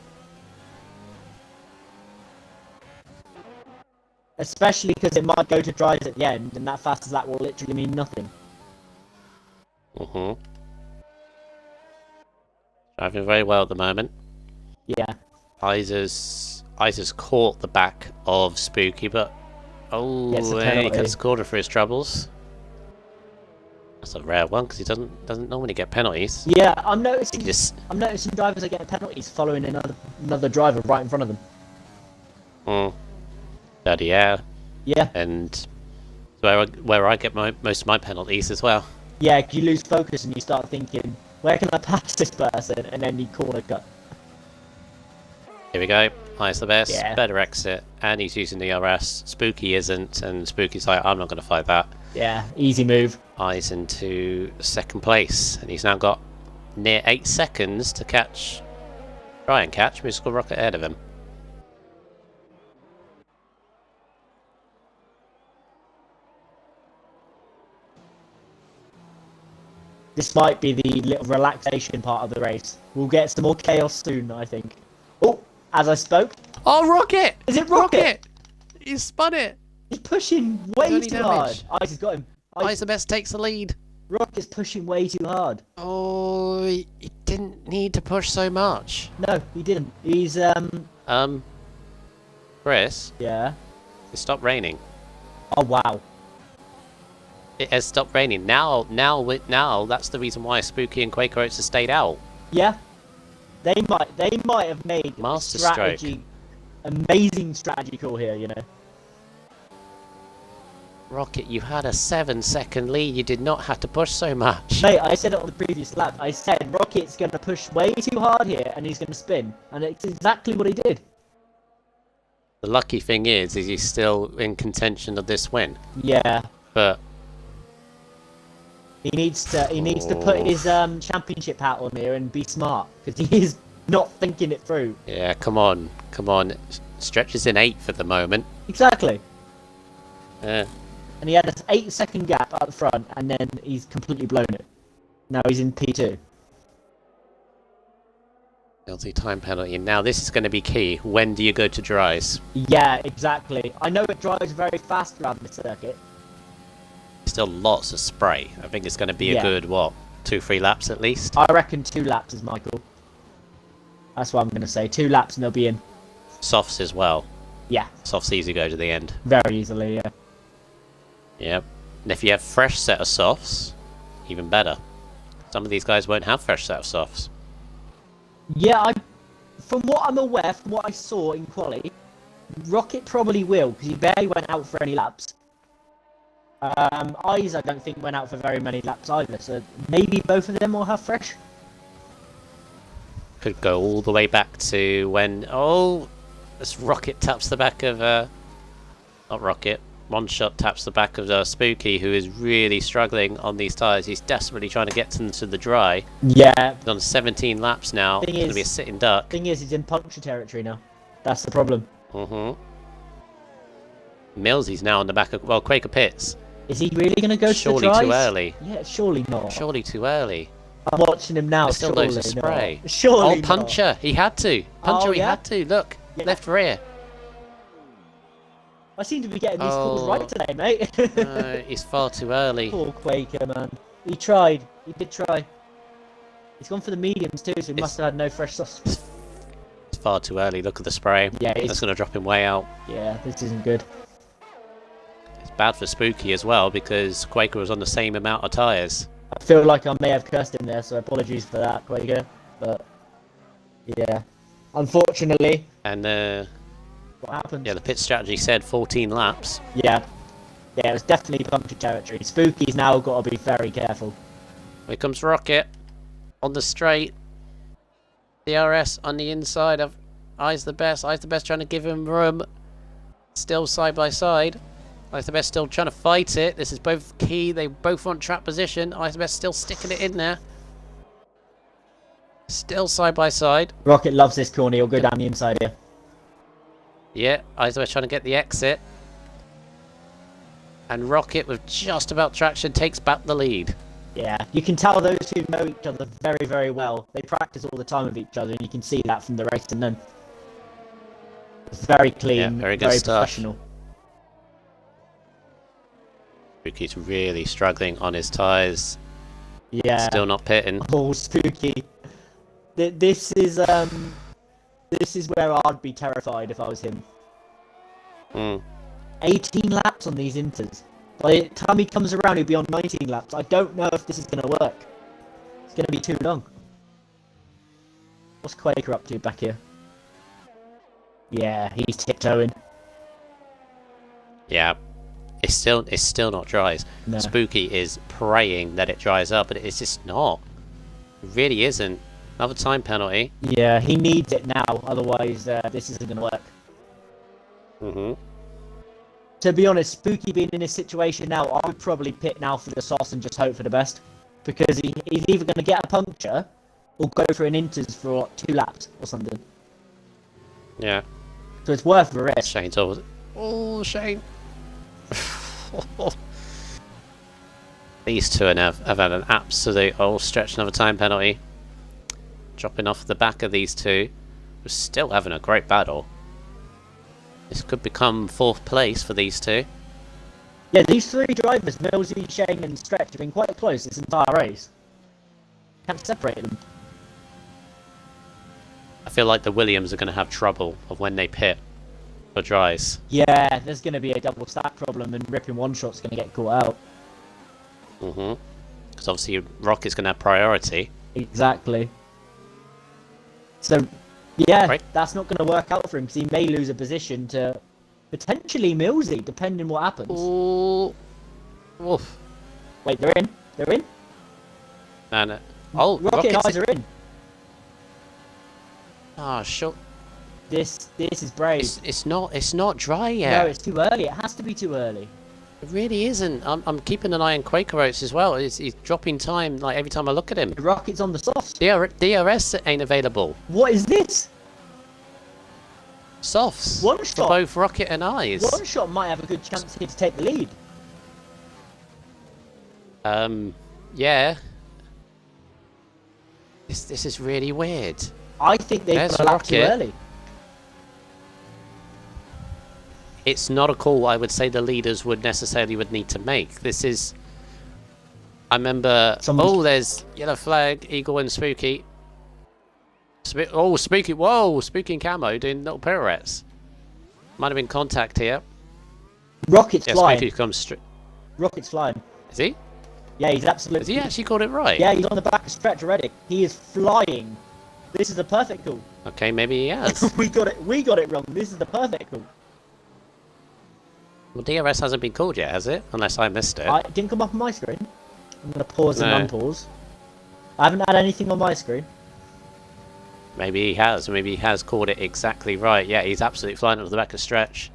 Especially because it might go to dries at the end, and that fast as that will literally mean nothing. Driving very well at the moment. Yeah. Isa's caught the back of Spooky, but Gets a he penalty. cuts the corner for his troubles. That's a rare one because he doesn't normally get penalties. Yeah, I'm noticing. He just I'm noticing drivers are getting penalties following another driver right in front of them. bloody yeah, Yeah. and where I get most of my penalties as well. Yeah, you lose focus and you start thinking, where can I pass this person? And then you corner cut. Here we go. Highest the best. Yeah. Better exit. And he's using the RS. Spooky isn't. And Spooky's like, I'm not going to fight that. Yeah, easy move. Eyes into 2nd place. And he's now got near 8 seconds to try and catch Musical Rocket ahead of him. This might be the little relaxation part of the race. We'll get some more chaos soon, I think. Oh, as I spoke. Oh, Rocket! Is it Rocket? He spun it! He's pushing way Only too hard. damage. Ice has got him. Eyes the best takes the lead. Rocket's pushing way too hard. Oh, he didn't need to push so much. No, he didn't. He's, Chris, yeah. it stopped raining. Oh, wow. It has stopped raining. Now, that's the reason why Spooky and Quaker Oats have stayed out. Yeah, they might have made Master a strategy, amazing strategy call here. You know. Rocket, you had a 7-second lead. You did not have to push so much. Mate, I said it on the previous lap. I said Rocket's going to push way too hard here, and he's going to spin, and it's exactly what he did. The lucky thing is he's still in contention of this win. Yeah. But he needs to put his championship hat on here and be smart, because he is not thinking it through. yeah, come on. Stretch is in 8th at the moment. Exactly. Yeah. And he had an 8-second gap at the front, and then he's completely blown it. Now he's in P2. Penalty time penalty. Now this is going to be key. When do you go to dries? Yeah, exactly. I know it dries very fast around the circuit. Still lots of spray. I think it's going to be a good, 2-3 laps at least? I reckon 2 laps is Michael. That's what I'm going to say. 2 laps and they'll be in. Softs as well. Yeah. Softs easy go to the end. Very easily, yeah. Yep. And if you have fresh set of softs, even better. Some of these guys won't have fresh set of softs. Yeah, from what I'm aware, from what I saw in quali, Rocket probably will, because he barely went out for any laps. Eyes, I don't think, went out for very many laps either, so maybe both of them will have fresh. Could go all the way back to when... Oh! This Rocket taps the back of... Not Rocket. One shot taps the back of Spooky, who is really struggling on these tyres. He's desperately trying to get them to the dry. Yeah. He's on 17 laps now. It's going to be a sitting duck. Thing is, he's in puncture territory now. That's the problem. Millsy's now on the back of... Well, Quaker Pitts. Is he really going to go to the dries? Surely too early. Yeah, surely not. Surely too early. I'm watching him now. There's still loads of spray. Not. Surely Oh, Puncher. Not. He had to. Puncher, he yeah? had to. Look. Yeah. Left rear. I seem to be getting these calls right today, mate. He's far too early. Poor Quaker, man. He tried. He did try. He's gone for the mediums too, so he must have had no fresh sauce. It's far too early. Look at the spray. Yeah, that's going to drop him way out. Yeah, this isn't good. It's bad for Spooky as well, because Quaker was on the same amount of tyres. I feel like I may have cursed him there, so apologies for that, Quaker. But yeah, unfortunately. And what happened? yeah, the pit strategy said 14 laps. Yeah, it was definitely puncture territory. Spooky's now got to be very careful. Here comes Rocket on the straight. DRS on the inside of Eyes the Best. Eyes the Best trying to give him room. Still side by side. Eyes the Best still trying to fight it. This is both key. They both want trap position. Eyes the Best still sticking it in there. Still side by side. Rocket loves this corner. He'll go down the inside here. Yeah, Eyes the Best trying to get the exit. And Rocket, with just about traction, takes back the lead. Yeah, you can tell those two know each other very, very well. They practice all the time with each other, and you can see that from the race and then. It's very clean, yeah, very good stuff. Professional. Spooky's really struggling on his tyres. Yeah. Still not pitting. Oh, Spooky. This is where I'd be terrified if I was him. 18 laps on these inters. By the time he comes around, he'll be on 19 laps. I don't know if this is going to work. It's going to be too long. What's Quaker up to back here? Yeah, he's tiptoeing. Yeah. It's still not dries. No. Spooky is praying that it dries up, but it's just not. It really isn't. Another time penalty. Yeah, he needs it now, otherwise this isn't going to work. To be honest, Spooky being in this situation now, I would probably pit now for the sauce and just hope for the best. Because he's either going to get a puncture, or go for an inters for what, 2 laps or something. Yeah. So it's worth the risk. Shane's always... Oh, Shane. These two have had an absolute... Oh, stretch, another time penalty. Dropping off the back of these two. We're still having a great battle. This could become 4th place for these two. Yeah, these 3 drivers, Millsy, Shane and Stretch, have been quite close this entire race. Can't separate them. I feel like the Williams are going to have trouble of when they pit for dries. Yeah, there's going to be a double stack problem and ripping one shot's going to get caught out. Because obviously Rocket's going to have priority. Exactly. So, yeah, Right. that's not going to work out for him because he may lose a position to potentially Millsy, depending what happens. Ooh. Oof. Wait, they're in. They're in. And oh, Rocket and Rocket's... Eyes are in. Oh, sure. This is brave. It's not dry yet. No, it's too early. It has to be too early. It really isn't. I'm keeping an eye on Quaker Oats as well. He's dropping time like every time I look at him. The Rocket's on the softs. DRS ain't available. What is this? Softs. One For shot. both Rocket and Eyes. One shot might have a good chance here to take the lead. Yeah. This is really weird. I think they've There's gone a lap too Rocket. early. It's not a call I would say the leaders would need to make. This is... I remember... Oh, there's Yellow Flag, Eagle and Spooky. Spooky. Whoa, Spooky and Camo doing little pirouettes. Might have been contact here. Rocket's flying. Spooky comes straight. Rocket's flying. Is he? Yeah, he's absolutely... Has he actually got it right? Yeah, he's on the back stretch already. He is flying. This is the perfect call. Okay, maybe he has. We got it wrong. This is the perfect call. Well, DRS hasn't been called yet, has it? Unless I missed it. It didn't come up on my screen. I'm going to pause No. and unpause. I haven't had anything on my screen. Maybe he has. Maybe he has called it exactly right. Yeah, he's absolutely flying up to the back of stretch.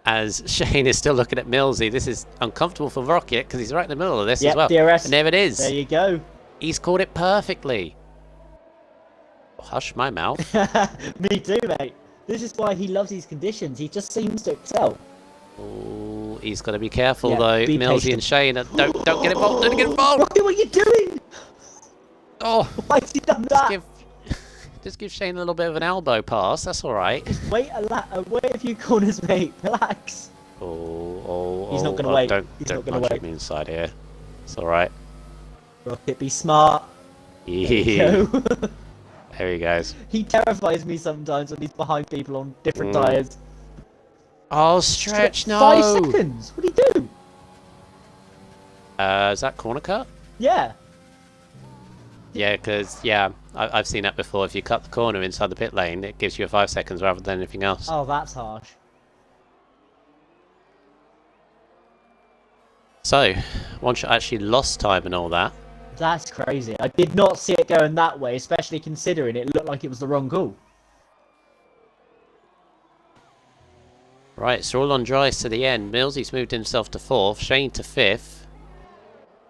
As Shane is still looking at Millsy. This is uncomfortable for Rocket because he's right in the middle of this as well. DRS. And there it is. There you go. He's called it perfectly. Hush my mouth. Me too, mate. This is why he loves these conditions. He just seems to excel. Oh, he's got to be careful Yeah, though. be Millsy patient. and Shane, don't get involved. Don't get involved. Rocket, what are you doing? Oh, Why has he done that? just give Shane a little bit of an elbow pass. That's all right. Wait a few corners, mate. Relax. He's not gonna wait. He's not gonna punch wait. me inside here. It's all right. Rocket, be smart. Yeah. Go. There he goes. He terrifies me sometimes when he's behind people on different tyres. Oh, stretch, no. 5 seconds. What do you do? Is that corner cut? Yeah. Yeah, because, I've seen that before. If you cut the corner inside the pit lane, it gives you a 5 seconds rather than anything else. Oh, that's harsh. So, one shot actually lost time and all that. That's crazy. I did not see it going that way, especially considering it looked like it was the wrong call. Right, so all on dries to the end. Millsy's moved himself to 4th, Shane to 5th.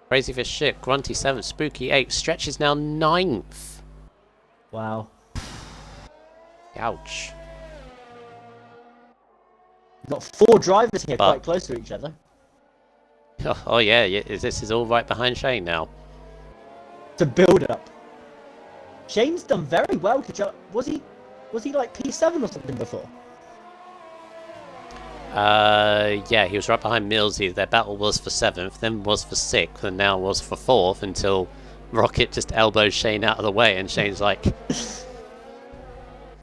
Crazy Fish 6th, Grunty 7th, Spooky 8th, Stretch is now 9th. Wow. Ouch. We've got 4 drivers here But- quite close to each other. Oh yeah, this is all right behind Shane now. To build up. Shane's done very well to was he like P7 or something before? Yeah, he was right behind Millsy. Their battle was for 7th, then was for 6th, and now was for 4th until Rocket just elbows Shane out of the way, and Shane's like,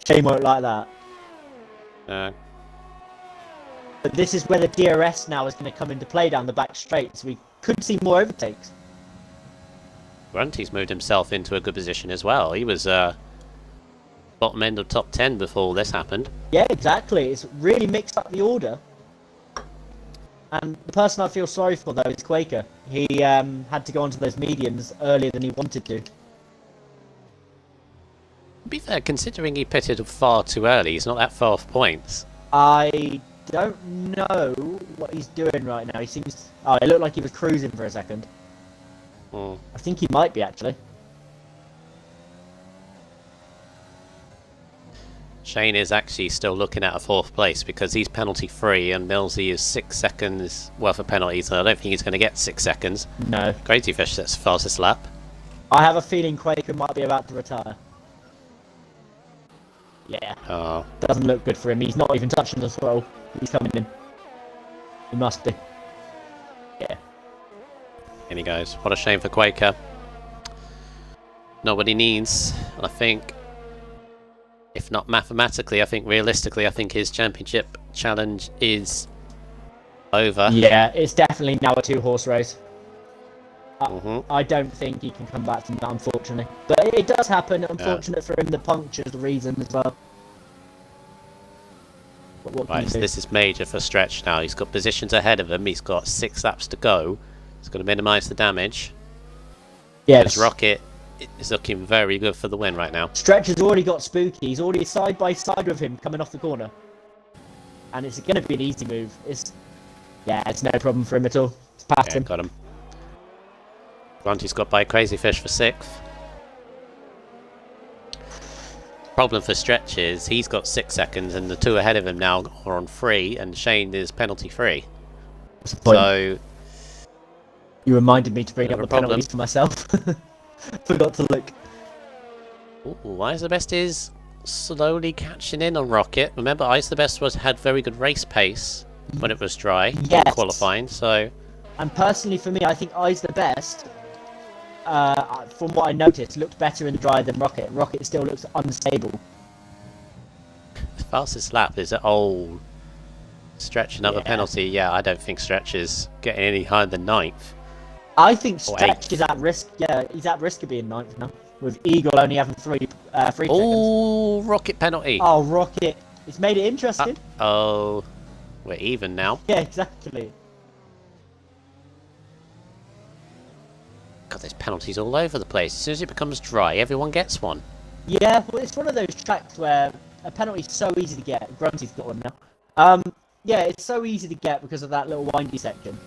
Shane won't like that. But this is where the DRS now is going to come into play down the back straight, so we could see more overtakes. Grunty's moved himself into a good position as well. He was bottom end of top 10 before this happened. Yeah, exactly. It's really mixed up the order. And the person I feel sorry for, though, is Quaker. He had to go onto those mediums earlier than he wanted to. To be fair, considering he pitted far too early, he's not that far off points. I don't know what he's doing right now. He seems... Oh, it looked like he was cruising for a second. I think he might be, actually. Shane is actually still looking at a 4th place because he's penalty free and Millsy is 6 seconds worth of penalties, and I don't think he's going to get 6 seconds. No. Crazy Fish sets the fastest lap. I have a feeling Quaker might be about to retire. Yeah. Oh, Doesn't look good for him. He's not even touching the throttle. He's coming in. He must be. Yeah. in he goes. What a shame for Quaker. Not what he needs, and I think, if not mathematically, I think realistically, I think his championship challenge is over. Yeah, it's definitely now a 2-horse race. I don't think he can come back from that, unfortunately. But it does happen. Unfortunate for him, the puncture's the reason as well. But what can Right, you so do? this is major for Stretch now. He's got positions ahead of him. He's got 6 laps to go. He's got to minimise the damage. Yes. Because Rocket is looking very good for the win right now. Stretch has already got Spooky. He's already side by side with him coming off the corner. And it's going to be an easy move. It's no problem for him at all. It's past him. Got him. Grunty's got by Crazy Fish for 6th. Problem for Stretch is he's got 6 seconds and the 2 ahead of him now are on 3 and Shane is penalty free. What's the point? So You reminded me to bring up Never the a problem. penalties for myself. Forgot to look. ooh, Ice the Best is slowly catching in on Rocket. Remember, Ice the Best had very good race pace when it was dry in Yes. qualifying, so And personally for me, I think I's the best. From what I noticed, looked better in the dry than Rocket. Rocket still looks unstable. the fastest lap is at Stretch another Yeah. penalty. Yeah, I don't think Stretch is getting any higher than 9th. I think Or Stretch 8th. is at risk. Yeah, he's at risk of being 9th now, with Eagle only having free seconds. Oh, Rocket penalty. Oh, Rocket! It's made it interesting. Oh, we're even now. Yeah, exactly. God, there's penalties all over the place. As soon as it becomes dry, everyone gets one. Yeah, well, it's one of those tracks where a penalty's so easy to get. Grunty's got one now. Yeah, it's so easy to get because of that little windy section.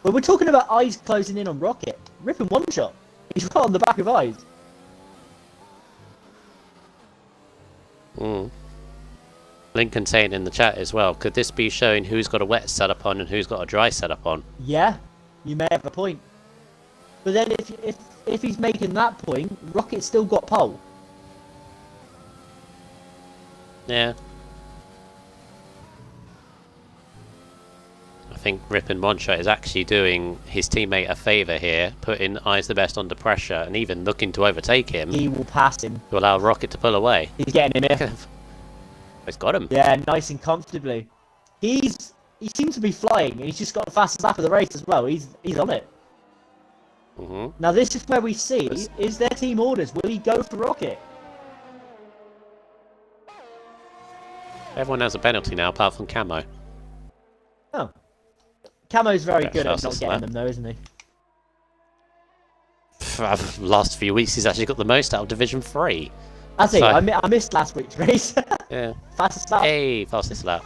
But we're talking about Eyes closing in on Rocket. Ripping one shot. He's right on the back of Eyes. Lincoln saying in the chat as well, could this be showing who's got a wet setup on and who's got a dry setup on? Yeah, you may have a point. But then if he's making that point, Rocket's still got pole. Yeah. I think ripping one shot is actually doing his teammate a favour here, putting Eyes the Best under pressure and even looking to overtake him He will pass him. to allow Rocket to pull away. He's getting him here. He's got him. Yeah, nice and comfortably. He seems to be flying, and he's just got the fastest lap of the race as well. He's on it. Now this is where we see, is their team orders, will he go for Rocket? Everyone has a penalty now apart from Camo. Oh. Camo's very Yeah, good at not fastest getting lap. them though, isn't he? Last few weeks he's actually got the most out of Division 3. Has he? So- I missed last week's race. Yeah. Fastest lap. Hey, fastest lap.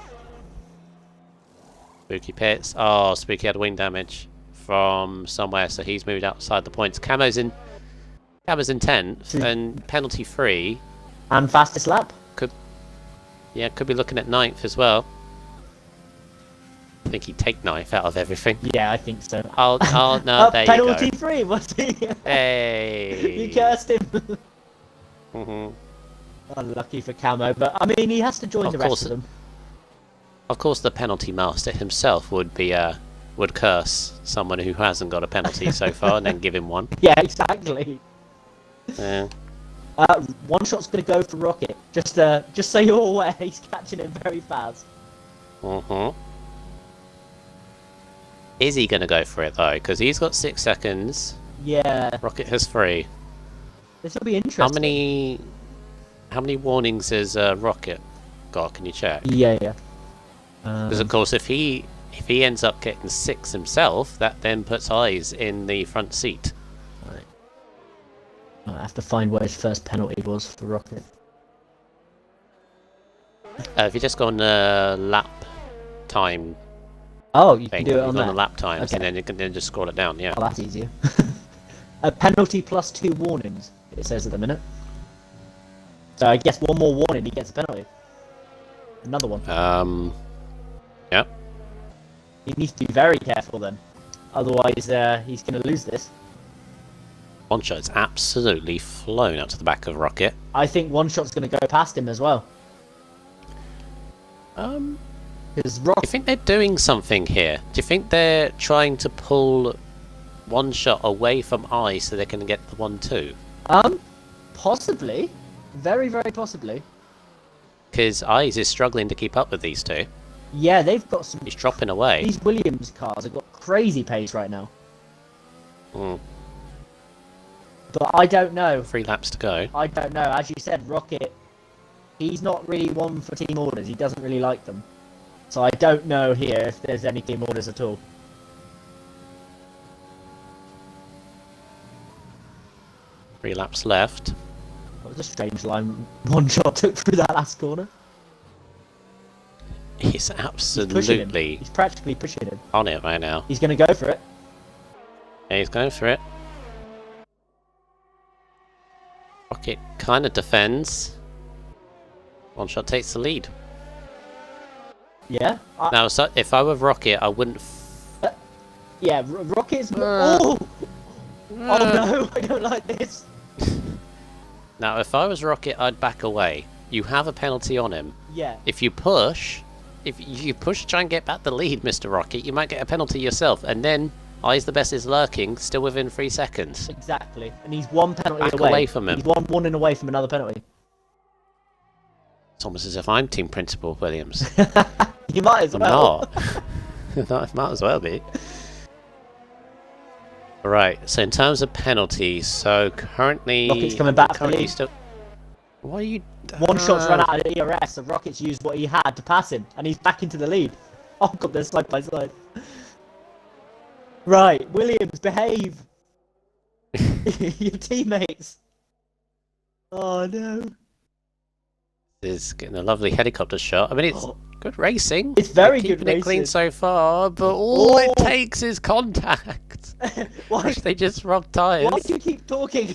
Spooky pits. Oh, Spooky had wing damage from somewhere, so he's moved outside the points. Camo's in 10th and penalty free. And fastest lap. Could be looking at 9th as well. I think he'd take 9th out of everything. Yeah, I think so. Oh no, there you penalty go. free, was he? Hey. You cursed him. Mhm. Unlucky for Camo, but I mean, he has to join Of the course. rest of them. Of course, the penalty master himself would curse someone who hasn't got a penalty so far and then give him one. Yeah, exactly. Yeah. One shot's going to go for Rocket. Just so you're aware, he's catching it very fast. Is he going to go for it though? Because he's got 6 seconds. Yeah, Rocket has 3. this will be interesting. How many warnings has Rocket got? Can you check? Yeah. Because of course, if he ends up getting 6 himself, that then puts Eyes in the front seat. Right. I have to find where his first penalty was for Rocket. If you just go on lap time Oh, you thing, can do it you on go on the that. lap times, Okay. and then you can just scroll it down. Yeah. Oh, that's easier. A penalty plus 2 warnings, it says at the minute. So I guess one more warning, he gets a penalty. Another one. Yeah. He needs to be very careful then. Otherwise, he's going to lose this. One shot's absolutely flown out to the back of Rocket. I think one shot's going to go past him as well. Because Do you think they're doing something here? Do you think they're trying to pull one shot away from Eye so they can get the 1-2? Possibly. Very, very possibly. Because Eyes is struggling to keep up with these two. Yeah, they've got some... He's dropping away. These Williams cars have got crazy pace right now. Mm. But I don't know. 3 laps to go. I don't know. As you said, Rocket, he's not really one for team orders. He doesn't really like them. So I don't know here if there's any team orders at all. 3 laps left. That was a strange line one shot took through that last corner. He's absolutely He's practically pushing him. on it right now. He's going to go for it. Yeah, he's going for it. Rocket kind of defends. One shot takes the lead. Yeah. Now, so if I were Rocket, I wouldn't. Yeah, Rocket's. Oh! Oh no, I don't like this. Now, if I was Rocket, I'd back away. You have a penalty on him. Yeah. If you push to try and get back the lead, Mr. Rocket, you might get a penalty yourself, and then Eyes the Best is lurking, still within 3 seconds. Exactly. And he's one penalty Back away. away from him. He's one and away from another penalty. It's almost as if I'm team principal, Williams. You might as I'm well. not. Might as well be. Right, so in terms of penalties, so currently... Rocket's coming back for the lead. Still... What are you... One shot's run out of the ERS, so Rocket's used what he had to pass him, and he's back into the lead. Oh god, they're side by side. Right, Williams, behave! Your teammates! Oh no. Is getting a lovely helicopter shot. I mean, it's good racing. It's very They're good keeping it clean racing. so far, but all it takes is contact. Why, They just rock tyres. why do you keep talking?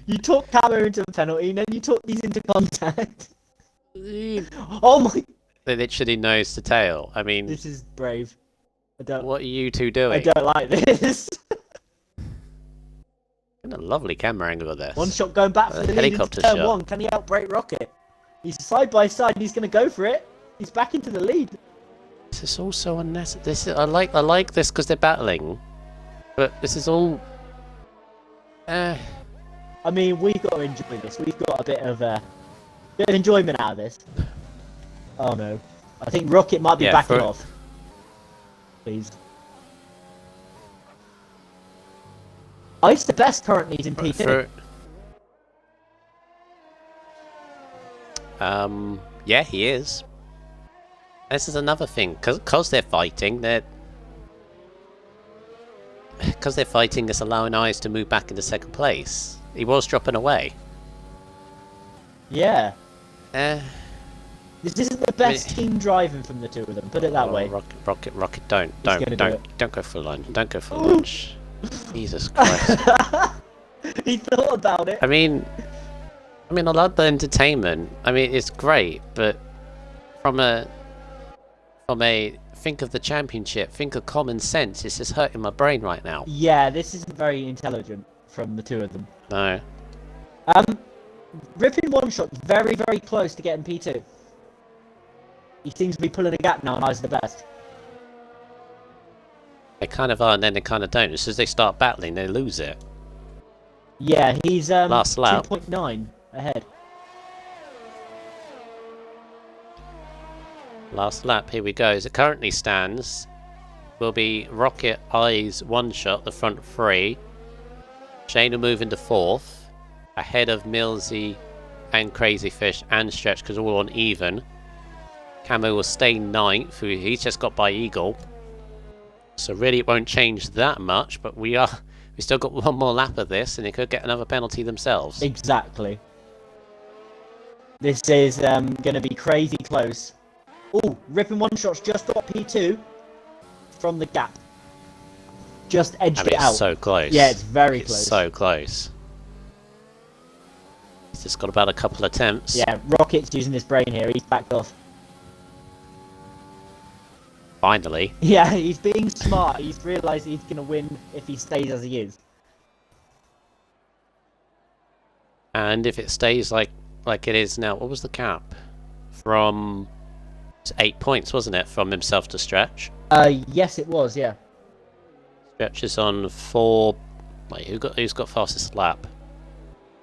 You talk Camera into a penalty, and then you talk these into contact. Oh my... They literally nose to tail. I mean, This is brave. what are you two I doing? don't like this. And a lovely camera angle of this. One shot going back for the lead into helicopter turn shot. 1. Can he outbrake Rocket? He's side by side and he's going to go for it. He's back into the lead. This is also unnecessary. I like this because they're battling, but this is all. I mean, we've got to enjoy this. We've got a bit of enjoyment out of this. Oh no. I think Rocket might be Yeah, backing for- off. Please. Ice the Best currently is in P2. Yeah, he is. This is another thing, because they're fighting, it's allowing Eyes to move back into second place. He was dropping away. Yeah. Eh. This isn't the best team driving from the two of them, put it that way. Rocket, don't go for lunch. Don't go for lunch. Jesus Christ. He thought about it. I mean, I love the entertainment. I mean, it's great, but from a think of the championship, think of common sense. It's just hurting my brain right now. Yeah, this isn't very intelligent from the two of them. No. Ripping one shot very, very close to getting P2. He seems to be pulling a gap now, and Eyes the Best. They kind of are, and then they kind of don't. As soon as they start battling, they lose it. Yeah, he's Last lap. 2.9 ahead. Last lap, here we go. As it currently stands, will be Rocket, Eyes, one shot, the front three. Shane will move into fourth, ahead of Millsy and Crazy Fish and Stretch, because all on even. Camo will stay ninth, he's just got by Eagle. So really it won't change that much, but we still got one more lap of this, and they could get another penalty themselves. Exactly. This is going to be crazy close. Oh, ripping one shot's just got P2 from the gap. Just edged it out. It's so close. Yeah, it's very close. It's so close. He's just got about a couple attempts. Yeah, Rocket's using his brain here. He's backed off. Finally. Yeah, he's being smart. He's realised he's going to win if he stays as he is. And if it stays like it is now, what was the cap? From 8 points, wasn't it? From himself to Stretch. Yes, it was. Yeah. Stretch is on 4. Wait, who's got fastest lap?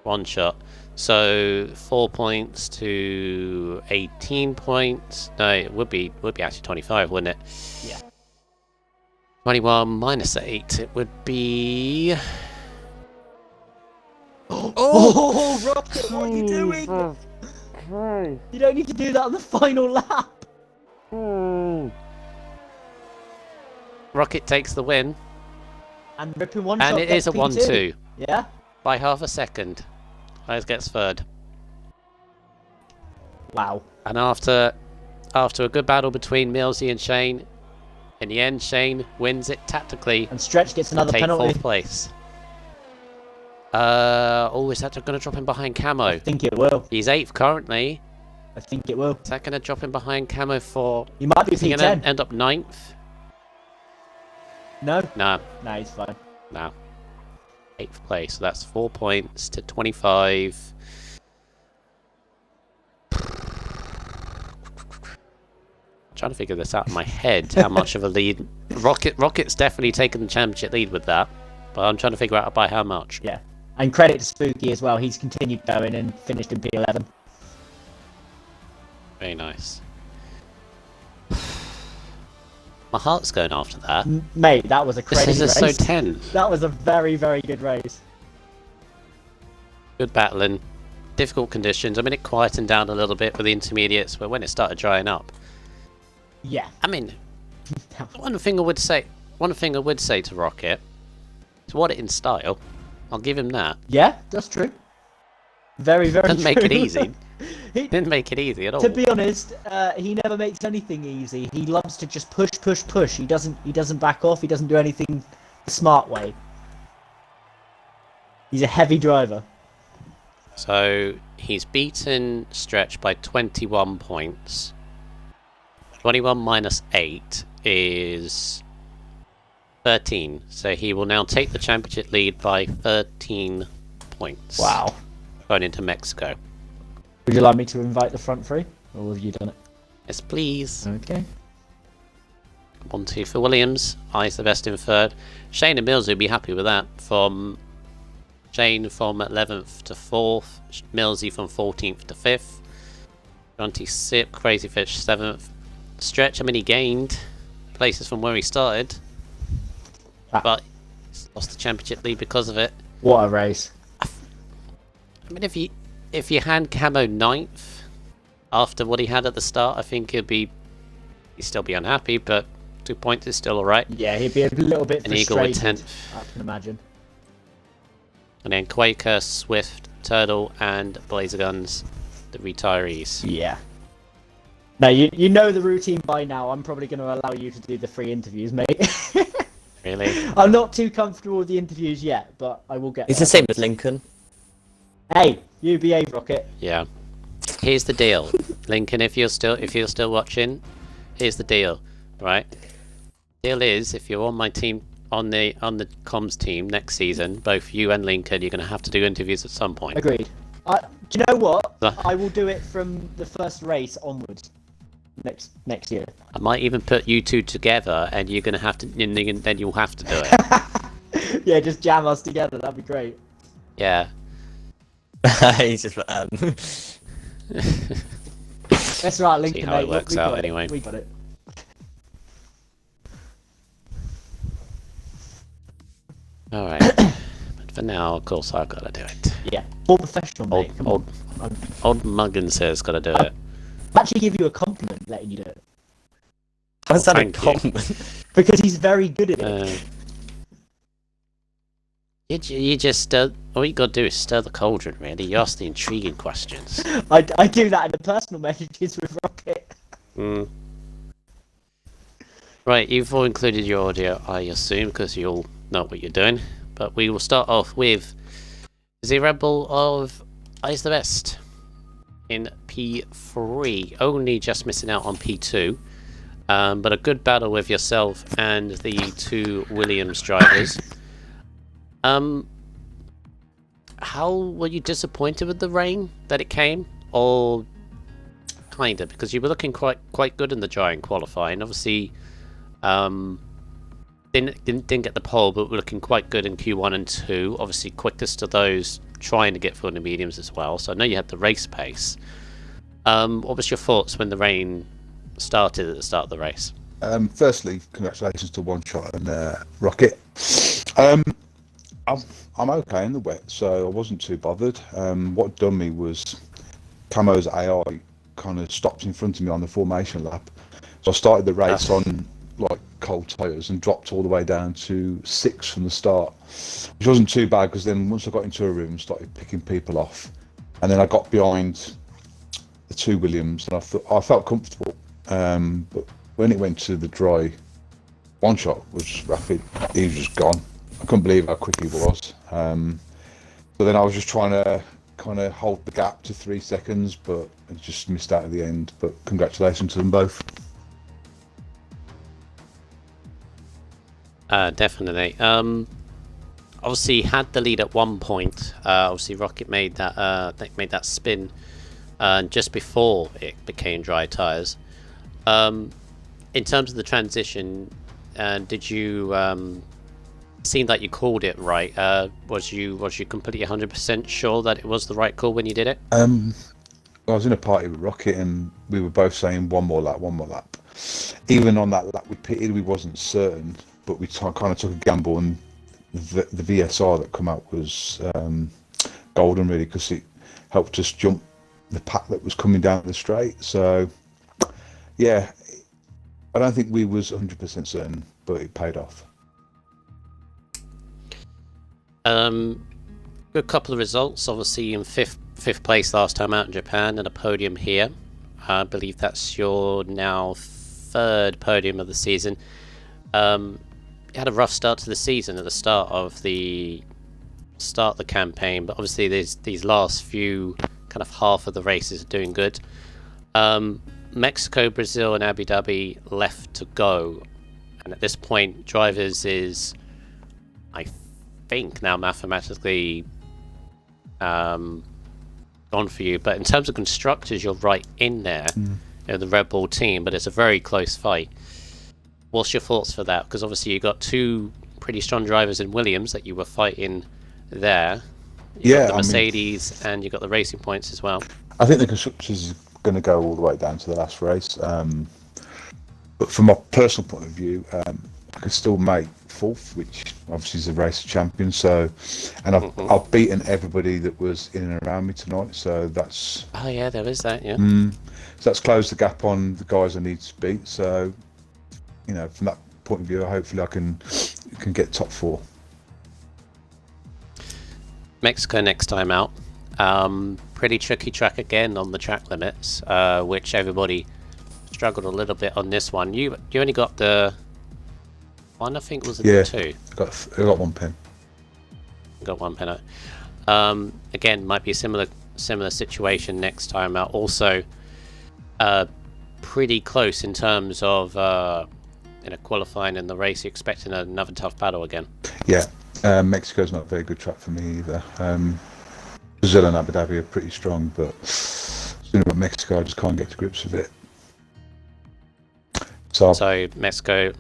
One shot. So 4 points to 18 points. No, it would be actually 25, wouldn't it? Yeah. 21 minus 8, it would be... Oh, Rocket, what are you doing? You don't need to do that on the final lap. Rocket takes the win. And Ripping One And Shot it is a gets P2. 1-2. Yeah? By half a second. Hayes gets third. Wow. And after a good battle between Millsy and Shane, in the end, Shane wins it tactically. And Stretch gets another take penalty. 4th place. Is that going to drop him behind Camo? I think it will. He's 8th currently. I think it will. Is that going to drop him behind Camo for... He might be Is he P10. going to end up 9th? No? No. No, he's fine. No. 8th place, so that's 4 points to 25. Trying to figure this out in my head, how much of a lead... Rocket's definitely taken the championship lead with that, but I'm trying to figure out by how much. Yeah. And credit to Spooky as well. He's continued going and finished in P11. Very nice. My heart's going after that. Mate, that was a crazy This is race. so tense. That was a very, very good race. Good battling. Difficult conditions. I mean, it quietened down a little bit for the intermediates, but when it started drying up... Yeah. I mean, one thing I would say to Rocket, is what it in style. I'll give him that. Yeah, that's true. Very, very Doesn't true. make it easy. Didn't make it easy at all. To be honest, he never makes anything easy. He loves to just push, push, push. He doesn't back off. He doesn't do anything the smart way. He's a heavy driver. So he's beaten Stretch by 21 points. 21 minus 8 is 13. So he will now take the championship lead by 13 points. Wow. Going into Mexico. Would you like me to invite the front three? Or have you done it? Yes, please. Okay. 1-2 for Williams. I's the best in third. Shane and Mills will be happy with that. From Shane from 11th to 4th. Millsy from 14th to 5th. Jonty Sip, Crazy Fish 7th. Stretch, I mean, he gained places from where he started. But he's lost the championship lead because of it. What a race. I mean, if you hand Camo 9th after what he had at the start, I think he'd still be unhappy, but 2 points is still alright. Yeah, he'd be a little bit An Eagle with 10th. I can imagine. And then Quaker, Swift, Turtle, and Blazer Guns, the retirees. Yeah. Now, you know the routine by now. I'm probably going to allow you to do the free interviews, mate. Really? I'm not too comfortable with the interviews yet, but I will get It's there. the same with Lincoln. Hey, you behave, Rocket. Yeah. Here's the deal, Lincoln. If you're still watching, here's the deal, right? Deal is, if you're on my team, on the comms team next season, both you and Lincoln, you're going to have to do interviews at some point. Agreed. Do you know what? Huh? I will do it from the first race onwards. Next year. I might even put you two together, and you're going to have to, and then you'll have to do it. Yeah, just jam us together. That'd be great. Yeah. He's just That's right, Lincoln. See how mate. it works we out got it. anyway. We got it. All right. But for now, of course, I've got to do it. Yeah. More professional, mate. Come on. Old Muggin says got to do it. I'll actually give you a compliment letting you do it. How's that a Thank you. compliment? Because he's very good at it. You just all you got to do is stir the cauldron. Really, you ask the intriguing questions. I do that in the personal messages with Rocket. Mm. Right, you've all included your audio, I assume, because you all know what you're doing. But we will start off with the Rebel of I's the Best in P3, only just missing out on P2. But a good battle with yourself and the two Williams drivers. How were you disappointed with the rain that it came, or kinda, because you were looking quite good in the drying qualifying? Obviously, didn't get the pole, but were looking quite good in Q1 and 2. Obviously, quickest of those, trying to get through the mediums as well. So I know you had the race pace. What was your thoughts when the rain started at the start of the race? Firstly, congratulations to One Shot and Rocket. Um, I'm okay in the wet, so I wasn't too bothered. What done me was Camo's AI kind of stopped in front of me on the formation lap. So I started the race on like cold tyres and dropped all the way down to 6 from the start, which wasn't too bad because then once I got into a room, started picking people off, and then I got behind the 2 Williams and I felt comfortable. But when it went to the dry, One Shot was rapid. He was just gone. I couldn't believe how quick he was. So then I was just trying to kind of hold the gap to 3 seconds, but I just missed out at the end. But congratulations to them both. Definitely. Obviously had the lead at one point. Obviously Rocket made that spin just before it became dry tyres. In terms of the transition, did you seem that you called it right? Was you completely 100% sure that it was the right call when you did it? I was in a party with Rocket, and we were both saying one more lap. Even on that lap we pitted, we wasn't certain, but we kind of took a gamble, and the VSR that come out was golden, really, because it helped us jump the pack that was coming down the straight. So, yeah, I don't think we was 100% certain, but it paid off. Good couple of results. Obviously, in fifth place last time out in Japan, and a podium here. I believe that's your now 3rd podium of the season. You had a rough start to the season at the start of the campaign, but obviously these last few kind of half of the races are doing good. Mexico, Brazil, and Abu Dhabi left to go, and at this point, drivers is, I think, now mathematically gone for you. But in terms of constructors, you're right in there, the Red Bull team, but it's a very close fight. What's your thoughts for that? Because obviously you got 2 pretty strong drivers in Williams that you were fighting there. You got the Mercedes, and you got the Racing Points as well. I think the constructors is going to go all the way down to the last race. But from a personal point of view, I could still make 4th, which obviously is a race champion. So, and I've beaten everybody that was in and around me tonight. So that's. Oh yeah, there is that. Yeah. So that's closed the gap on the guys I need to beat. So, from that point of view, hopefully I can get top 4. Mexico next time out. Pretty tricky track again on the track limits, which everybody struggled a little bit on this one. You only got the 1, I think, was it the 2? I got 1 pin. Got 1 pin. Again, might be a similar situation next time out. Also, pretty close in terms of qualifying in the race. You're expecting another tough battle again. Yeah, Mexico's not a very good track for me either. Brazil and Abu Dhabi are pretty strong, but about Mexico, I just can't get to grips with it. So Mexico,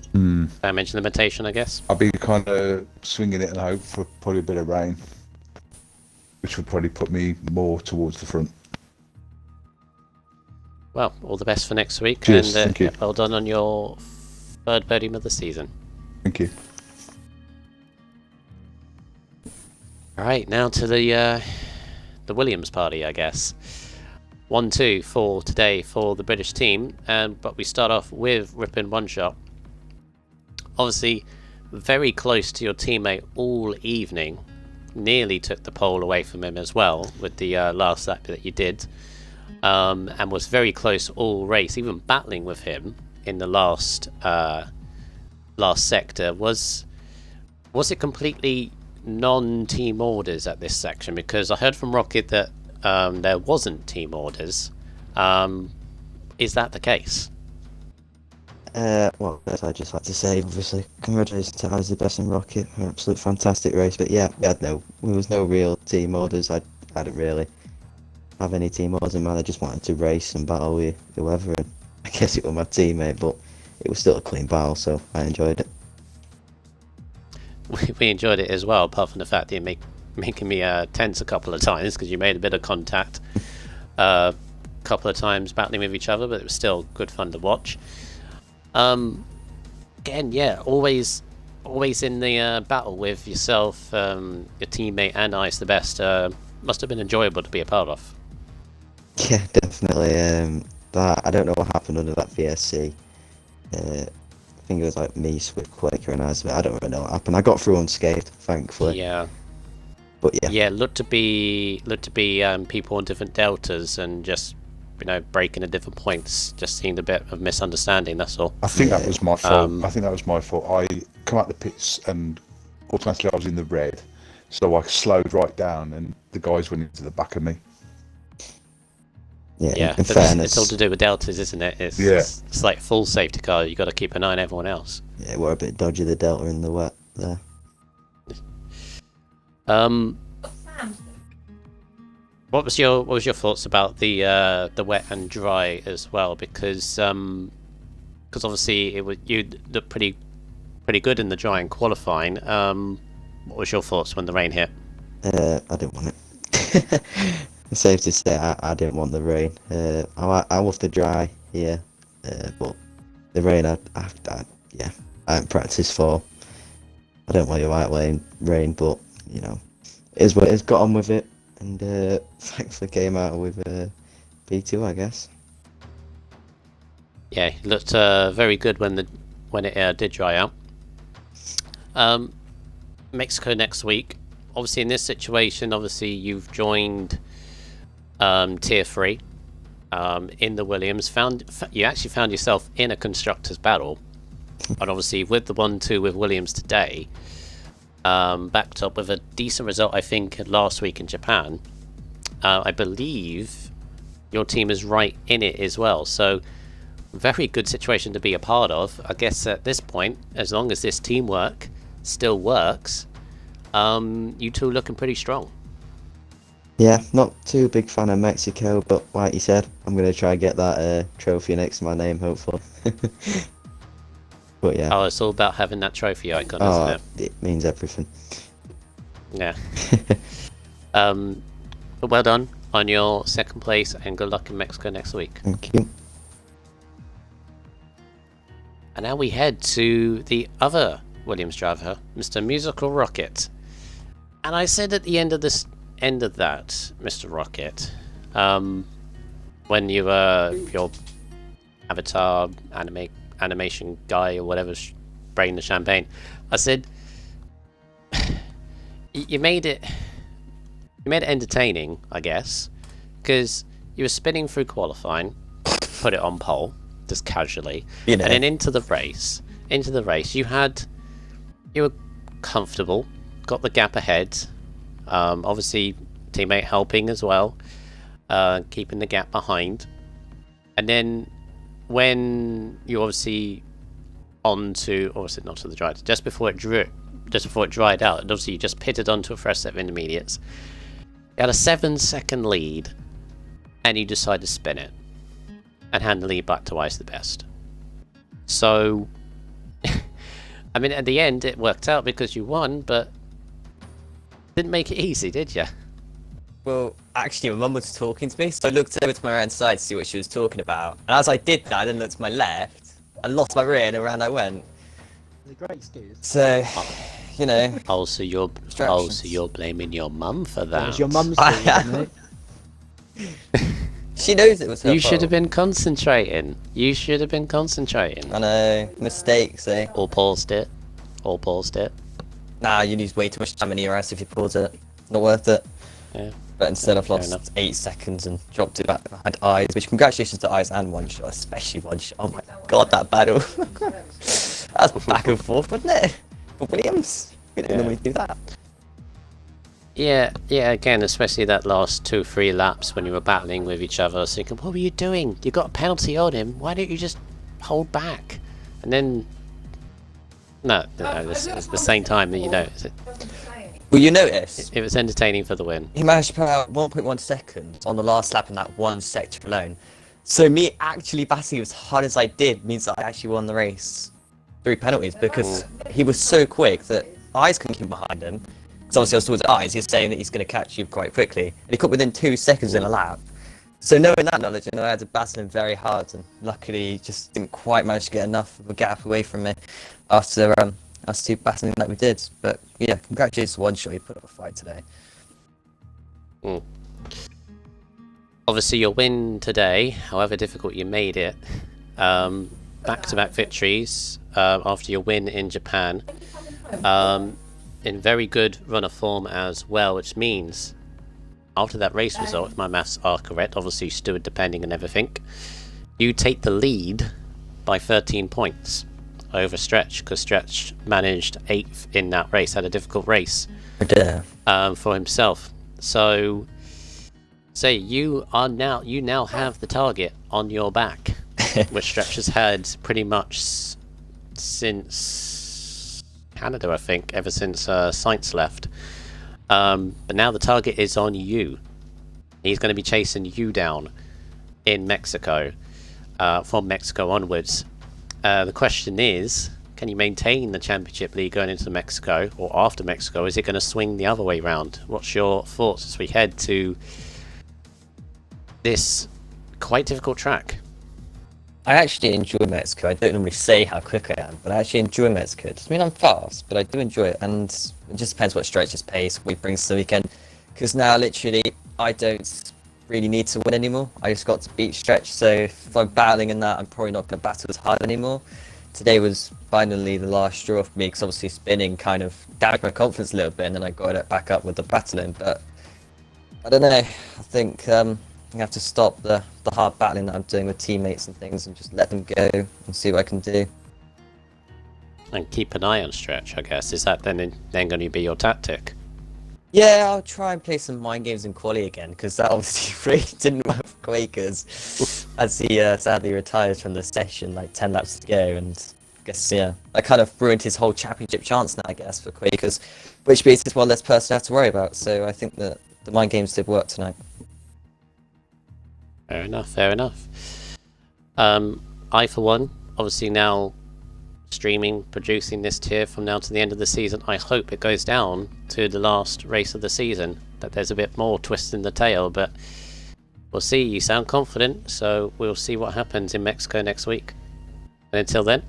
damage limitation, I guess. I'll be kind of swinging it and hope for probably a bit of rain, which would probably put me more towards the front. Well, all the best for next week. Cheers, and thank you. Well done on your 3rd podium of the season. Thank you. All right, now to the Williams party, I guess. 1-2 for today for the British team, but we start off with Ripon One Shot. Obviously, very close to your teammate all evening. Nearly took the pole away from him as well with the last lap that you did, and was very close all race, even battling with him in the last sector. Was it completely non-team orders at this section? Because I heard from Rocket that there wasn't team orders. Is that the case? Well, I'd just like to say, obviously, congratulations to Eyes the Best and Rocket. An absolute fantastic race. But yeah, there was no real team orders. I didn't really have any team orders in mind. I just wanted to race and battle with whoever, and I guess it was my teammate, but it was still a clean battle, so I enjoyed it. We enjoyed it as well, apart from the fact that you're making me tense a couple of times because you made a bit of contact a couple of times battling with each other, but it was still good fun to watch. Again, yeah, always in the battle with yourself, your teammate, and Ice the Best. Must have been enjoyable to be a part of. Yeah, definitely. That I don't know what happened under that VSC. I think it was like me, Swift Quaker, and Ice. I don't really know what happened. I got through unscathed, thankfully. Yeah. But yeah. Yeah, looked to be people on different deltas and just breaking at different points. Just seemed a bit of misunderstanding. That's all. I think that was my fault. I think that was my fault. I come out the pits and automatically I was in the red, so I slowed right down, and the guys went into the back of me. Yeah. In but fairness, it's all to do with deltas, isn't it? It's like full safety car. You got to keep an eye on everyone else. yeah, we're a bit dodgy, the delta in the wet there. What was your thoughts about the wet and dry as well? Because obviously you looked pretty good in the dry and qualifying. What was your thoughts when the rain hit? I didn't want it. It's safe to say I didn't want the rain. I love the dry, yeah, but the rain I haven't practiced for. I don't want your white rain, but it is what it is. Got on with it, and thankfully came out with P2, I guess. Yeah, it looked very good when it did dry out. Mexico next week. Obviously, in this situation, you've joined Tier 3 in the Williams. You actually found yourself in a constructors battle, and obviously with the 1-2 with Williams today, backed up with a decent result, I think, last week in Japan. I believe your team is right in it as well, so very good situation to be a part of. I guess at this point, as long as this teamwork still works, you two are looking pretty strong. Yeah, not too big fan of Mexico, but like you said, I'm going to try and get that trophy next to my name, hopefully. But yeah. Oh, it's all about having that trophy icon, isn't it? It means everything. Yeah. But well done on your second place, and good luck in Mexico next week. Thank you. And now we head to the other Williams driver, Mr. Musical Rocket. And I said at the end of that, Mr. Rocket, when you were your avatar animation guy or whatever spraying the champagne, I said you made it entertaining, I guess, because you were spinning through qualifying, put it on pole just casually, and then into the race you were comfortable, got the gap ahead, obviously teammate helping as well, keeping the gap behind, and then when you obviously onto, or was it not to the dry, just before it dried out, and obviously you just pitted onto a fresh set of intermediates. You had a 7-second lead, and you decided to spin it and hand the lead back to Ice the Best. So, I mean, at the end it worked out because you won, but didn't make it easy, did you? Well, actually, my mum was talking to me, so I looked over to my right side to see what she was talking about. And as I did that, I then looked to my left, I lost my rear, and around I went. It's a great excuse. So, So you're blaming your mum for that. It was your mum's fault, wasn't it? She knows it was her You fault. should have been concentrating. I know, mistakes, eh? Or paused it. Nah, you lose way too much time in ERS if you pause it. Not worth it. Yeah. But instead I've Fair lost enough. 8 seconds and dropped it back. I had eyes, which congratulations to eyes and one shot, especially one shot. Oh my god, that battle. That was back and forth, wasn't it? For Williams, we didn't normally do that. Yeah, again, especially that last 2-3 laps when you were battling with each other. I was thinking, what were you doing? You got a penalty on him. Why don't you just hold back? And then, no, it's the same time that Well, you notice, it was entertaining for the win. he managed to put out 1.1 seconds on the last lap in that one sector alone. So me actually battling as hard as I did means that I actually won the race through penalties, because he was so quick that Eyes couldn't keep behind him. Because obviously I was towards Eyes, he's saying that he's going to catch you quite quickly. And he caught within 2 seconds in a lap. So knowing that knowledge, I had to battle him very hard, and luckily he just didn't quite manage to get enough of a gap away from me after us two battling like we did. But yeah, congratulations to One Shot, he put up a fight today. Mm. Obviously, your win today, however difficult you made it, back-to-back victories after your win in Japan, in very good run of form as well, which means after that race result, if my maths are correct, obviously Stewart depending on everything, you take the lead by 13 points over Stretch, because Stretch managed 8th in that race, had a difficult race for himself. So, you now have the target on your back, which Stretch has had pretty much since Canada, I think, ever since Sainz left. But now the target is on you. He's going to be chasing you down in Mexico, from Mexico onwards. The question is, can you maintain the championship lead going into Mexico, or after Mexico? Is it going to swing the other way round? What's your thoughts as we head to this quite difficult track? I actually enjoy Mexico. I don't normally say how quick I am, but I actually enjoy Mexico. I mean, I'm fast, but I do enjoy it, and it just depends what Stretch's pace, what he brings to the weekend. Because now, literally, I don't really need to win anymore. I just got to beat Stretch, so if I'm battling in that, I'm probably not going to battle as hard anymore. Today was finally the last straw for me, because obviously spinning kind of damaged my confidence a little bit, and then I got it back up with the battling. But I don't know. I think I have to stop the hard battling that I'm doing with teammates and things, and just let them go and see what I can do. And keep an eye on Stretch, I guess. Is that then going to be your tactic? Yeah, I'll try and play some mind games in quali again, because that obviously really didn't work for Quakers, as he sadly retired from the session like 10 laps to go, and I guess, yeah, I kind of ruined his whole championship chance now, I guess, for Quakers, which means there's one less person I have to worry about, so I think that the mind games did work tonight. Fair enough, fair enough. I, for one, obviously now streaming, producing this tier from now to the end of the season. I hope it goes down to the last race of the season, that there's a bit more twist in the tail, but we'll see. You sound confident, so we'll see what happens in Mexico next week. And until then,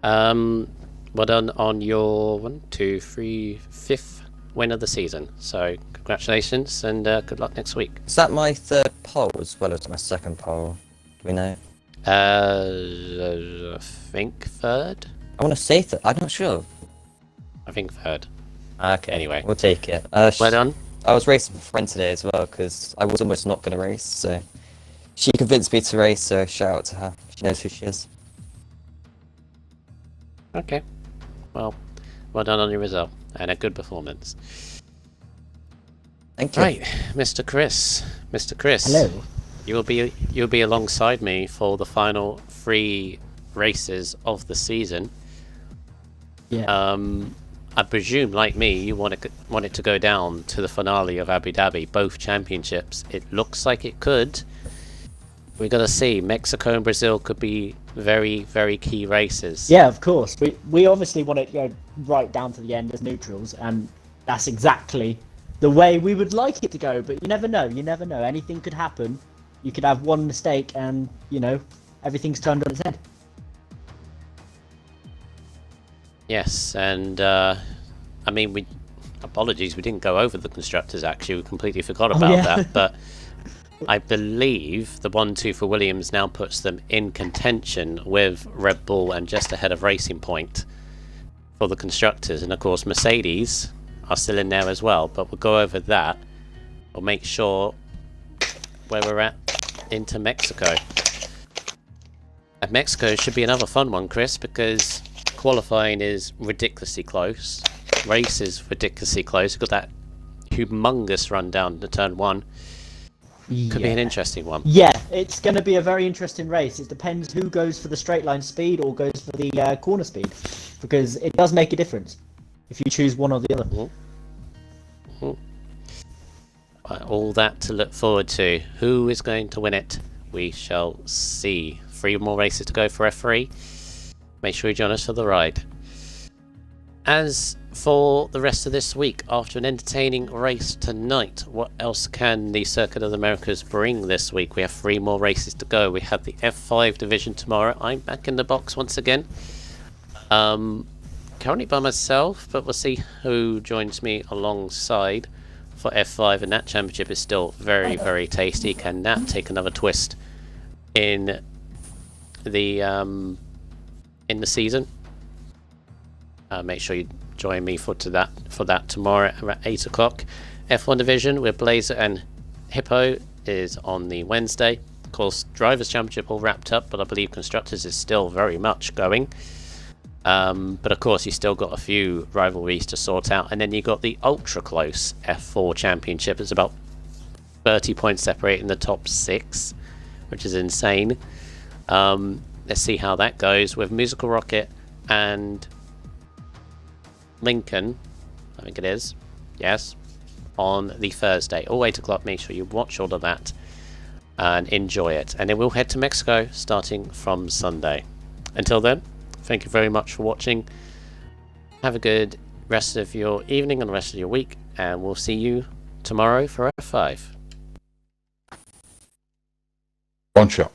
well done on your 5th win of the season. So congratulations, and good luck next week. Is that my third poll as well as my second poll? Do we know? I think third. I want to say that. I'm not sure. I think third. Okay. Anyway, we'll take it. Well done. I was racing with a friend today as well, because I was almost not going to race, so she convinced me to race, so shout out to her. She knows who she is. Okay. Well done on your result, and a good performance. Thank you. Right, Mr. Chris. Hello. You'll be alongside me for the final 3 races of the season. Yeah. I presume, like me, you want it to go down to the finale of Abu Dhabi, both championships. It looks like it could. We're gonna see. Mexico and Brazil could be very, very key races. Yeah, of course. We obviously want it to go right down to the end as neutrals, and that's exactly the way we would like it to go. But you never know. Anything could happen. You could have one mistake, and everything's turned on its head. Yes, and apologies, we didn't go over the constructors. Actually, we completely forgot about that. But I believe the 1-2 for Williams now puts them in contention with Red Bull and just ahead of Racing Point for the constructors. And of course, Mercedes are still in there as well. But we'll go over that. We'll make sure where we're at into Mexico. And Mexico should be another fun one, Chris, because qualifying is ridiculously close. Race is ridiculously close. We've got that humongous run down to turn 1. Could be an interesting one. Yeah, it's going to be a very interesting race. It depends who goes for the straight line speed or goes for the corner speed, because it does make a difference if you choose one or the other. Mm-hmm. All that to look forward to. Who is going to win it? We shall see. 3 more races to go for F3. Make sure you join us for the ride. As for the rest of this week, after an entertaining race tonight, what else can the Circuit of the Americas bring this week? We have 3 more races to go. We have the F5 division tomorrow. I'm back in the box once again. Currently by myself, but we'll see who joins me alongside for F5, and that championship is still very, very tasty. Can that take another twist in the season? Make sure you join me for that tomorrow at 8 o'clock. F1 division with Blazer and Hippo is on the Wednesday. Of course, Drivers' Championship all wrapped up, but I believe Constructors is still very much going. But of course, you still got a few rivalries to sort out, and then you got the ultra close F4 Championship. It's about 30 points separating the top 6, which is insane. Let's see how that goes with Musical Rocket and Lincoln, I think it is, yes, on the Thursday, all 8 o'clock. Make sure you watch all of that and enjoy it, and then we'll head to Mexico starting from Sunday. Until then, thank you very much for watching. Have a good rest of your evening and the rest of your week, and we'll see you tomorrow for F5. One shot.